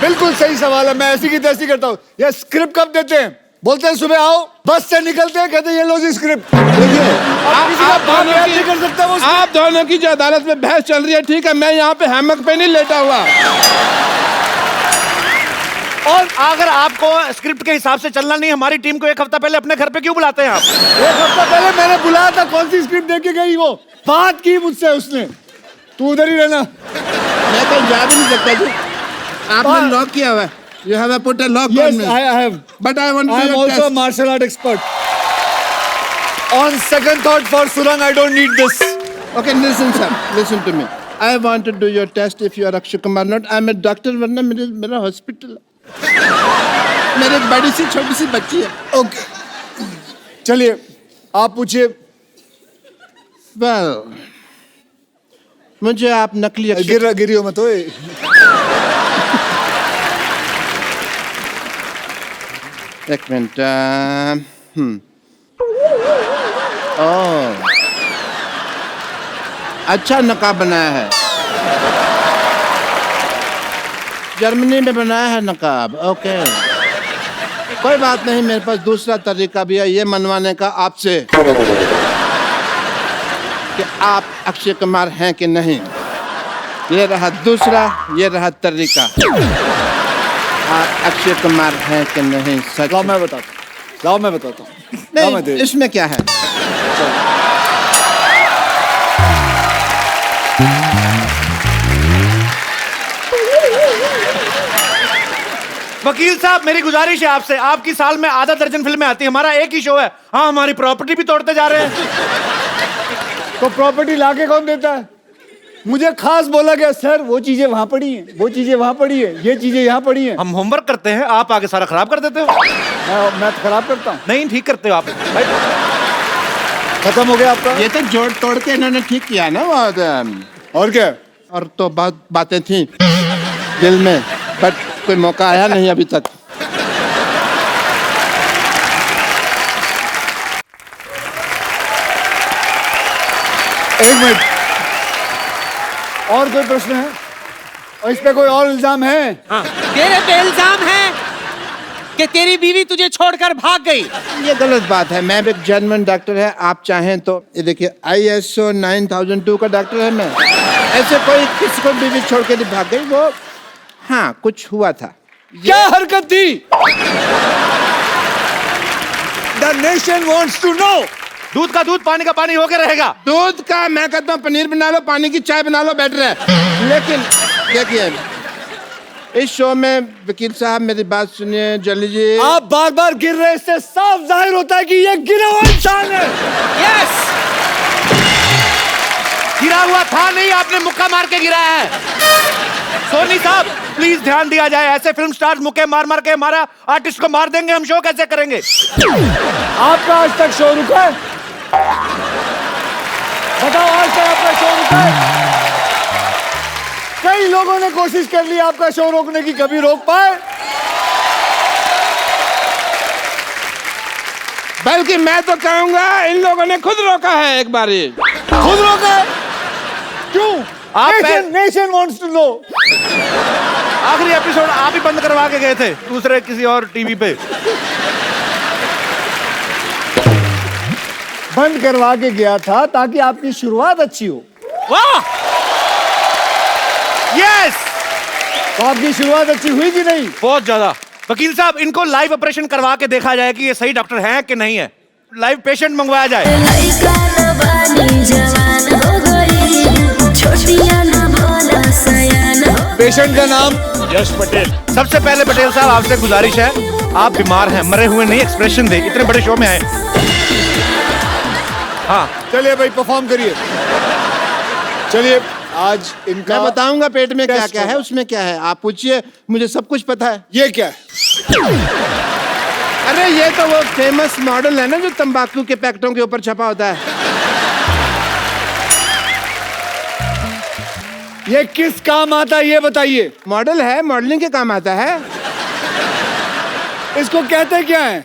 Speaker 2: बिल्कुल सही सवाल है, मैं ऐसी की तैसी करता हूँ। ये स्क्रिप्ट कब देते हैं? बोलते हैं सुबह आओ, बस से निकलते हैं, कहते हैं ये लो जी स्क्रिप्ट। नहीं कर सकता वो।
Speaker 7: आप दोनों की जो अदालत में बहस चल रही है, ठीक है, मैं यहाँ पे हैमक पे नहीं लेटा हुआ।
Speaker 3: और अगर आपको स्क्रिप्ट के हिसाब से चलना नहीं, हमारी टीम को एक हफ्ता पहले अपने घर पे क्यों बुलाते हैं आप?
Speaker 2: एक हफ्ता पहले मैंने बुलाया था, कौन सी स्क्रिप्ट देके गई वो? बात की मुझसे उसने। तू उधर ही रहना।
Speaker 7: मैं कहीं जा भी नहीं सकता जी। आपने लॉक किया हुआ है। You have put a lock
Speaker 2: Yes,
Speaker 7: on me.
Speaker 2: I have.
Speaker 7: But I want to
Speaker 2: I
Speaker 7: do
Speaker 2: am
Speaker 7: your
Speaker 2: also a
Speaker 7: test.
Speaker 2: martial art expert. On second thought, for Surang, I don't need this.
Speaker 7: Okay, listen, sir. Listen to me. I want to do your test if you are Akshay Kumar not. I'm a doctor, वरना मेरा hospital है। मेरे बड़ी सी छोटी सी बच्ची है।
Speaker 2: Okay. चलिए, आप पूछिए।
Speaker 7: Well, मुझे आप नकली अक्षय
Speaker 2: गिरियो मत ओए।
Speaker 7: एक मिनट। ओह, अच्छा नकाब बनाया है। जर्मनी में बनाया है नकाब। ओके, कोई बात नहीं, मेरे पास दूसरा तरीका भी है ये मनवाने का आपसे कि आप अक्षय कुमार हैं कि नहीं। ये रहा दूसरा, ये रहा तरीका। आप अक्षय कुमार हैं कि नहीं? सच?
Speaker 2: लाओ मैं बताता हूँ। लाओ मैं बताता हूँ।
Speaker 7: नहीं, इसमें क्या है?
Speaker 3: वकील साहब, मेरी गुजारिश है आपसे, आपकी साल में आधा दर्जन फिल्में आती हैं, हमारा एक ही शो है। हाँ, हमारी प्रॉपर्टी भी तोड़ते जा रहे हैं।
Speaker 2: तो प्रॉपर्टी लाके कौन देता है? मुझे खास बोला गया, सर वो चीजें वहां पड़ी हैं, वो चीजें वहां पड़ी है, ये चीजें यहाँ पड़ी हैं।
Speaker 3: हम होमवर्क करते हैं, आप आगे सारा खराब कर देते हो।
Speaker 2: मैं तो खराब करता हूँ?
Speaker 3: नहीं, ठीक करते हो आप।
Speaker 2: खत्म हो गया आपका?
Speaker 7: ये तो जोड़ तोड़ के इन्होंने ठीक किया ना बहुत।
Speaker 2: और क्या?
Speaker 7: और तो बहुत बातें थी दिल में, बट कोई मौका आया नहीं अभी तक।
Speaker 2: एक मिनट, और कोई प्रश्न है? और इस पे कोई और इल्जाम है?
Speaker 8: तेरे पे इल्जाम है कि तेरी बीवी तुझे छोड़कर भाग गई।
Speaker 7: ये गलत बात है। मैं एक जर्मन डॉक्टर है, आप चाहें तो ये देखिए ISO 9002 का डॉक्टर है मैं। ऐसे कोई किसी को बीवी छोड़ के नहीं भाग गई। वो हाँ, कुछ हुआ था।
Speaker 2: क्या हरकत थी? The nation wants to know.
Speaker 3: दूध का दूध, पानी का पानी होके रहेगा।
Speaker 7: दूध का मैं कहता हूँ पनीर बना लो, पानी की चाय बना लो, बेटर है। लेकिन देखिए, इस शो में वकील साहब मेरी बात सुनिए जल्दी जी।
Speaker 2: आप बार बार गिर रहे, इससे साफ जाहिर होता है कि ये गिरा हुआ इंसान है।
Speaker 3: यस, गिरा हुआ था नहीं, आपने मुक्का मार के गिराया है। सोनी साहब, प्लीज ध्यान दिया जाए। ऐसे फिल्म स्टार्स मुक्के मार मार के हमारा आर्टिस्ट को मार देंगे, हम शो कैसे करेंगे?
Speaker 2: आपका आज तक शो रुका है? बताओ, आज तक आपका शो रुका है? कई लोगों ने कोशिश कर ली आपका शो रोकने की, कभी रोक पाए?
Speaker 7: बल्कि मैं तो कहूंगा इन लोगों ने खुद रोका है एक बार ही।
Speaker 2: खुद रोका है? क्यों? Nation wants to know.
Speaker 3: आखिरी एपिसोड आप ही बंद करवा के गए थे दूसरे किसी और टीवी पे।
Speaker 2: बंद करवा के गया था ताकि आपकी शुरुआत अच्छी हो।
Speaker 3: वाह, यस।
Speaker 2: तो आपकी शुरुआत अच्छी हुई कि नहीं?
Speaker 3: बहुत ज्यादा। वकील साहब, इनको लाइव ऑपरेशन करवा के देखा जाए कि ये सही डॉक्टर है कि नहीं है। लाइव पेशेंट मंगवाया जाए।
Speaker 2: पेशेंट का नाम?
Speaker 3: यश पटेल। सबसे पहले पटेल साहब, आपसे गुजारिश है, आप बीमार हैं, मरे हुए नहीं, एक्सप्रेशन दे, इतने बड़े शो में आए। हाँ,
Speaker 2: चलिए भाई, परफॉर्म करिए। चलिए, आज इनका
Speaker 7: मैं बताऊंगा पेट में क्या क्या है, उसमें क्या है। आप पूछिए, मुझे सब कुछ पता है।
Speaker 2: ये क्या है?
Speaker 7: अरे ये तो वो फेमस मॉडल है ना जो तंबाकू के पैकेटों के ऊपर छपा होता है।
Speaker 2: ये किस काम आता है ये बताइए।
Speaker 7: मॉडल है, मॉडलिंग के काम आता है।
Speaker 2: इसको कहते क्या है?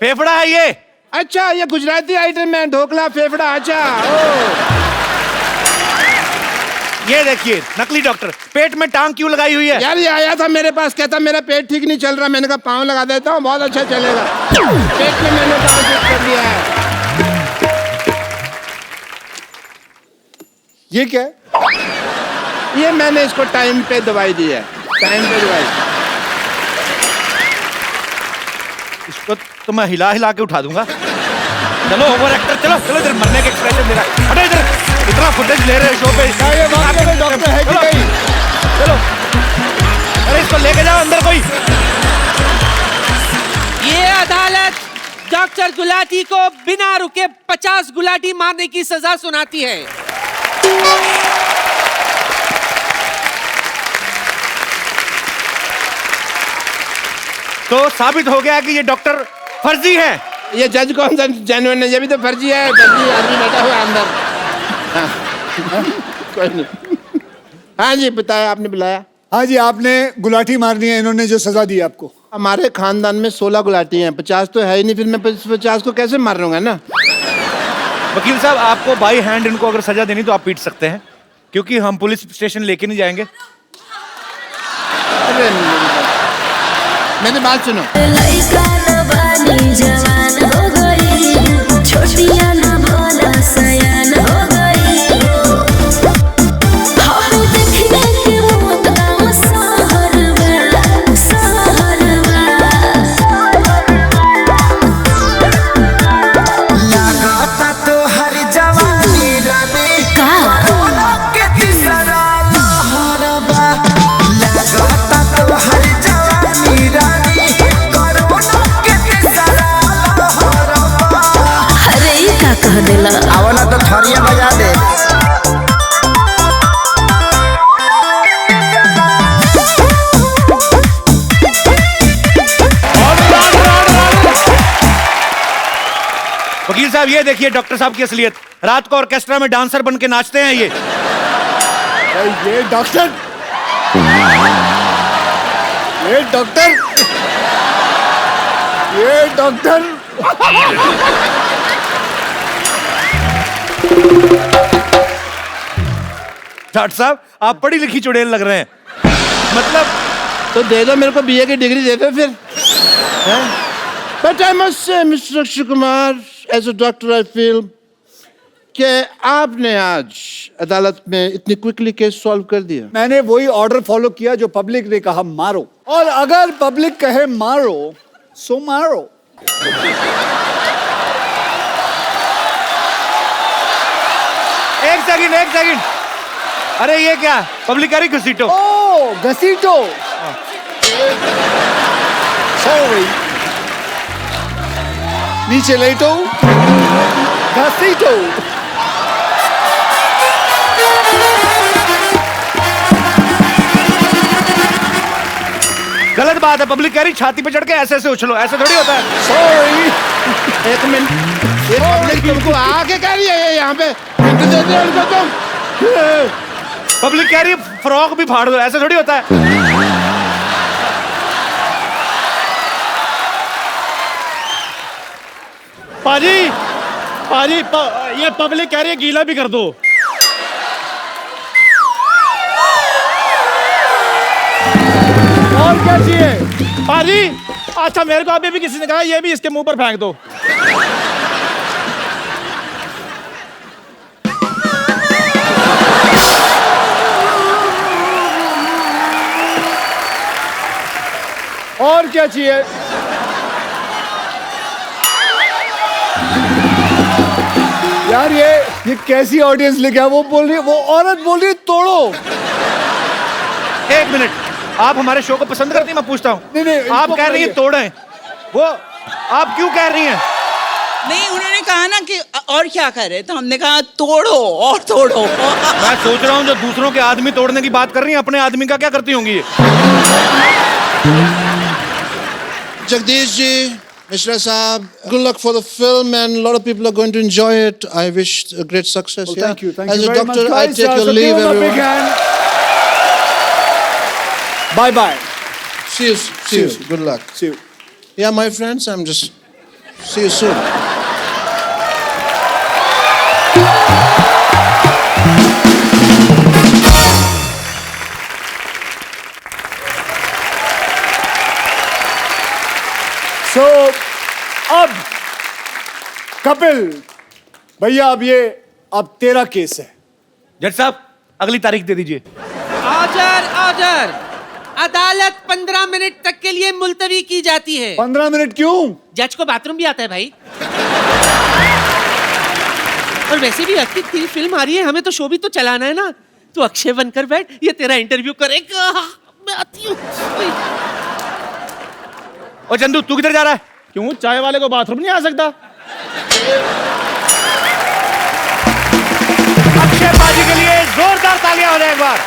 Speaker 3: फेफड़ा है ये।
Speaker 7: अच्छा, ये गुजराती आइटम है, ढोकला फेफड़ा। अच्छा,
Speaker 3: ये देखिए, नकली डॉक्टर पेट में टांग क्यों लगाई हुई है?
Speaker 7: यार ये आया था मेरे पास, कहता मेरा पेट ठीक नहीं चल रहा। मैंने कहा पाँव लगा देता हूँ, बहुत अच्छा चलेगा। पेट में मैंने टांग फिट कर दिया है।
Speaker 2: ये क्या है?
Speaker 7: ये मैंने इसको टाइम पे दवाई दी है, टाइम पे दवाई।
Speaker 3: इसको तो मैं हिला हिला के उठा दूंगा। चलो ओवर एक्टर, चलो चलो इधर मरने के एक्सप्रेशन दे रहा है। हटो इधर, इतना फुटेज ले रहे हैं शो पे।
Speaker 2: ये वाकई में डॉक्टर है कि नहीं?
Speaker 3: चलो, अरे इसको लेके जाओ अंदर कोई।
Speaker 8: ये अदालत डॉक्टर गुलाटी को बिना रुके 50 गुलाटी मारने की सजा सुनाती है।
Speaker 3: तो साबित हो गया कि ये डॉक्टर फर्जी है।
Speaker 5: ये जज कौन सा जेन्युइन है? ये भी तो फर्जी है, फर्जी आदमी बैठा हुआ है अंदर। हाँ, कोई नहीं। हाँ जी, बताया, आपने बुलाया।
Speaker 2: हाँ जी, आपने गुलाटी मारनी है, इन्होंने जो सजा दी आपको।
Speaker 5: हमारे खानदान में 16 गुलाटी हैं, 50 तो है ही नहीं, फिर मैं 50 को कैसे मार रहा हूँ ना।
Speaker 3: वकील साहब, आपको बाई हैंड इनको अगर सजा देनी तो आप पीट सकते हैं, क्योंकि हम पुलिस स्टेशन लेके नहीं जाएंगे।
Speaker 5: अरे मेरी बात सुनो।
Speaker 9: लइका न बानी जवान हो गई, छोटिया न भोला सयान हो गई। हम देखने के मौत गाँव सहरवा, सहरवा।
Speaker 15: लगाता तो हर जवानी रानी
Speaker 9: का
Speaker 15: के तीसरा लहरबा। लगाता तो हर जवानी रानी कोरोना के तीसरा लहरबा।
Speaker 9: अरे ई का कह देला?
Speaker 15: आवला तो थरिया बजा दे।
Speaker 3: वकील साहब, ये देखिए डॉक्टर साहब की असलियत। रात को ऑर्केस्ट्रा में डांसर बन के नाचते हैं ये।
Speaker 2: ये डॉक्टर, ये डॉक्टर, ये डॉक्टर।
Speaker 3: डॉक्टर साहब, आप पढ़ी लिखी चुड़ैल लग रहे हैं। मतलब
Speaker 5: तो दे दो मेरे को बीए की डिग्री, दे दो फिर। But I must say mister Akshay Kumar, as a doctor I feel कि आपने आज अदालत में इतनी क्विकली केस सॉल्व कर दिया।
Speaker 2: मैंने वही ऑर्डर फॉलो किया जो पब्लिक ने कहा मारो, और अगर पब्लिक कहे मारो सो मारो।
Speaker 3: एक सेकंड। अरे ये क्या? पब्लिक कह रही घसीटो।
Speaker 2: ओ घसीटो, सॉरी, नीचे लेटो, घसीटो।
Speaker 3: गलत बात है, पब्लिक कह रही छाती पे चढ़ के ऐसे ऐसे उछलो, ऐसे थोड़ी होता है।
Speaker 2: सॉरी,
Speaker 5: एक मिनट, ये पब्लिक तुमको आके कह रही है यहाँ पे? दे दो उनको तुम।
Speaker 3: पब्लिक कह रही है फ्रॉक भी फाड़ दो, ऐसे थोड़ी होता है।
Speaker 13: पाजी, पाजी, ये पब्लिक कह रही है गीला भी कर दो।
Speaker 2: और क्या चाहिए?
Speaker 13: पाजी, अच्छा मेरे को अभी भी किसी ने कहा ये भी इसके मुंह पर फेंक दो।
Speaker 2: और क्या चाहिए? यार ये कैसी ऑडियंस लेके आया? वो बोल रही है, वो औरत बोल रही है तोड़ो।
Speaker 3: एक मिनट, आप हमारे शो को पसंद करती हैं? मैं पूछता हूँ।
Speaker 2: नहीं,
Speaker 3: आप कह रही हैं तोड़ें, वो आप क्यों कह रही हैं?
Speaker 11: नहीं, उन्होंने कहा ना कि और क्या करे, तो हमने कहा तोड़ो और तोड़ो।
Speaker 3: मैं सोच रहा हूँ जो दूसरों के आदमी तोड़ने की बात कर रही हैं, अपने आदमी का क्या करती होंगी ये?
Speaker 5: Jagdish ji, Mishra Saab, good luck for the film, and a lot of people are going to enjoy it. I wish a great success.
Speaker 2: Well,
Speaker 5: Yeah?
Speaker 2: thank you
Speaker 5: As a
Speaker 2: very
Speaker 5: doctor,
Speaker 2: much,
Speaker 5: I
Speaker 2: guys.
Speaker 5: take your
Speaker 2: So
Speaker 5: leave,
Speaker 2: give him a big
Speaker 5: everyone.
Speaker 2: hand. Bye bye.
Speaker 5: See you. See you. Good luck.
Speaker 2: See you.
Speaker 5: Yeah, my friends, I'm just. See you soon.
Speaker 2: So, अब कपिल भैया, अब तेरा case है।
Speaker 3: जज साहब, अगली तारीख दे दीजिए।
Speaker 8: Order, order. अदालत 15 मिनट तक के लिए मुलतवी की जाती है।
Speaker 2: 15 मिनट क्यों?
Speaker 8: जज को बाथरूम भी आता है भाई। और वैसे भी अति तेरी फिल्म आ रही है, हमें तो शो भी तो चलाना है ना। तू अक्षय बनकर बैठ, ये तेरा इंटरव्यू करेगा। मैं आती हूँ।
Speaker 3: ओ चंदू तू किधर जा रहा है?
Speaker 13: क्यों, चाय वाले को बाथरूम नहीं आ सकता?
Speaker 3: अक्षय पाजी के लिए जोरदार तालियां हो जाए एक बार।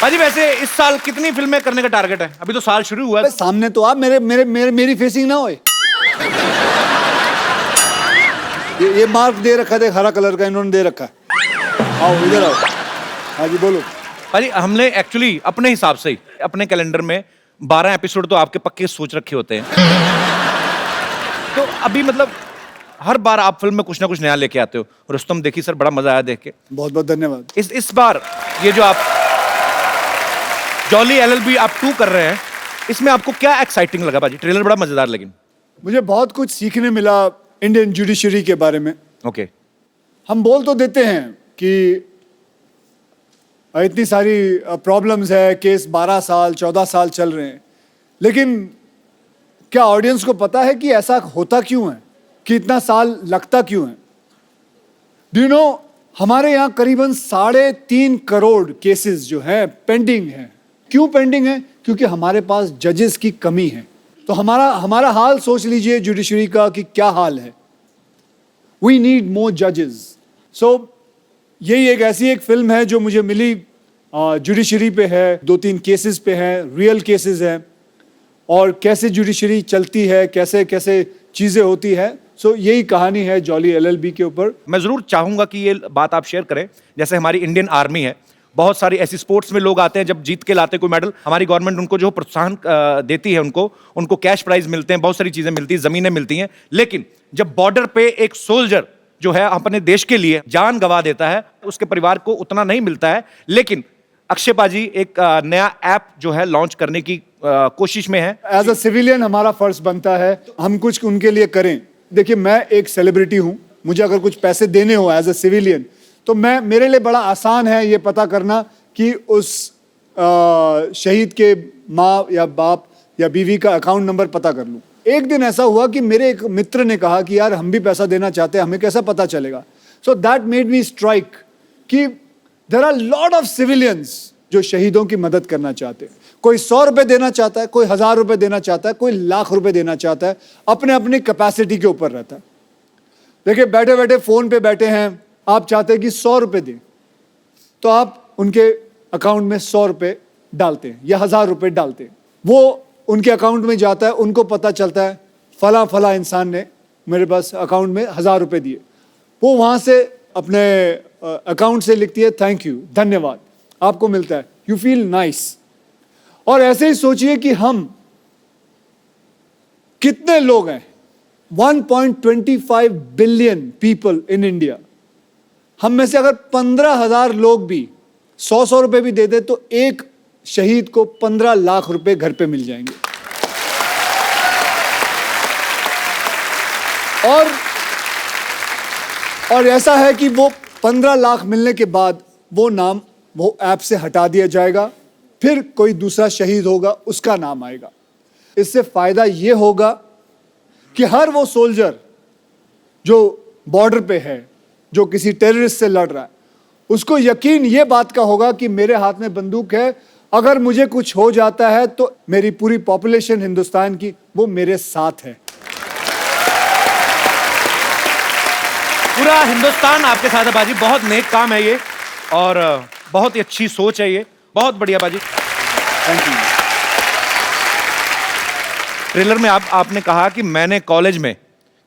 Speaker 3: पाजी वैसे इस साल कितनी फिल्में करने का टारगेट है? अभी तो साल शुरू हुआ है।
Speaker 2: सामने तो आप मेरी फेसिंग ना होए। ये मार्क दे रखा था हरा कलर का, इन्होंने दे रखा है। आओ इधर आओ। हाँ जी बोलो।
Speaker 3: पाजी हमने एक्चुअली अपने हिसाब से ही अपने कैलेंडर में 12 एपिसोड तो आपके पक्के सोच रखे होते हैं। तो अभी मतलब हर बार आप फिल्म में कुछ ना कुछ नया लेके आते हो। रुस्तम देखी सर, बड़ा मजा आया देख के।
Speaker 2: बहुत बहुत धन्यवाद।
Speaker 3: इस बार ये जो आप जॉली LLB आप 2 कर रहे हैं, इसमें आपको क्या एक्साइटिंग लगा पाजी? ट्रेलर बड़ा मजेदार, लेकिन
Speaker 2: मुझे बहुत कुछ सीखने मिला इंडियन जुडिशरी के बारे में।
Speaker 3: ओके।
Speaker 2: हम बोल तो देते हैं कि इतनी सारी प्रॉब्लम्स है, केस 12 साल 14 साल चल रहे हैं, लेकिन क्या ऑडियंस को पता है कि ऐसा होता क्यों है, कि इतना साल लगता क्यों है? डू यू नो, हमारे यहाँ करीबन 3.5 करोड़ केसेस जो हैं पेंडिंग हैं। क्यों पेंडिंग है? क्योंकि हमारे पास जजेस की कमी है। तो हमारा हाल सोच लीजिए जुडिशरी का कि क्या हाल है। वी नीड मोर जजेस। सो यही एक ऐसी एक फिल्म है जो मुझे मिली, जुडिशरी पे है, 2-3 केसेस पे है, रियल केसेस हैं, और कैसे जुडिशरी चलती है, कैसे कैसे चीजें होती है। सो यही कहानी है जॉली LLB के ऊपर।
Speaker 3: मैं जरूर चाहूंगा कि ये बात आप शेयर करें। जैसे हमारी इंडियन आर्मी है, बहुत सारी ऐसी स्पोर्ट्स में लोग आते हैं, जब जीत के लाते कोई मेडल, हमारी गवर्नमेंट उनको जो प्रोत्साहन देती है, उनको कैश प्राइज मिलते हैं, बहुत सारी चीजें मिलती हैं, जमीनें मिलती हैं। लेकिन जब बॉर्डर पे एक सोल्जर जो है अपने देश के लिए जान गंवा देता है, उसके परिवार को उतना नहीं मिलता है। लेकिन अक्षय पाजी एक नया ऐप जो है लॉन्च करने की कोशिश में है।
Speaker 2: एज अ सिविलियन हमारा फर्ज बनता है हम कुछ उनके लिए करें। देखिए, मैं एक सेलिब्रिटी हूं, मुझे अगर कुछ पैसे देने हो एज अ सिविलियन, तो मेरे लिए बड़ा आसान है ये पता करना कि उस शहीद के माँ या बाप या बीवी का अकाउंट नंबर पता कर लूं। एक दिन ऐसा हुआ कि मेरे एक मित्र ने कहा कि यार हम भी पैसा देना चाहते हैं, हमें कैसा पता चलेगा? So that made me strike कि there are lot of civilians जो शहीदों की मदद करना चाहते हैं। कोई 100 रुपए देना चाहता है, कोई 1000 रुपए देना चाहता है, कोई लाख रुपए देना चाहता है, अपने अपनी कैपेसिटी के ऊपर रहता है। देखिए, बैठे बैठे फोन पे बैठे हैं, आप चाहते हैं कि 100 रुपए दें, तो आप उनके अकाउंट में 100 रुपए डालते हैं या 1000 रुपए डालते हैं। वो उनके अकाउंट में जाता है, उनको पता चलता है फला फला इंसान ने मेरे पास अकाउंट में 1000 रुपए दिए। वो वहां से अपने अकाउंट से लिखती है थैंक यू, धन्यवाद, आपको मिलता है, यू फील नाइस। और ऐसे ही सोचिए कि हम कितने लोग हैं, 1.25 बिलियन पीपल इन इंडिया। हम में से अगर 15,000 लोग भी 100 रुपए भी दे दे तो एक शहीद को 15 लाख रुपए घर पे मिल जाएंगे। और ऐसा है कि वो 15 लाख मिलने के बाद वो नाम वो ऐप से हटा दिया जाएगा, फिर कोई दूसरा शहीद होगा, उसका नाम आएगा। इससे फायदा ये होगा कि हर वो सोल्जर जो बॉर्डर पे है, जो किसी टेररिस्ट से लड़ रहा है, उसको यकीन ये बात का होगा कि मेरे हाथ में बंदूक है, अगर मुझे कुछ हो जाता है तो मेरी पूरी पॉपुलेशन हिंदुस्तान की वो मेरे साथ है।
Speaker 3: पूरा हिंदुस्तान आपके साथ है बाजी। बहुत नेक काम है ये और बहुत ही अच्छी सोच है ये, बहुत बढ़िया बाजी।
Speaker 2: Thank you.
Speaker 3: ट्रेलर में आपने कहा कि मैंने कॉलेज में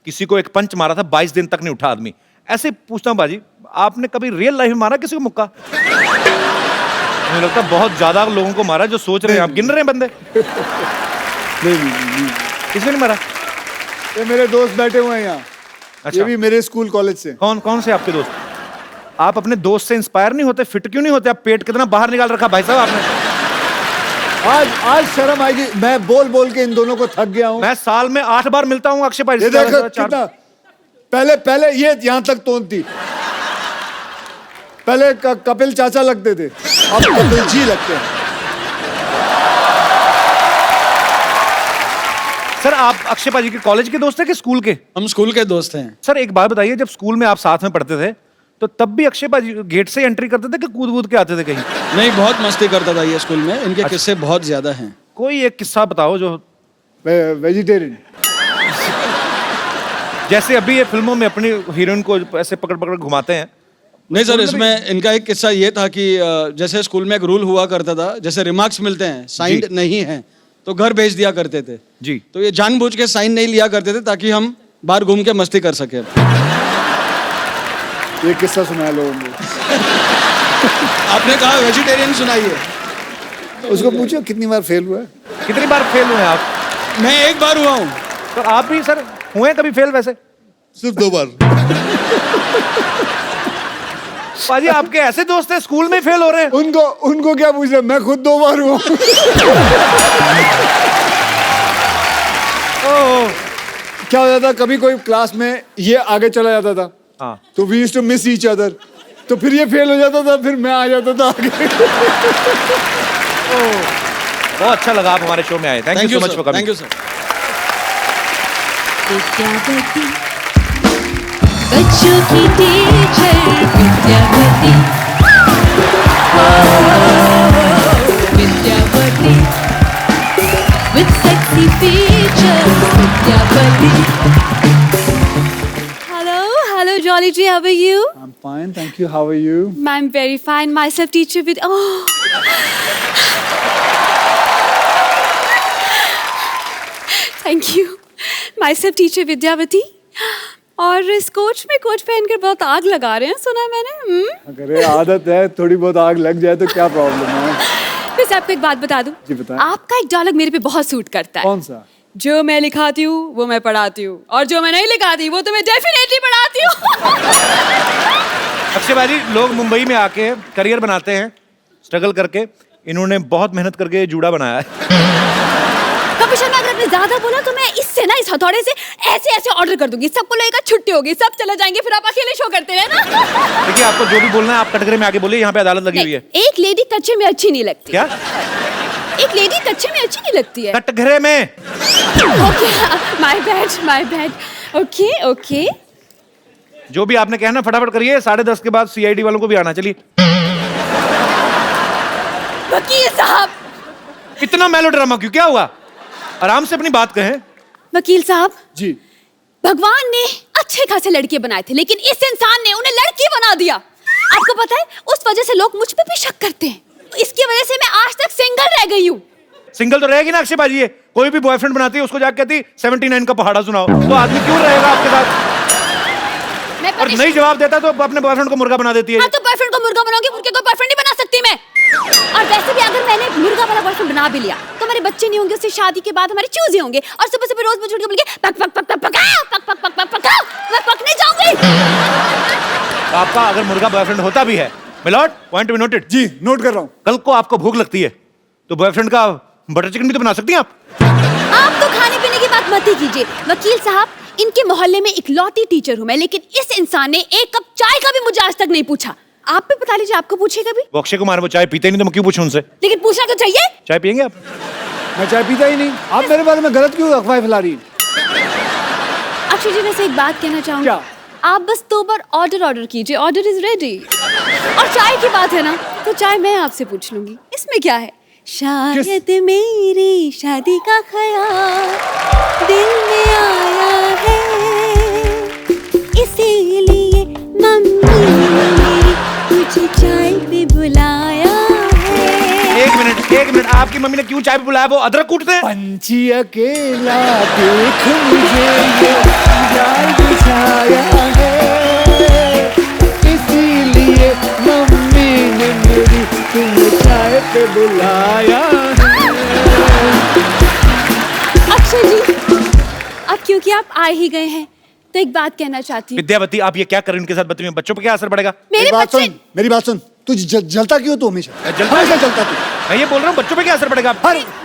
Speaker 3: किसी को एक पंच मारा था, 22 दिन तक नहीं उठा आदमी। ऐसे पूछता हूं बाजी, आपने कभी रियल लाइफ में मारा किसी को मुक्का? मुझे लगता है बहुत ज्यादा लोगों को मारा जो सोच रहे हैं, आप गिन रहे हैं बंदे।
Speaker 2: नहीं।
Speaker 3: किसने नहीं मारा?
Speaker 2: ये मेरे दोस्त बैठे हुए हैं यहाँ।
Speaker 3: अच्छा।
Speaker 2: ये भी मेरे स्कूल कॉलेज से।
Speaker 3: कौन से आपके दोस्त? आप अपने दोस्त से इंस्पायर नहीं होते? फिट क्यों नहीं होते? आप पेट कितना बाहर निकाल रखा भाई साहब आपने।
Speaker 2: आज शर्म आएगी, मैं बोल के इन दोनों को थक गया हूँ।
Speaker 3: मैं साल में 8 बार मिलता हूँ अक्षय भाई।
Speaker 2: ये देखो कितना पहले ये यहाँ तक तोड़ थी, पहले कपिल चाचा लगते थे, अब कपिल जी लगते हैं।
Speaker 3: सर आप अक्षय पाजी के कॉलेज के दोस्त हैं कि स्कूल के?
Speaker 10: हम स्कूल के दोस्त हैं।
Speaker 3: सर एक बात बताइए, जब स्कूल में आप साथ में पढ़ते थे तो तब भी अक्षय पाजी गेट से एंट्री करते थे कि कूद कूद के आते थे कहीं?
Speaker 10: नहीं, बहुत मस्ती करता था ये स्कूल में। इनके किस्से बहुत ज्यादा हैं।
Speaker 3: कोई एक किस्सा बताओ जो
Speaker 2: वेजिटेरियन,
Speaker 3: जैसे अभी ये फिल्मों में अपनी हीरोइन को ऐसे पकड़ पकड़ घुमाते हैं।
Speaker 10: नहीं सर, इसमें इनका एक किस्सा ये था कि जैसे स्कूल में एक रूल हुआ करता था, जैसे रिमार्क्स मिलते हैं, साइंड नहीं है तो घर भेज दिया करते थे
Speaker 3: जी।
Speaker 10: तो ये जानबूझ के साइन नहीं लिया करते थे ताकि हम बाहर घूम के मस्ती कर सके।
Speaker 2: ये किस्सा सुनाया लोगों को।
Speaker 10: आपने कहा वेजिटेरियन सुनाइए।
Speaker 2: उसको पूछो कितनी बार फेल हुआ है।
Speaker 3: कितनी बार फेल हुए आप?
Speaker 10: मैं एक बार हुआ हूँ।
Speaker 3: तो आप भी सर हुए कभी फेल? वैसे
Speaker 7: सिर्फ 2 बार।
Speaker 3: पाजी आपके ऐसे दोस्त हैं स्कूल में फेल हो रहे हैं?
Speaker 2: उनको क्या पूछ रहे, मैं खुद 2 बार हुआ। क्या होता था, कभी कोई क्लास में ये आगे चला जाता था,
Speaker 3: हाँ,
Speaker 2: तो we used to miss each other, तो फिर ये फेल हो जाता था, फिर मैं आ जाता था आगे।
Speaker 3: बहुत अच्छा लगा आप हमारे शो में आए। Thank you so much for coming.
Speaker 10: Thank you sir.
Speaker 9: बच्चों की teacher Vidyavati, Vidyavati with sexy features, Vidyavati.
Speaker 12: Hello, Jolly G, how are you?
Speaker 2: I'm fine, thank you. How are you?
Speaker 12: I'm very fine. Myself teacher with Thank you. Myself teacher Vidyavati. और इस coach में coach पहनकर बहुत आग लगा रहे हैं, सुना मैंने।
Speaker 2: अगर आदत है, थोड़ी बहुत आग लग जाए तो क्या प्रॉब्लम है?
Speaker 12: वैसे आपको एक बात बता दूं?
Speaker 2: जी बताएं।
Speaker 12: आपका एक डायलॉग मेरे पे बहुत सूट करता है।
Speaker 2: कौन सा?
Speaker 12: जो मैं लिखाती हूँ वो मैं पढ़ाती हूँ, और जो मैं नहीं लिखाती वो तो मैं डेफिनेटली पढ़ाती हूँ।
Speaker 3: अक्षय भाई, लोग मुंबई में आके करियर बनाते हैं स्ट्रगल करके। इन्होंने बहुत मेहनत करके जूड़ा बनाया है।
Speaker 12: कभी शर्मा अगर आपने ज्यादा बोला तो मैं इससे ना, इस हथौड़े से ऐसे ऐसे ऑर्डर कर दूंगी, सबको लगेगा छुट्टी होगी, सब चले जाएंगे, फिर आप अकेले शो करते रहना।
Speaker 3: देखिए आपको जो भी बोलना है आप कटघरे में आके बोलिए, यहाँ पे अदालत लगी हुई है।
Speaker 12: एक लेडी कच्चे में अच्छी नहीं लगती।
Speaker 3: क्या?
Speaker 12: एक लेडी कच्चे में अच्छी नहीं लगती है।
Speaker 3: कटघरे में।
Speaker 12: Okay, my bad. ओके।
Speaker 3: जो भी आपने कहना फटाफट करिए, 10:30 के बाद CID वालों को भी आना। चलिए।
Speaker 12: वकील साहब।
Speaker 3: इतना मेलोड्रामा क्यों? क्या हुआ? आराम से अपनी बात कहें।
Speaker 12: वकील साहब
Speaker 2: जी,
Speaker 12: भगवान ने अच्छे खासे लड़के बनाए थे, लेकिन इस इंसान ने उन्हें लड़की बना दिया। आपको पता है, उस वजह से लोग मुझ पे भी शक करते हैं। इसकी वजह से मैं आज तक सिंगल रह गई हूँ।
Speaker 3: सिंगल तो रहेगी ना अक्षय बाजी। ये कोई भी बॉयफ्रेंड बनाती है उसको जाके कहती 79 का पहाड़ा सुनाओ, तो आदमी क्यों रहेगा आपके साथ? और नहीं जवाब देता तो अपने बॉयफ्रेंड को मुर्गा बना देती है।
Speaker 12: हाँ, तो बॉयफ्रेंड को मुर्गा बनाऊंगी, मुर्गे को बॉयफ्रेंड नहीं बना सकती मैं। और वैसे भी अगर मैंने मुर्गा वाला बॉयफ्रेंड बना भी लिया तो हमारे बच्चे नहीं होंगे, उससे शादी के बाद हमारे चूजे होंगे, और सुबह सुबह रोज मुझे उठ के बोलेंगे पक पक पक पक पकाओ, पक पक पक पक पकाओ, मैं पकने जाऊंगी।
Speaker 3: तो आपका अगर मुर्गा बॉयफ्रेंड होता भी है, milord, point to be noted.
Speaker 2: जी नोट कर रहा हूँ।
Speaker 3: कल को आपको भूख लगती है तो बॉयफ्रेंड का बटर चिकन भी तो बना सकती हैं आप।
Speaker 12: आप तो खाने पीने की बात मत ही कीजिए। वकील साहब, इनके मोहल्ले में इकलौती टीचर हूँ मैं, लेकिन इस इंसान ने एक कप चाय का भी मुझे आज तक नहीं पूछा। आप भी बता लीजिए, आपको पूछे कभी?
Speaker 3: वो अक्षय कुमार वो चाय पीते नहीं तो मैं क्यों पूछूं उनसे?
Speaker 12: लेकिन पूछना तो चाहिए।
Speaker 3: चाय पियेंगे आप?
Speaker 2: मैं चाय पीता ही नहीं। आप मेरे बारे में गलत क्यों अफवाह फैला रही हैं?
Speaker 12: अक्षय जी, वैसे एक बात कहना चाहूँगी।
Speaker 2: क्या?
Speaker 12: आप बस 2 बार ऑर्डर कीजिए, ऑर्डर इज रेडी। और चाय की बात है ना, तो चाय मैं आपसे पूछ लूंगी, इसमें क्या है? शायद मेरी शादी का ख्याल दिल में आया है, इसीलिए मम्मी ने मेरी मुझे चाय पे बुलाया है।
Speaker 3: एक मिनट, आपकी मम्मी ने क्यों चाय पे बुलाया? वो अदरक कूटते हैं।
Speaker 2: पंछी अकेला देख मुझे ये जाल बिछाया है, इसीलिए मम्मी ने मेरी तुम्हें चाय पे बुलाया है।
Speaker 12: अक्षय जी, अब क्योंकि आप आ ही गए हैं तो एक बात कहना चाहती हूँ।
Speaker 3: विद्यावती, आप ये क्या कर रही हैं उनके साथ बदतमीजी? बच्चों पे क्या असर पड़ेगा?
Speaker 12: मेरी
Speaker 2: बात सुन, तू जलता क्यों तू हमेशा? हमेशा जलता तू।
Speaker 3: मैं ये बोल रहा हूँ बच्चों पे क्या असर पड़ेगा?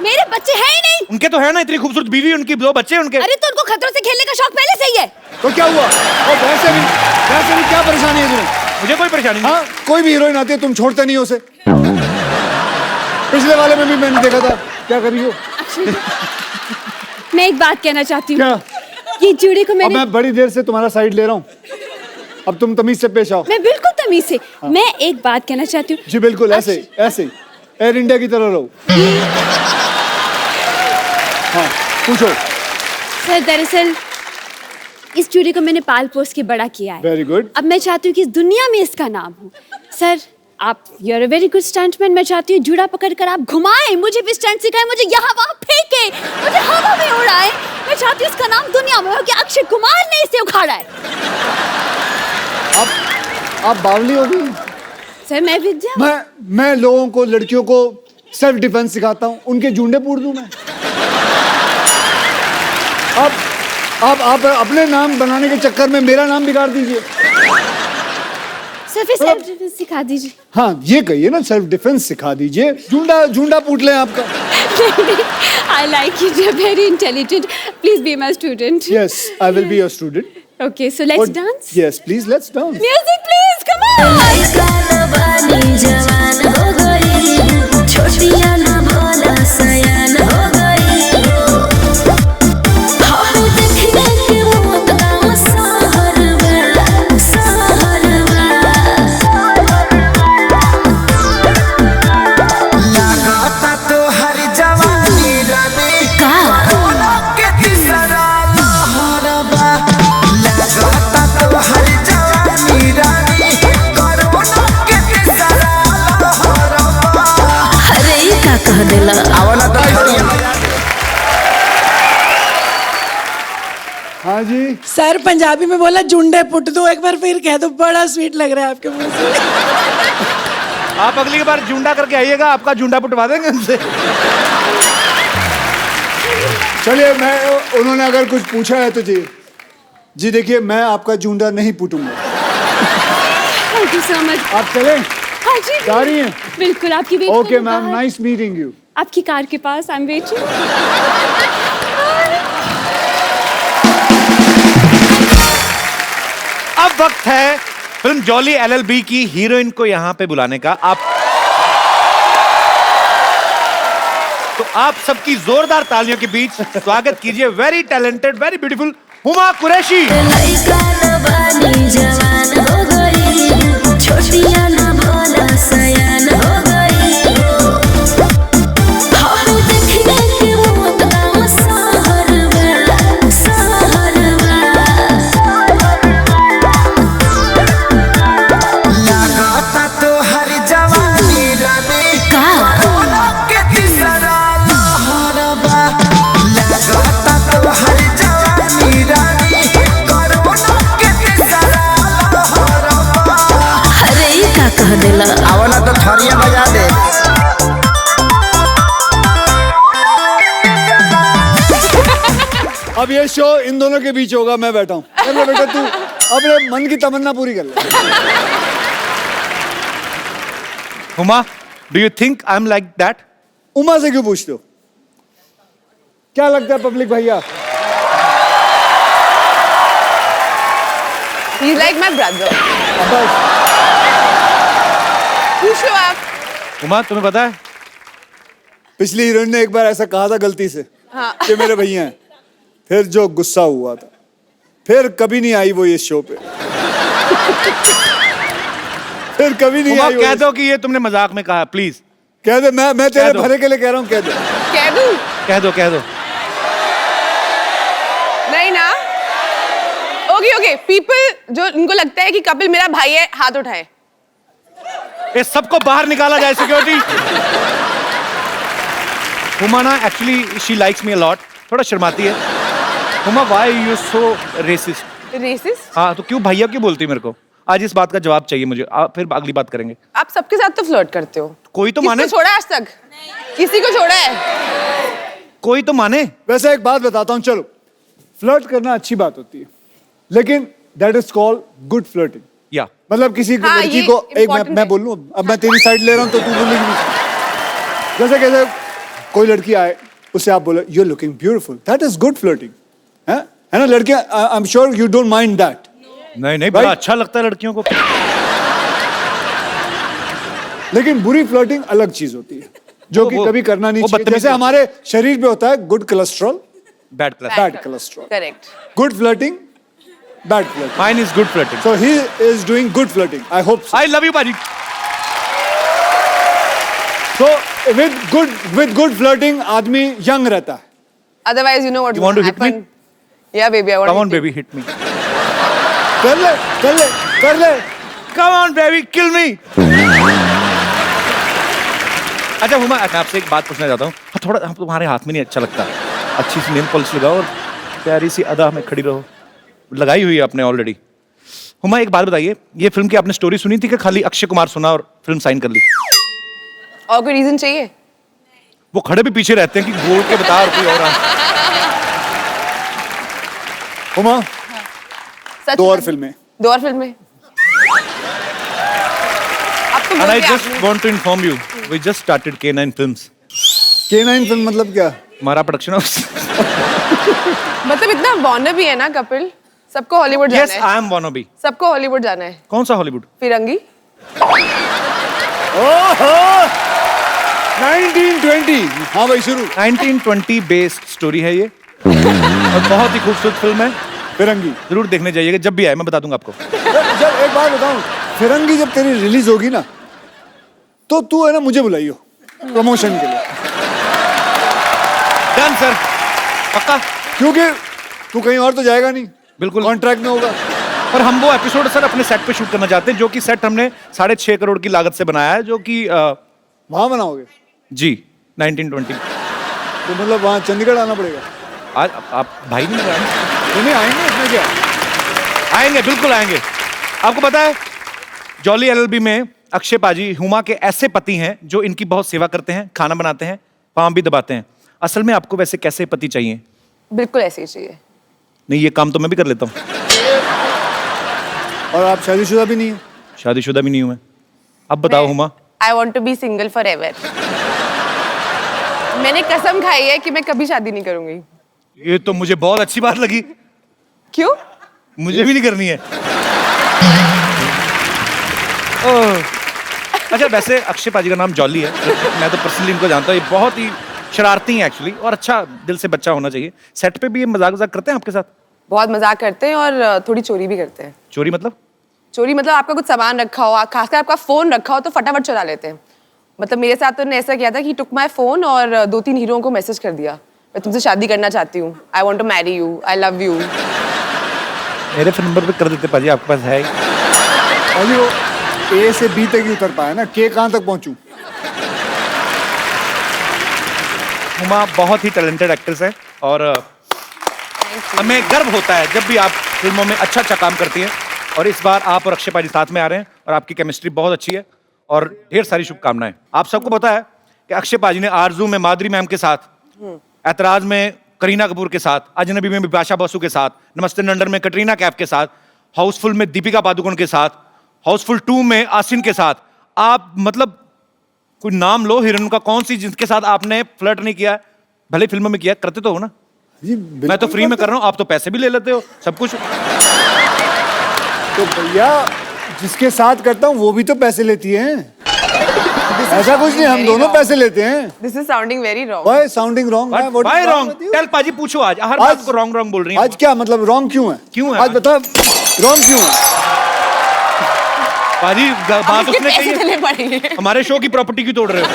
Speaker 12: मेरे बच्चे हैं ही नहीं।
Speaker 3: उनके तो है ना, इतनी खूबसूरत बीवी, उनकी 2 बच्चे उनके।
Speaker 12: अरे तो उनको खतरों से खेलने का शौक पहले से ही है।
Speaker 2: तो क्या हुआ? और वैसे भी क्या परेशानी है तुम्हें?
Speaker 3: मुझे कोई परेशानी नहीं।
Speaker 2: हाँ, कोई भी हीरोइन आती है तुम छोड़ते नहीं हो उसे। पिछले वाले में भी मैंने देखा था, क्या कर रही हो?
Speaker 12: मैं एक बात कहना चाहती हूँ।
Speaker 2: क्या?
Speaker 12: ये जूड़े को
Speaker 2: अब
Speaker 12: मैंने
Speaker 2: मैं बड़ी देर से तुम्हारा साइड ले रहा हूँ, अब तुम तमीज से पेश आओ।
Speaker 12: मैं बिल्कुल तमीज से। मैं एक बात कहना चाहती हूँ।
Speaker 2: जी बिल्कुल, ऐसे ऐसे एयर इंडिया की तरह रहो। हाँ पूछो।
Speaker 12: सर दरअसल इस जूड़े को मैंने पाल पोस के बड़ा किया है।
Speaker 2: Very good.
Speaker 12: अब मैं चाहती हूँ कि इस दुनिया में इसका नाम हो। सर आप you are a very good stuntman. मैं चाहती हूँ जूड़ा पकड़कर आप घुमाएं, मुझे भी स्टंट सिखाएं, मुझे यहाँ वहाँ फेंके, मुझे हवा में उड़ाएं। मैं चाहती हूँ इसका नाम दुनिया में हो कि अक्षय कुमार ने इसे उखाड़ा है।
Speaker 2: आप बावली हो गई।
Speaker 12: सर मैं विद्या।
Speaker 2: मैं लोगों को, लड़कियों को सेल्फ डिफेंस सिखाता हूँ, उनके जूंडे पूर दूं मैं? आप अपने नाम बनाने के चक्कर में मेरा नाम बिगाड़ दीजिए।
Speaker 12: सर फिर सेल्फ डिफेंस सिखा दीजिए।
Speaker 2: हाँ ये कहिए ना, सेल्फ डिफेंस सिखा दीजिए। जूंडा पूट लें आपका।
Speaker 12: I like it. You're very intelligent. Please be my student.
Speaker 2: Yes, I will be your student.
Speaker 12: Okay, so let's dance.
Speaker 2: Yes, please, let's dance.
Speaker 12: Music, please. Come on.
Speaker 9: जवान हो गई, छोटियां ना भोला सयान हो गई। हाँ देखने के मौत का सहरवा, सहरवा।
Speaker 15: लागता तो हर जवानी रानी कोरोना के तीसरा लहरबा। लागता तो हर जवानी रानी कोरोना के तीसरा लहरबा।
Speaker 9: अरे ये का कह देला?
Speaker 15: आवला तो
Speaker 2: हाँ जी।
Speaker 11: सर पंजाबी में बोला जुंडे पुट दो, एक बार फिर कह दो, बड़ा स्वीट लग रहा है आपके मुंह से।
Speaker 3: आप अगली बार जूंडा करके आइएगा, आपका जूंडा पुटवा देंगे उनसे।
Speaker 2: चलिए, उन्होंने अगर कुछ पूछा है तो जी देखिए, मैं आपका जूंडा नहीं पुटूंगा।
Speaker 12: Thank you so much.
Speaker 2: आप चलें?
Speaker 12: हाँ जी।
Speaker 2: जा रही हैं?
Speaker 12: बिल्कुल आपकी wait.
Speaker 2: Okay ma'am, nice meeting you.
Speaker 12: आपकी कार के पास आई एम वेटिंग।
Speaker 3: अब वक्त है फिल्म जॉली एलएलबी की हीरोइन को यहाँ पे बुलाने का। तो आप सबकी जोरदार तालियों के बीच स्वागत कीजिए very talented, very beautiful Huma Qureshi.
Speaker 9: लइका ना बानी जवान हो गई, छोटियां ना भोला सयान हो गई। हाँ देखने के मौत का सहरवा, सहरवा।
Speaker 15: लागता तो हर जवानी रानी कोरोना के तीसरा लहरबा। लागता तो हर जवानी रानी कोरोना के तीसरा लहरबा।
Speaker 9: अरे ये का कह देला?
Speaker 15: आवला तो थरिया बजा दे।
Speaker 2: अब ये शो इन दोनों के बीच होगा, मैं बैठा हूँ। चलो बेटा, तू अपने मन की तमन्ना पूरी कर ले।
Speaker 3: Huma, do you think I am like that?
Speaker 2: Uma से क्यों पूछते हो? क्या लगता है पब्लिक भैया?
Speaker 4: He's like my brother.
Speaker 2: बस
Speaker 4: पूछो आप।
Speaker 3: हुमा, तुम्हें पता है
Speaker 2: पिछली हीरोइन ने एक बार ऐसा कहा था गलती से
Speaker 4: हाँ।
Speaker 2: कि मेरे भैया हैं, फिर जो गुस्सा हुआ था, फिर कभी नहीं आई वो इस शो पे। फिर कभी नहीं
Speaker 3: हुमा,
Speaker 2: आई।
Speaker 3: कह दो कि ये तुमने मजाक में कहा, प्लीज
Speaker 2: कह दे। मैं तेरे भले के लिए कह रहा हूँ, कह दे।
Speaker 4: कह दूं?
Speaker 3: कह दो।
Speaker 4: नहीं ना। ओके पीपल जो इनको लगता है कि कपिल मेरा भाई है, हाथ उठाए।
Speaker 3: इस सबको बाहर निकाला जाए, सिक्योरिटी। हुमा ना actually she likes me a lot, थोड़ा शर्माती है। Huma, why you so racist?
Speaker 4: Racist?
Speaker 3: हाँ, तो क्यों भैया क्यों बोलती है मेरे को? आज इस बात का जवाब चाहिए मुझे, फिर अगली बात करेंगे।
Speaker 4: आप सबके साथ तो फ्लर्ट करते हो।
Speaker 3: कोई तो माने।
Speaker 4: किसको छोड़ा है आज तक? किसी को छोड़ा है?
Speaker 3: कोई तो माने।
Speaker 2: वैसे एक बात बताता हूँ, चलो, फ्लर्ट करना अच्छी बात होती है, लेकिन that is called good flirting.
Speaker 3: या
Speaker 2: मतलब किसी
Speaker 4: हाँ,
Speaker 2: लड़की
Speaker 4: ये
Speaker 2: को एक
Speaker 4: important
Speaker 2: मैं
Speaker 4: है।
Speaker 2: बोलूं, अब मैं तेरी साइड ले रहा हूं तो तू बोलेगी। जैसे कैसे कोई लड़की आए, उसे आप बोले you are looking beautiful, that is good flirting. है ना लड़कियां? I am sure you don't mind that.
Speaker 3: नहीं, बड़ा अच्छा लगता है लड़कियों को।
Speaker 2: लेकिन बुरी फ्लर्टिंग अलग चीज होती है जो कि कभी करना नहीं चाहिए। जैसे हमारे शरीर पे होता है good cholesterol,
Speaker 3: bad
Speaker 2: cholesterol.
Speaker 4: Correct.
Speaker 2: Good flirting, bad flirting.
Speaker 3: Mine is good flirting.
Speaker 2: So he is doing good flirting. I hope so.
Speaker 3: I love you पाजी।
Speaker 2: So with good flirting आदमी young रहता है।
Speaker 4: Otherwise, you know what
Speaker 3: You want to
Speaker 4: will
Speaker 3: hit me?
Speaker 4: happen. Yeah, baby, I want
Speaker 3: Come
Speaker 4: to
Speaker 3: on,
Speaker 4: hit you.
Speaker 3: baby, hit me.
Speaker 2: कर ले, कर ले, कर ले।
Speaker 3: Come on, baby, kill me. अच्छा हुमा, मैं आपसे एक बात पूछना चाहता हूँ। थोड़ा हम तुम्हारे हाथ में नहीं अच्छा लगता। अच्छी सी नेल पॉलिश लगाओ और प्यारी सी अदा में खड़ी रहो। लगाई हुई है आपने ऑलरेडी। हुमा, एक बात बताइए, ये फिल्म की आपने स्टोरी सुनी थी कि खाली अक्षय कुमार सुना और फिल्म साइन कर ली?
Speaker 4: और कोई रीजन चाहिए?
Speaker 3: वो खड़े भी पीछे रहते हैं कि बोल के बता और कोई और आ।
Speaker 2: हुमा,
Speaker 4: सच
Speaker 2: 2 और
Speaker 4: में?
Speaker 2: फिल्में।
Speaker 4: 2 और फिल्में? अब तो
Speaker 3: And
Speaker 4: बोल
Speaker 3: I
Speaker 4: दिया
Speaker 3: just
Speaker 4: आपने।
Speaker 3: want to inform you, we just started K9 Films.
Speaker 2: K9 film मतलब क्या?
Speaker 3: हमारा प्रोडक्शन हाउस।
Speaker 4: मतलब इतना वार्नर भी है ना कपिल, सबको हॉलीवुड जाना
Speaker 3: Yes,
Speaker 4: है।
Speaker 3: I am wannabe.
Speaker 4: सबको हॉलीवुड जाना है।
Speaker 3: कौन सा हॉलीवुड?
Speaker 4: फिरंगी।
Speaker 2: ओहो 1920। हाँ भाई शुरू।
Speaker 3: 1920 बेस्ड स्टोरी है ये और बहुत ही खूबसूरत फिल्म है।
Speaker 2: फिरंगी
Speaker 3: जरूर देखने जाइएगा, जब भी आए मैं बता दूंगा आपको।
Speaker 2: जब एक बात बताऊं, फिरंगी जब तेरी रिलीज होगी ना तो तू है ना मुझे बुलाइयो प्रमोशन के लिए।
Speaker 3: डन सर, पक्का।
Speaker 2: क्योंकि तू कहीं और तो जाएगा नहीं,
Speaker 3: बिल्कुल
Speaker 2: कॉन्ट्रैक्ट में होगा।
Speaker 3: और हम वो एपिसोड सर अपने सेट पे शूट करना चाहते हैं, जो कि सेट हमने 6.5 करोड़ की लागत से बनाया है, जो कि
Speaker 2: वहां बनाओगे?
Speaker 3: जी 1920।
Speaker 2: तो मतलब वहां चंडीगढ़ आना पड़ेगा।
Speaker 3: आज आप भाई नहीं आए?
Speaker 2: नहीं आएंगे, इसमें क्या?
Speaker 3: आएंगे, बिल्कुल आएंगे। आपको पता है जॉली एलएलबी में अक्षय पाजी हुमा के ऐसे पति हैं जो इनकी बहुत सेवा करते हैं, खाना बनाते हैं, पाँव भी दबाते हैं। असल में आपको वैसे कैसे पति चाहिए?
Speaker 4: बिल्कुल ऐसे ही चाहिए।
Speaker 3: नहीं, ये काम तो मैं भी कर लेता हूँ।
Speaker 2: और आप शादीशुदा भी नहीं है?
Speaker 3: शादीशुदा भी नहीं हूँ मैं। अब बताओ Huma.
Speaker 4: I want to be single forever. मैंने कसम खाई है कि मैं कभी शादी नहीं करूंगी।
Speaker 3: ये तो मुझे बहुत अच्छी बात लगी।
Speaker 4: क्यों?
Speaker 3: मुझे भी नहीं करनी है। अच्छा, वैसे अक्षय पाजी का नाम जॉली है, मैं तो पर्सनली इनको जानता हूँ। ये बहुत ही शरारती हैं एक्चुअली, और अच्छा दिल से बच्चा होना चाहिए। सेट पे भी ये मजाक वजाक करते हैं आपके साथ?
Speaker 4: बहुत मजाक करते हैं और थोड़ी चोरी भी करते हैं।
Speaker 3: चोरी मतलब?
Speaker 4: चोरी मतलब आपका कुछ सामान रखा हो, खासकर आपका फोन रखा हो तो फटाफट चुरा लेते हैं। मतलब मेरे साथ तो उन्होंने ऐसा किया था कि टुक माई फोन और 2-3 हीरोओं को मैसेज कर दिया, मैं तुमसे शादी करना चाहती हूँ, I want to marry you, I love you.
Speaker 3: मेरे फोन नंबर पे कर देते पाजी, आपके पास है?
Speaker 2: पाजी वो ए से बी तक ही उतर पाया ना, के कहाँ तक पहुंचूं?
Speaker 3: हुमा बहुत ही टैलेंटेड एक्ट्रेस है और हमें गर्व होता है जब भी आप फिल्मों में अच्छा अच्छा काम करती हैं। और इस बार आप और अक्षय पाजी साथ में आ रहे हैं और आपकी केमिस्ट्री बहुत अच्छी है और ढेर सारी शुभकामनाएं। आप सबको पता है कि अक्षय पाजी ने आरजू में माधुरी मैम के साथ, ऐतराज में करीना कपूर के साथ, अजनबी में बिपाशा बसु के साथ, नमस्ते नंदन में कटरीना कैफ के साथ, हाउसफुल में दीपिका पादुकोण के साथ, हाउसफुल 2 में आसिन के साथ, आप मतलब कोई नाम लो हीरोइन का, कौन सी जिसके साथ आपने फ्लर्ट नहीं किया? भले फिल्मों में किया, करते तो हो ना? मैं तो फ्री में कर रहा हूँ, आप तो पैसे भी ले लेते हो, सब कुछ।
Speaker 2: तो भैया जिसके साथ करता हूँ वो भी तो पैसे लेती है। ऐसा कुछ नहीं, हम दोनों पैसे लेते हैं।
Speaker 4: This is sounding very wrong.
Speaker 2: Why sounding wrong?
Speaker 3: Why wrong? Tell paaji, पूछो आज हर बात को रॉन्ग रॉन्ग बोल रही हैं।
Speaker 2: आज क्या मतलब रॉन्ग क्यों है?
Speaker 3: क्यों है
Speaker 2: आज बता, रॉन्ग क्यों है?
Speaker 3: पाजी बात उसने कही
Speaker 4: पैसे देने
Speaker 3: है,
Speaker 4: पड़ेंगे।
Speaker 3: हमारे शो की प्रॉपर्टी क्यों तोड़ रहे हो?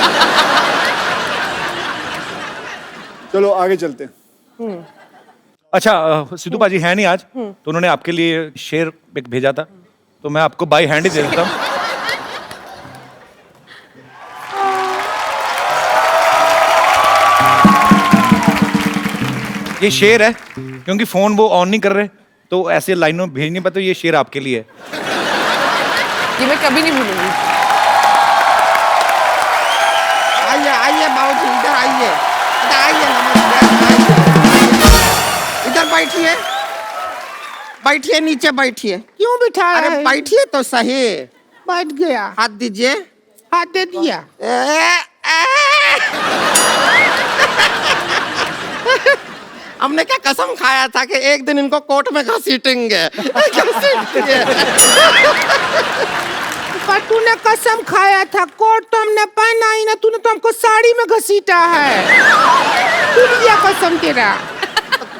Speaker 2: चलो आगे चलते हैं।
Speaker 3: अच्छा, सिद्धू पाजी है नहीं आज, तो उन्होंने आपके लिए शेर एक भेजा था, तो मैं आपको बाई हैंड ही दे देता हूँ। ये शेर है, क्योंकि फोन वो ऑन नहीं कर रहे तो ऐसे लाइनों में भेज नहीं पाते। ये शेर आपके लिए है।
Speaker 4: ये मैं कभी नहीं भूलूंगी।
Speaker 5: आइए आइए बाबूजी, इधर आइए, इधर आइए, नमस्ते, इधर बैठिए, बैठिए, नीचे बैठिए।
Speaker 7: क्यों बिठा
Speaker 5: अरे
Speaker 7: है?
Speaker 5: बैठिए तो सही।
Speaker 7: बैठ गया।
Speaker 5: हाथ दीजिए।
Speaker 7: हाथ दे दिया।
Speaker 5: हमने क्या कसम खाया था कि एक दिन इनको कोर्ट में घसीटेंगे। पर तूने कसम खाया था, कोट तो हमने पहना ही ना, तूने तो हमको साड़ी में घसीटा है। टूट गया कसम तेरा।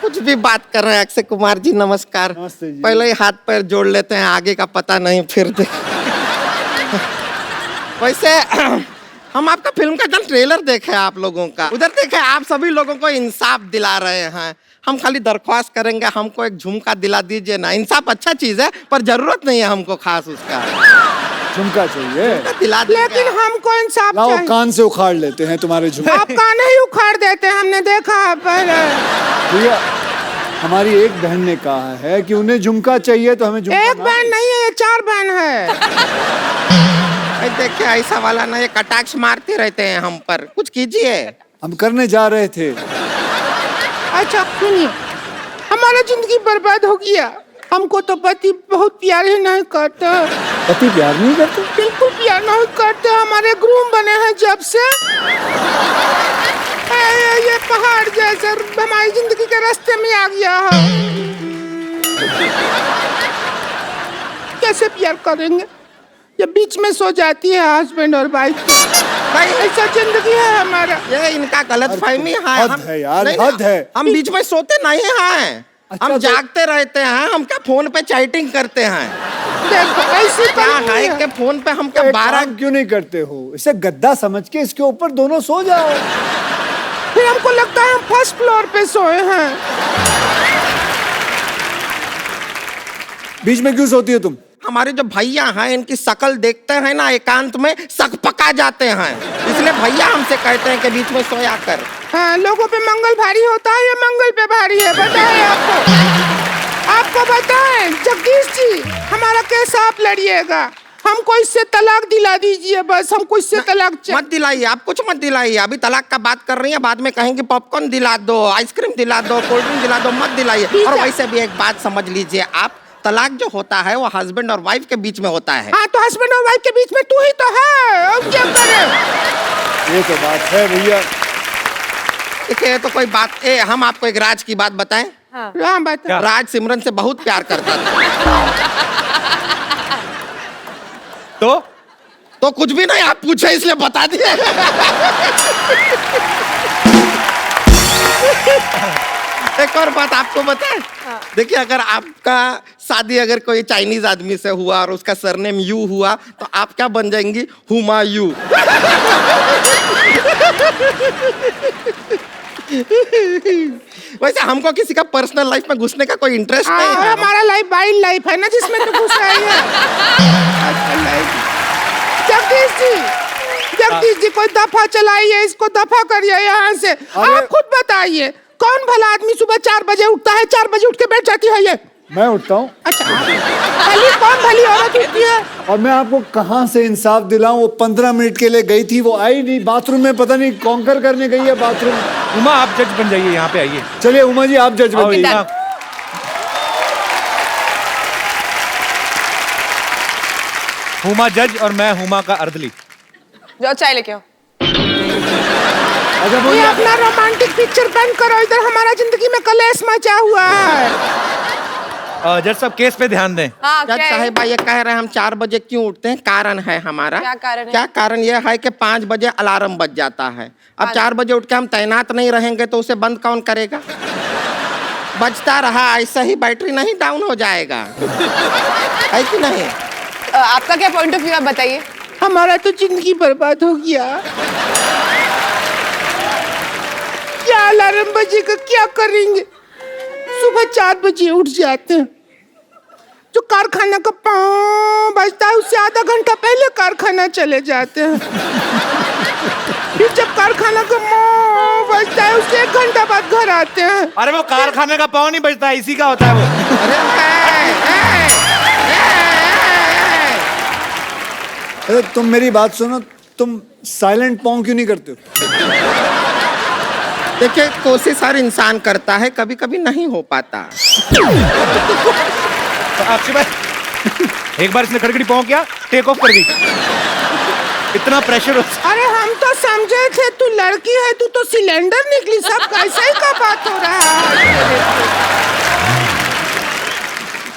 Speaker 1: कुछ भी बात कर रहे हैं अक्षय कुमार जी, नमस्कार।
Speaker 2: नमस्ते जी।
Speaker 1: पहले ही हाथ पैर जोड़ लेते हैं, आगे का पता नहीं फिर वैसे हम आपका फिल्म का जब ट्रेलर देखे आप लोगों का, उधर देखे आप सभी लोगों को इंसाफ दिला रहे हैं। हम खाली दरख्वास्त करेंगे, हमको एक झुमका दिला दीजिए ना। इंसाफ अच्छा चीज है, पर जरूरत नहीं है हमको खास उसका।
Speaker 2: झुमका चाहिए,
Speaker 1: दिला
Speaker 5: लेकिन हमको इंसाफ
Speaker 2: लाओ
Speaker 5: चाहिए।
Speaker 2: कान से उखाड़ लेते हैं तुम्हारे झुमके।
Speaker 5: आप कान ही उखाड़ देते हैं, हमने देखा है पहले।
Speaker 2: भैया हमारी एक बहन ने कहा है कि उन्हें झुमका चाहिए, तो हमें झुमका
Speaker 5: एक बहन नहीं है, ये 4 बहन है।
Speaker 1: देखिए ऐसा वाला ना, ये कटाक्ष मारते रहते हैं हम पर, कुछ कीजिए।
Speaker 2: हम करने जा रहे थे।
Speaker 5: अच्छा सुनिए, हमारा जिंदगी बर्बाद हो गया। हमको तो पति बहुत प्यार ही नहीं करता।
Speaker 2: पति प्यार नहीं करते?
Speaker 5: बिल्कुल प्यार नहीं करते। हमारे ग्रूम बने हैं जब से, ये पहाड़ जैसा हमारी जिंदगी के रास्ते में आ गया है। कैसे प्यार करेंगे जब बीच में सो जाती है हस्बैंड और वाइफ। भाई ऐसा जिंदगी है हमारा।
Speaker 1: ये इनका गलत फहमी है।
Speaker 2: हद है यार, हद है।
Speaker 1: हम बीच में सोते नहीं हैं।
Speaker 2: अच्छा,
Speaker 1: हम जागते रहते हैं। हम क्या फोन पे चैटिंग करते हैं?
Speaker 5: देखो ऐसे
Speaker 1: क्या है के फोन पे हम क्या 12
Speaker 2: क्यों नहीं करते हो? इसे गद्दा समझ के इसके ऊपर दोनों सो जाओ।
Speaker 5: फिर हमको लगता है हम फर्स्ट फ्लोर पे सोए हैं।
Speaker 2: बीच में क्यों सोती हो तुम?
Speaker 1: हमारे जो भैया हैं, इनकी शक्ल देखते हैं ना, एकांत में सकपका जाते हैं, इसलिए भैया हमसे कहते हैं कि बीच में सोया कर।
Speaker 5: हाँ, लोगों पे मंगल भारी होता है, ये मंगल पे भारी है। बताएं आपको बताएं जगदीश जी, हमारा केस आप लड़िएगा। हमको इससे तलाक दिला दीजिए बस। हमको इससे तलाक
Speaker 1: मत दिलाइए, आप कुछ मत दिलाइए। अभी तलाक का बात कर रही है, बाद में कहेंगे पॉपकॉर्न दिला दो, आइसक्रीम दिला दो, कोल्ड ड्रिंक दिला दो, मत दिलाइए। और वैसे भी एक बात समझ लीजिए आप, तलाक जो होता है वो हस्बैंड और वाइफ के बीच में होता है।
Speaker 5: हाँ, तो हस्बैंड और वाइफ के बीच में तू ही तो है, अब क्या करें?
Speaker 2: ये तो बात है भैया।
Speaker 1: देखिए तो कोई बात, हम आपको एक राज की बात बताएं।
Speaker 5: हाँ, बता।
Speaker 1: राज सिमरन से बहुत प्यार करता था। तो कुछ भी नहीं, आप पूछे इसलिए बता दिए। एक और बात आपको बताएं। देखिए अगर आपका शादी अगर कोई चाइनीज आदमी से हुआ और उसका सरनेम यू हुआ, तो आप क्या बन जाएंगी? हुमायूं। वैसे हमको किसी का पर्सनल लाइफ में घुसने का कोई इंटरेस्ट नहीं है।
Speaker 5: हमारा लाइफ वाइल्ड लाइफ है ना, जिसमें तो घुस रही है। जगदीश जी कोई दफा चलाइए, इसको दफा करिए यहाँ से। आप खुद बताइए, कौन भला आदमी सुबह 4 बजे उठता है, 4 बजे उठ के बैठ जाती है ये?
Speaker 2: मैं उठता हूँ।
Speaker 5: अच्छा, कौन भली औरत उठती है?
Speaker 2: और मैं आपको कहाँ से इंसाफ दिलाऊं? वो 15 मिनट के लिए गई थी, वो आई नहीं। बाथरूम में पता नहीं कॉन्कर करने गई है बाथरूम।
Speaker 3: उमा आप जज बन जाइए, यहाँ पे आइए।
Speaker 2: चलिए उमा जी आप जज बन जाइए।
Speaker 3: हुमा जज और मैं हुमा का अर्दली।
Speaker 4: जाओ चाय लेके आओ।
Speaker 5: ये अपना रोमांटिक पिक्चर बंद करो, इधर हमारा जिंदगी में कलेश मचा हुआ है।
Speaker 3: जज साहब केस पे ध्यान दें।
Speaker 1: जज साहब ये कह रहे हैं हम 4 बजे क्यों उठते हैं, कारण है हमारा।
Speaker 4: क्या कारण है?
Speaker 1: क्या कारण ये है कि 5 बजे अलार्म बज जाता है। अब 4 बजे उठ के हम तैनात नहीं रहेंगे तो उसे बंद कौन करेगा? बजता रहा ऐसा ही बैटरी नहीं डाउन हो जाएगा, है कि नहीं?
Speaker 4: आपका क्या पॉइंट ऑफ व्यू आप बताइए।
Speaker 5: हमारा तो जिंदगी बर्बाद हो गया। क्या अलार्म बजेगा, क्या करेंगे? सुबह 4 बजे उठ जाते हैं। जो कारखाना का पाँव बजता है उससे आधा घंटा पहले कारखाना चले जाते हैं। फिर जब कारखाना का पाँव बजता है उससे 1 घंटा बाद घर आते हैं।
Speaker 3: अरे वो कारखाने का पाँव नहीं बजता, इसी का होता है वो।
Speaker 2: अरे तुम मेरी बात सुनो, तुम साइलेंट पॉन्ग क्यों नहीं करते हो?
Speaker 1: देखिए कोशिश हर इंसान करता है, कभी कभी नहीं हो पाता।
Speaker 3: आपसे बात एक बार इसने खड़खड़ी पहुंच गया, टेक ऑफ कर दी। इतना प्रेशर हो।
Speaker 5: अरे हम तो समझे थे तू लड़की है, तू तो सिलेंडर निकली। सब कैसे ही का बात हो रहा है?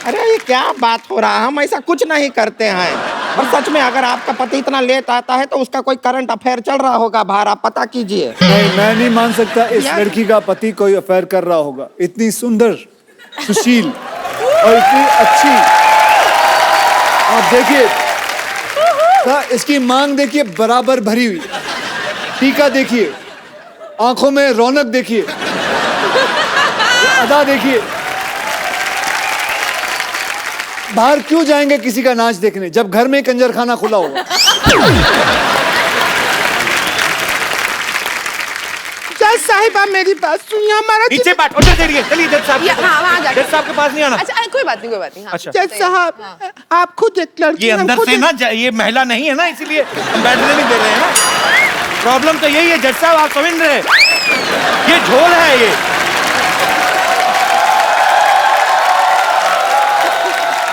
Speaker 1: अरे ये क्या बात हो रहा है? हम ऐसा कुछ नहीं करते हैं। और सच में अगर आपका पति इतना लेट आता है तो उसका कोई करंट अफेयर चल रहा होगा बाहर, आप पता कीजिए।
Speaker 2: नहीं, मैं नहीं मान सकता इस लड़की का पति कोई अफेयर कर रहा होगा। इतनी सुंदर, सुशील और इतनी अच्छी। आप देखिए, इसकी मांग देखिए बराबर भरी हुई, टीका देखिए, आंखों में रौनक देखिए, अदा देखिए। बाहर क्यों जाएंगे किसी का नाच देखने जब घर में कंजरखाना खुला होगा?
Speaker 5: जज साहिबा मेरी बात सुनिए, हमारा
Speaker 3: नीचे बैठ, उधर चलिए, चलिए जज साहब।
Speaker 4: हाँ, वहाँ जाके।
Speaker 3: जज साहब के पास नहीं आना।
Speaker 4: अच्छा, कोई बात नहीं, कोई बात नहीं। हाँ।
Speaker 3: अच्छा।
Speaker 5: जज साहब, आप खुद एक लड़की
Speaker 3: ये
Speaker 5: हैं,
Speaker 3: अंदर
Speaker 5: खुद
Speaker 3: से ना ये महिला नहीं है ना, इसीलिए हम बैठने नहीं दे रहे हैं ना। प्रॉब्लम तो यही है जज साहब, आप समझ रहे हैं? ये झोल है ये।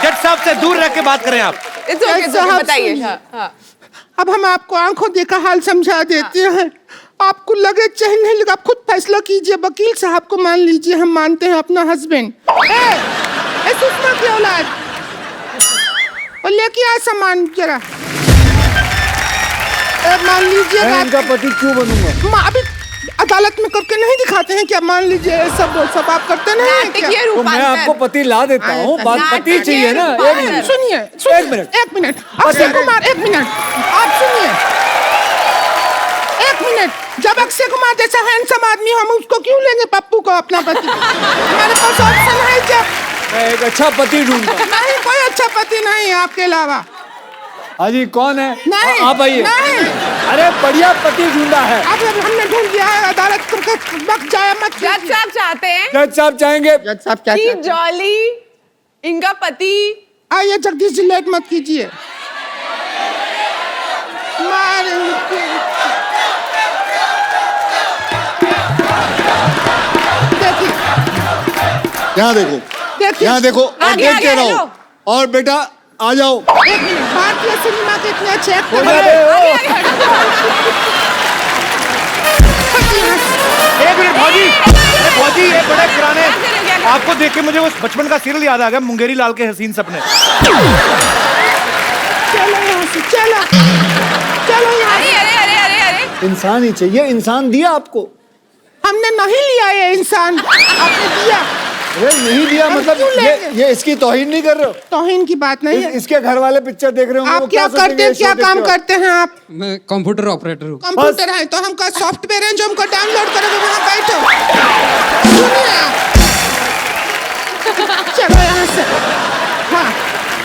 Speaker 3: जज साहब से दूर रह के बात करें आप।
Speaker 5: जज साहब
Speaker 4: बताइए।
Speaker 5: सुनिए।
Speaker 4: हाँ।
Speaker 5: अब हम आपको आंखों देखा हाल समझा देते हैं, आपको लगे चाहे नहीं लगे, आप खुद फैसला कीजिए। वकील साहब को मान लीजिए, हम मानते हैं अपना हस्बैंड। सुषमा की औलाद, और लेके आ सामान जरा। मान लीजिए
Speaker 2: मैं इनका पति क्यों बनूंगा?
Speaker 5: अभी अदालत में करके नहीं दिखाते हैं क्या? मान लीजिए सब आप करते नहीं हैं क्या?
Speaker 2: तो मैं आपको पति ला देता हूँ, बात पति चाहिए ना। एक मिनट
Speaker 5: सुनिए, एक मिनट अक्षय कुमार, एक मिनट आप सुनिए, एक मिनट। जब अक्षय कुमार जैसा हैंडसम आदमी, हम उसको क्यों लेंगे पप्पू को अपना पति? हमारे पास ऑप्शन है जब।
Speaker 2: मैं एक अच्छा पति ढूंढूंगा।
Speaker 5: नहीं, कोई अच्छा पति नहीं है आपके अलावा।
Speaker 2: हाँ जी, कौन है?
Speaker 5: नहीं,
Speaker 2: आप आइए।
Speaker 5: नहीं।
Speaker 2: अरे बढ़िया पति ढूंढा है।
Speaker 5: अब हमने ढूंढ दिया है, अदालत करके वक्त जाए मत।
Speaker 4: जज साहब चाहते हैं,
Speaker 2: जज साहब चाहेंगे,
Speaker 1: जज साहब क्या
Speaker 4: कि
Speaker 1: चाहते हैं?
Speaker 4: जॉली इनका पति।
Speaker 5: आइए जगदीश जी, लेट मत कीजिए।
Speaker 7: यहाँ देखो,
Speaker 5: देखिए,
Speaker 7: यहाँ देखो और
Speaker 4: आगे,
Speaker 7: देखते
Speaker 4: आगे,
Speaker 7: रहो।
Speaker 4: लो।
Speaker 7: और बेटा आ जाओ।
Speaker 5: एक मिनट, भारतीय सिनेमा के इतने अच्छे एक्टर हैं।
Speaker 3: एक मिनट भौजी, भौजी ये बड़े पुराने, आपको देख के मुझे वो बचपन का सीरियल याद आ गया, मुंगेरी लाल के हसीन सपने।
Speaker 5: चलो यहाँ से, चलो चलो यहाँ।
Speaker 4: अरे
Speaker 2: इंसान ही चाहिए। इंसान दिया आपको?
Speaker 5: हमने नहीं लिया ये इंसान, आपने दिया।
Speaker 2: अरे नहीं दिया
Speaker 5: हम
Speaker 2: मतलब
Speaker 5: क्यों लेंगे?
Speaker 2: ये इसकी तौहीन नहीं कर रहे हो?
Speaker 5: तौहीन की बात नहीं है।
Speaker 2: इसके घर वाले पिक्चर देख रहे होंगे,
Speaker 5: आप
Speaker 2: वो
Speaker 5: क्या
Speaker 2: सोचेंगे
Speaker 5: करते हैं,
Speaker 2: ये
Speaker 5: क्या
Speaker 2: शो देख
Speaker 5: काम
Speaker 2: के?
Speaker 5: करते हैं आप?
Speaker 6: मैं कंप्यूटर ऑपरेटर हूँ।
Speaker 5: कंप्यूटर है तो हमका सॉफ्टवेयर है जो हमको डाउनलोड करोगे, वहाँ बैठो। सुनिए आप, चलो यहाँ से। हाँ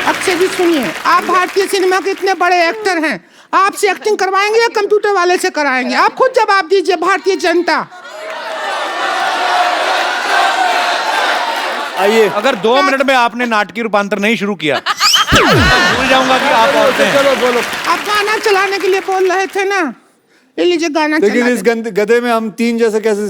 Speaker 5: अक्षय जी सुनिए, आप भारतीय सिनेमा के इतने बड़े एक्टर हैं, आपसे एक्टिंग करवाएंगे या कंप्यूटर वाले से कराएंगे? आप खुद जवाब दीजिए। भारतीय जनता,
Speaker 3: आइए, अगर 2 मिनट में आपने नाटकीय रूपांतर नहीं शुरू किया भूल जाऊंगा कि आप औरतें हैं।
Speaker 2: चलो बोलो।
Speaker 5: आप गाना चलाने के लिए बोल रहे थे ना, ले लीजिए गाना
Speaker 2: लेकिन
Speaker 5: चला
Speaker 2: इस गधे में हम 3 जैसे कैसे?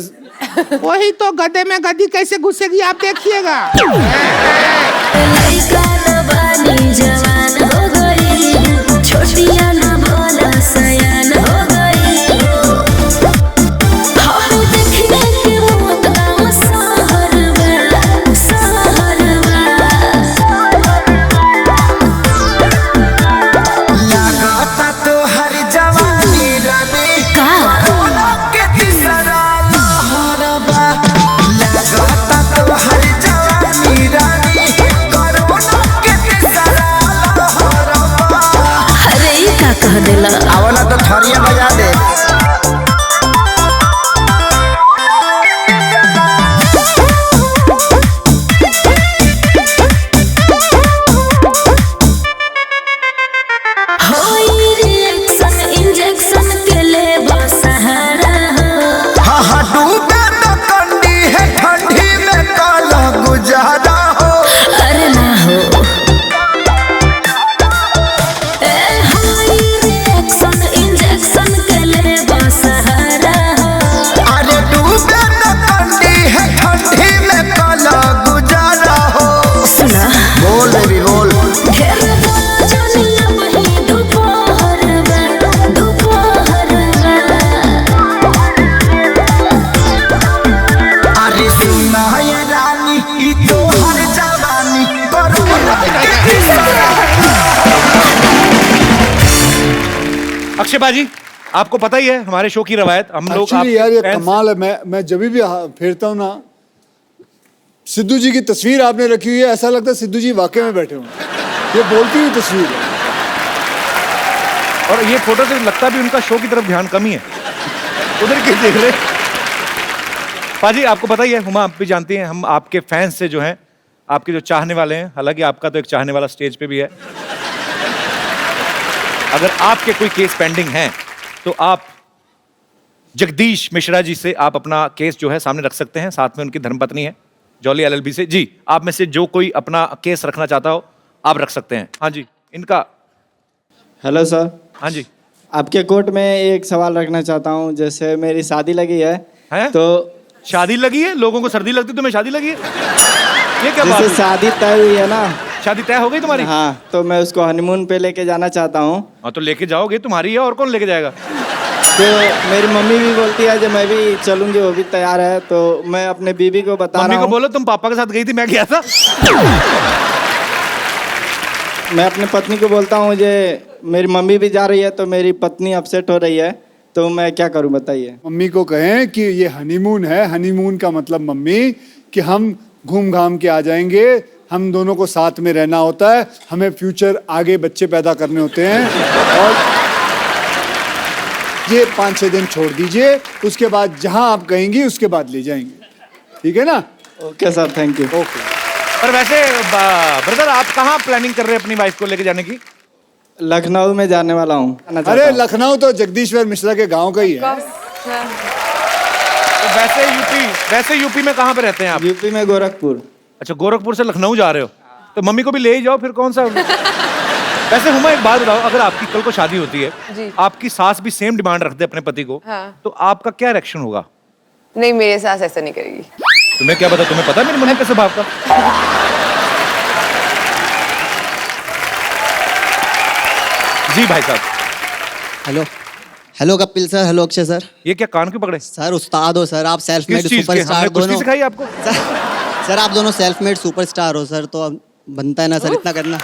Speaker 5: वही तो, गधे में गधी कैसे घुसेगी आप देखिएगा।
Speaker 9: लड़का न बानी जवान हो गई, छोटिया न बोला सयान हो गई। हम देखने के मौत गाँव सहरवा, सहरवा।
Speaker 15: लागता तो हर जवानी रानी
Speaker 9: का
Speaker 15: के तीसरा लहरबा। लागता तो हर जवानी रानी कोरोना के तीसरा लहरबा।
Speaker 9: अरे ई का कह देला?
Speaker 15: आवला तो थरिया बजा दे।
Speaker 9: होई रिएक्शन इंजेक्शन के ले सहारा।
Speaker 15: हाँ हाँ डूबे तो कंडी है ठंडी में काला गुजारा हो।
Speaker 9: अरे ना हो। ए होई रिएक्शन इंजेक्शन के ले सहारा।
Speaker 15: अरे डूबे तो कंडी है ठंडी में काला गुजारा हो।
Speaker 9: सुना
Speaker 15: बोल बेबी बोल।
Speaker 9: ढेर बोला जानिया वही दोपहर में, दोपहर में।
Speaker 3: अक्षय बाजी, आपको पता ही है हमारे शो की रवायत, हम लोग
Speaker 2: एक्चुअली यार ये कमाल है। मैं जब भी फेरता हूँ ना, सिद्धू जी की तस्वीर आपने रखी हुई है, ऐसा लगता है सिद्धू जी वाकई में बैठे हुए। ये बोलती हुई तस्वीर है।
Speaker 3: और ये फोटो से लगता भी उनका शो की तरफ ध्यान कम ही है, उधर के देख रहे। पाजी आपको पता ही है, हुमा आप भी जानती हैं, हम आपके फैंस से जो हैं, आपके जो चाहने वाले हैं, हालांकि आपका तो एक चाहने वाला स्टेज पे भी है। अगर आपके कोई केस पेंडिंग हैं तो आप जगदीश मिश्रा जी से आप अपना केस जो है सामने रख सकते हैं, साथ में उनकी धर्मपत्नी है जॉली एलएलबी से। जी, आप में से जो कोई अपना केस रखना चाहता हो आप रख सकते हैं। हाँ जी, इनका।
Speaker 14: Hello sir.
Speaker 3: हाँ जी।
Speaker 14: आपके कोर्ट में एक सवाल रखना चाहता हूँ। जैसे मेरी शादी लगी है, तो
Speaker 3: शादी लगी है? लोगों को सर्दी लगती, तुम्हें शादी लगी है? ये क्या बात
Speaker 14: जैसे
Speaker 3: है?
Speaker 14: शादी तय हुई है ना।
Speaker 3: शादी तय हो गई तुम्हारी?
Speaker 14: हाँ, तो मैं उसको हनीमून पे लेके जाना चाहता हूँ।
Speaker 3: हाँ तो लेके जाओगे, तुम्हारी है, और कौन लेके जाएगा?
Speaker 14: तो मेरी मम्मी भी बोलती है कि मैं भी चलूंगी, वो भी तैयार है। तो मैं अपने बीवी को बता रहा हूँ।
Speaker 3: मम्मी को बोलो तुम पापा के साथ गई थी, मैं गया था।
Speaker 14: मैं अपनी पत्नी को बोलता हूँ ये मेरी मम्मी भी जा रही है, तो मेरी पत्नी अपसेट हो रही है, तो मैं क्या करूँ बताइए।
Speaker 2: मम्मी को कहें कि ये हनीमून है। हनीमून का मतलब मम्मी कि हम घूम घाम के आ जाएंगे, हम दोनों को साथ में रहना होता है, हमें फ्यूचर आगे बच्चे पैदा करने होते हैं। और ये 5-6 दिन छोड़ दीजिए, उसके बाद जहां आप कहेंगी उसके बाद ले जाएंगे, ठीक है ना?
Speaker 14: Okay sir, thank you.
Speaker 2: Okay.
Speaker 3: पर वैसे ब्रदर आप कहाँ प्लानिंग कर रहे हैं अपनी वाइफ को लेके जाने की?
Speaker 14: लखनऊ में जाने वाला हूँ।
Speaker 2: अरे लखनऊ तो जगदीश्वर मिश्रा के गांव का ही है।
Speaker 3: तो वैसे यूपी में कहाँ पे रहते हैं आप?
Speaker 14: यूपी में गोरखपुर।
Speaker 3: अच्छा, गोरखपुर से लखनऊ जा रहे हो, तो मम्मी को भी ले ही जाओ फिर, कौन सा। वैसे हुमा एक बात बताओ, अगर आपकी कल को शादी होती है,
Speaker 4: जी।
Speaker 3: आपकी सास भी सेम डिमांड रख दे अपने पति को,
Speaker 4: हाँ।
Speaker 3: तो आपका क्या रिएक्शन होगा?
Speaker 4: नहीं, मेरे सास ऐसा नहीं करेगी।
Speaker 3: तुम्हें क्या पता, तुम्हें पता है मेरी मम्मी के स्वभाव का। जी भाई साहब।
Speaker 16: Hello hello Kapil sir, hello Akshay sir.
Speaker 3: ये क्या कान क्यों पकड़े?
Speaker 16: सर उस्ताद हो सर, आप सेल्फ
Speaker 3: किस
Speaker 16: मेड
Speaker 3: चीज़ के?
Speaker 16: सुपरस्टार
Speaker 3: हमने कुश्ती
Speaker 16: दोनों।
Speaker 3: सिखाई आपको?
Speaker 16: सर आप दोनों सेल्फ मेड सुपरस्टार हो सर, तो अब बनता है ना सर इतना करना।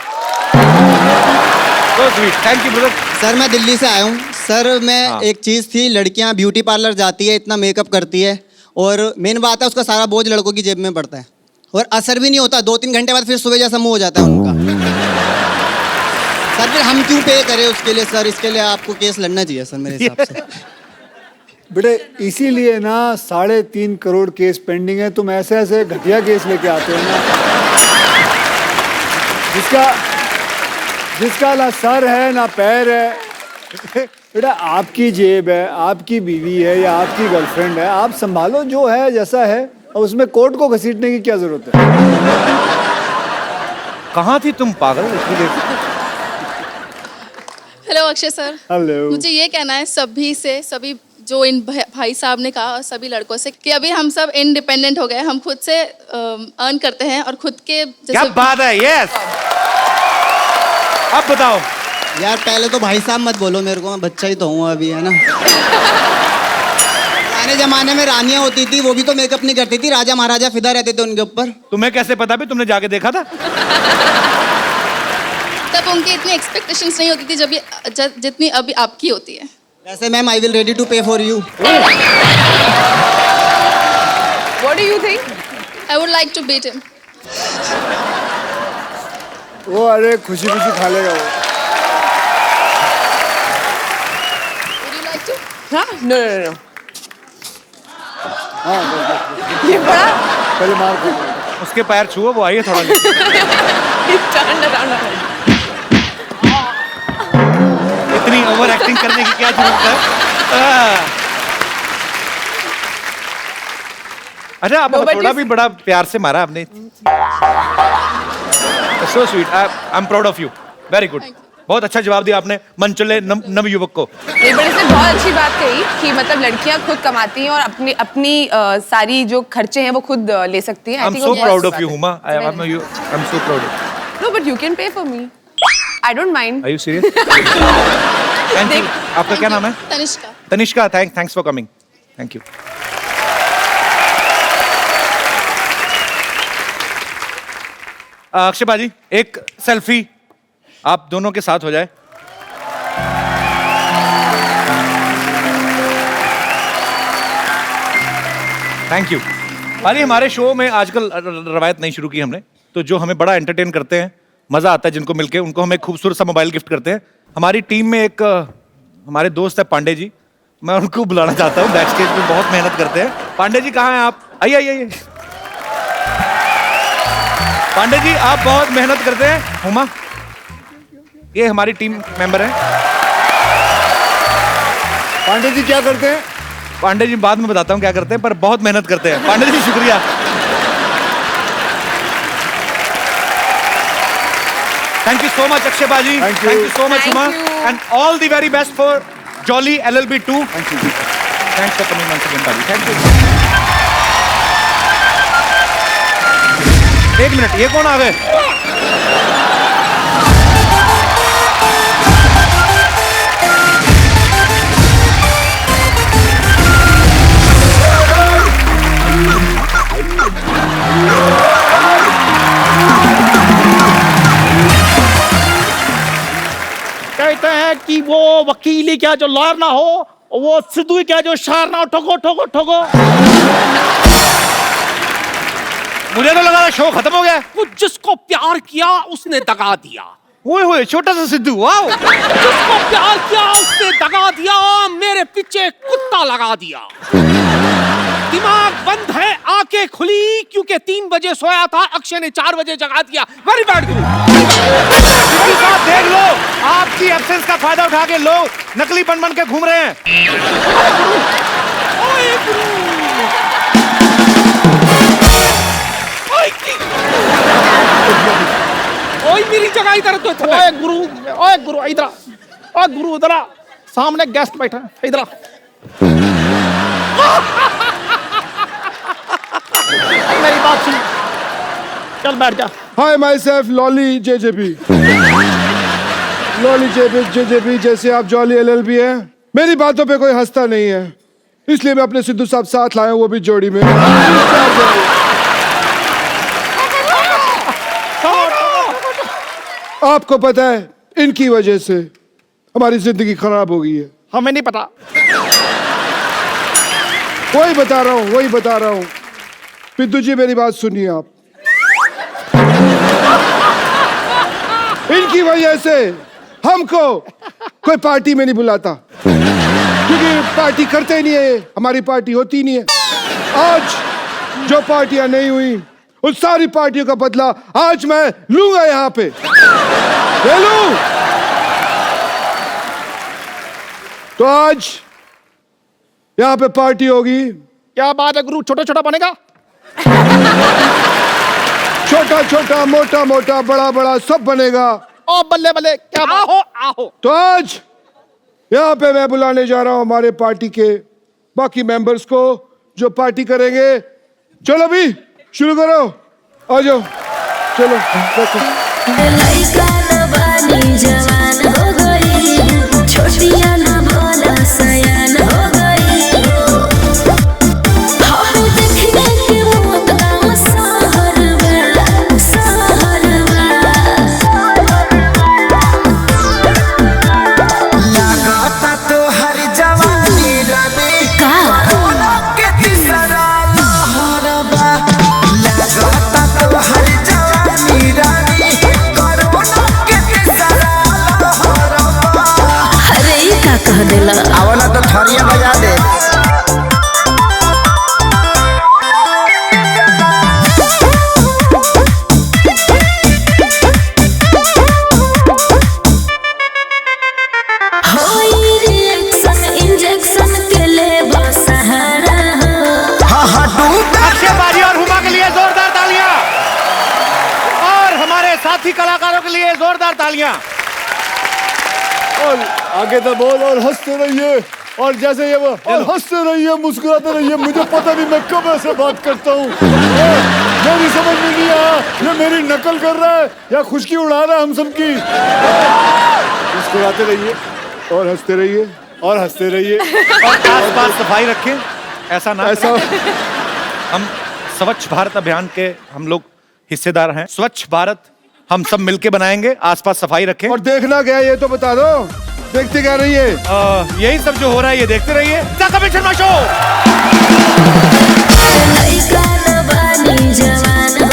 Speaker 3: So sweet, thank you brother।
Speaker 16: Sir मैं दिल्ली से आया हूँ सर। मैं
Speaker 3: हाँ।
Speaker 16: एक चीज़ थी, लड़कियाँ ब्यूटी पार्लर जाती है, इतना मेकअप करती है, और मेन बात है उसका सारा बोझ लड़कों की जेब में पड़ता है, और असर भी नहीं होता। 2-3 घंटे बाद फिर सुबह जैसा मुंह हो जाता है उनका। सर फिर हम क्यों पे करें उसके लिए सर? इसके लिए आपको केस लड़ना चाहिए सर मेरे हिसाब से।
Speaker 2: बेटे इसीलिए ना 3.5 करोड़ केस पेंडिंग है। तुम ऐसे ऐसे घटिया केस लेके आते हो ना, जिसका ना सर है ना पैर है। बेटा आपकी जेब है, आपकी बीवी है या आपकी गर्लफ्रेंड है, आप संभालो, जो है जैसा है। और उसमें कोर्ट को घसीटने की क्या जरूरत है?
Speaker 3: कहाँ थी तुम पागल?
Speaker 17: Hello Akshay sir.
Speaker 2: हेलो।
Speaker 17: मुझे ये कहना है सभी जो इन भाई साहब ने कहा, और सभी लड़कों से, कि अभी हम सब इंडिपेंडेंट हो गए, हम खुद से अर्न करते हैं और खुद के
Speaker 3: क्या बात है। यस, अब बताओ
Speaker 16: यार। पहले तो भाई साहब मत बोलो मेरे को, मैं बच्चा ही तो हूँ अभी, है ना। पुराने जमाने में रानियां होती थी, वो भी तो मेकअप नहीं करती थी, राजा महाराजा फिदा रहते थे उनके ऊपर।
Speaker 3: तुम्हें कैसे पता भी? तुमने जाके देखा था?
Speaker 17: तब उनकी इतनी एक्सपेक्टेशंस नहीं होती थी जितनी अभी आपकी होती है।
Speaker 16: वैसे ma'am I will ready to pay for you.
Speaker 4: What do you think?
Speaker 17: I would like to beat him.
Speaker 2: वो अरे खुशी खुशी खा लेगा वो।
Speaker 17: Would you like to?
Speaker 4: हाँ? No.
Speaker 2: हाँ
Speaker 4: ये बड़ा
Speaker 2: पहले मार खा।
Speaker 3: उसके पैर छुओ, वो आइए थोड़ा।
Speaker 4: Turn around.
Speaker 3: इतनी ओवर एक्टिंग करने की क्या जरूरत है? अच्छा, आप थोड़ा भी बड़ा प्यार से मारा आपने। So sweet, I am proud of you, very good. बहुत अच्छा जवाब दिया आपने मनचले नवयुवक को।
Speaker 4: ये बड़े से बहुत अच्छी बात कही कि मतलब लड़कियां खुद कमाती हैं और अपनी सारी जो खर्चे हैं वो खुद ले सकती हैं।
Speaker 3: I am so proud of you Huma, I am so proud.
Speaker 4: No but you can pay for me, I don't mind.
Speaker 3: Are you serious? Thank you. आपका क्या नाम है?
Speaker 17: Tanishka.
Speaker 3: Tanishka, thanks for coming. Thank you. Akshay paaji, एक सेल्फी आप दोनों के साथ हो जाए। Thank you. अरे हमारे शो में आजकल रवायत नहीं शुरू की हमने, तो जो हमें बड़ा एंटरटेन करते हैं, मजा आता है जिनको मिलके, उनको हम एक खूबसूरत सा मोबाइल गिफ्ट करते हैं। हमारी टीम में एक हमारे दोस्त है पांडे जी, मैं उनको बुलाना चाहता हूँ। बैक स्टेज पे बहुत मेहनत करते हैं। पांडे जी कहाँ हैं आप? आइए आइए आइए। पांडे जी आप बहुत मेहनत करते हैं। हुमा, ये हमारी टीम मेंबर हैं।
Speaker 2: पांडे जी क्या करते हैं?
Speaker 3: पांडे जी बाद में बताता हूँ क्या करते हैं, पर बहुत मेहनत करते हैं। पांडे जी शुक्रिया। Thank you so much Akshay paaji, thank you so much Huma, and all the very best for Jolly LLB 2। Thank you, thanks for coming once again paaji, thank you. एक मिनट, ये कौन आ गए?
Speaker 13: कहते हैं कि वो वकीली क्या जो लॉयर ना हो, वो सिद्धू ही क्या जो शायर ना हो। ठोको ठोको ठोको।
Speaker 3: मुझे तो लगा शो खत्म हो गया।
Speaker 8: वो जिसको प्यार किया उसने दगा दिया।
Speaker 3: ओए छोटा सा सिद्धू, वाओ।
Speaker 8: जिसको प्यार किया उसने दगा दिया, मेरे पीछे कुत्ता लगा दिया। दिमाग बंद है, आंखें खुली क्योंकि 3 बजे सोया था, अक्षय ने 4 बजे जगा दिया। वेरी बैड गुरु।
Speaker 3: देख लो, आपकी एब्सेंस का फायदा उठा के लोग नकली बन के घूम रहे हैं।
Speaker 8: ओए गुरु, ओए मेरी जगह इधर तो।
Speaker 13: ओए गुरु इधर आ। ओए गुरु इधर आ, सामने गेस्ट बैठा है, इधर आ। मेरी बात सुन, चल बैठ जा।
Speaker 7: Hi myself Lolly JJB। Lolly JJB जैसे आप जॉली LLB है। मेरी बातों पे कोई हंसता नहीं है, इसलिए मैं अपने सिद्धू साहब साथ लाया हूं, वो भी जोड़ी में। आपको पता है इनकी वजह से हमारी जिंदगी खराब हो गई है।
Speaker 13: हमें नहीं पता।
Speaker 7: वही बता रहा हूँ। पिद्दू जी मेरी बात सुनिए आप। इनकी वजह से हमको कोई पार्टी में नहीं बुलाता, क्योंकि पार्टी करते ही नहीं है, हमारी पार्टी होती ही नहीं है। आज जो पार्टियां नहीं हुई उन सारी पार्टियों का बदला आज मैं लूंगा यहाँ पे। ले लूं। तो आज यहाँ पे पार्टी होगी।
Speaker 13: क्या बात है गुरु, छोटा छोटा बनेगा?
Speaker 7: छोटा छोटा, मोटा मोटा, बड़ा बड़ा सब बनेगा।
Speaker 13: ओ बल्ले बल्ले, क्या
Speaker 8: आओ।
Speaker 7: तो आज यहाँ पे मैं बुलाने जा रहा हूँ हमारे पार्टी के बाकी मेंबर्स को जो पार्टी करेंगे। चलो भी शुरू करो, आ जाओ, चलो।
Speaker 9: लइका न बानी जवान हो गई, छोटिया न भोला सयान हो गई। हम देखने के मौत का सहरवा।
Speaker 15: लगाता तो हर जवानी रवि का के तीसरा लहरबा। लगाता तो हर जवानी रवि कोरोना के तीसरा लहरबा।
Speaker 9: अरे ये का कह देला?
Speaker 15: आवला तो थरिया बजा दे।
Speaker 3: साथी कलाकारों के लिए जोरदार तालियां।
Speaker 7: और आगे तो बोल और हंसते रहिए, और जैसे ये वो और हंसते रहिए, मुस्कुराते रहिए। मुझे पता नहीं मैं कब ऐसे बात करता हूँ, मेरी समझ में नहीं आया ये मेरी नकल कर रहा है या खुशकी उड़ा रहा है हम सबकी। मुस्कुराते रहिए और हंसते रहिए और हंसते रहिए,
Speaker 3: और आसपास सफाई रखें। ऐसा ना
Speaker 7: ऐसा
Speaker 3: हम स्वच्छ भारत अभियान के हम लोग हिस्सेदार हैं। स्वच्छ भारत हम सब मिलके बनाएंगे, आसपास सफाई रखें।
Speaker 7: और देखना क्या है ये तो बता दो, देखते क्या रहिए।
Speaker 3: यही सब जो हो रहा है ये देखते रहिए। The Kapil Sharma show.
Speaker 9: बानी जवान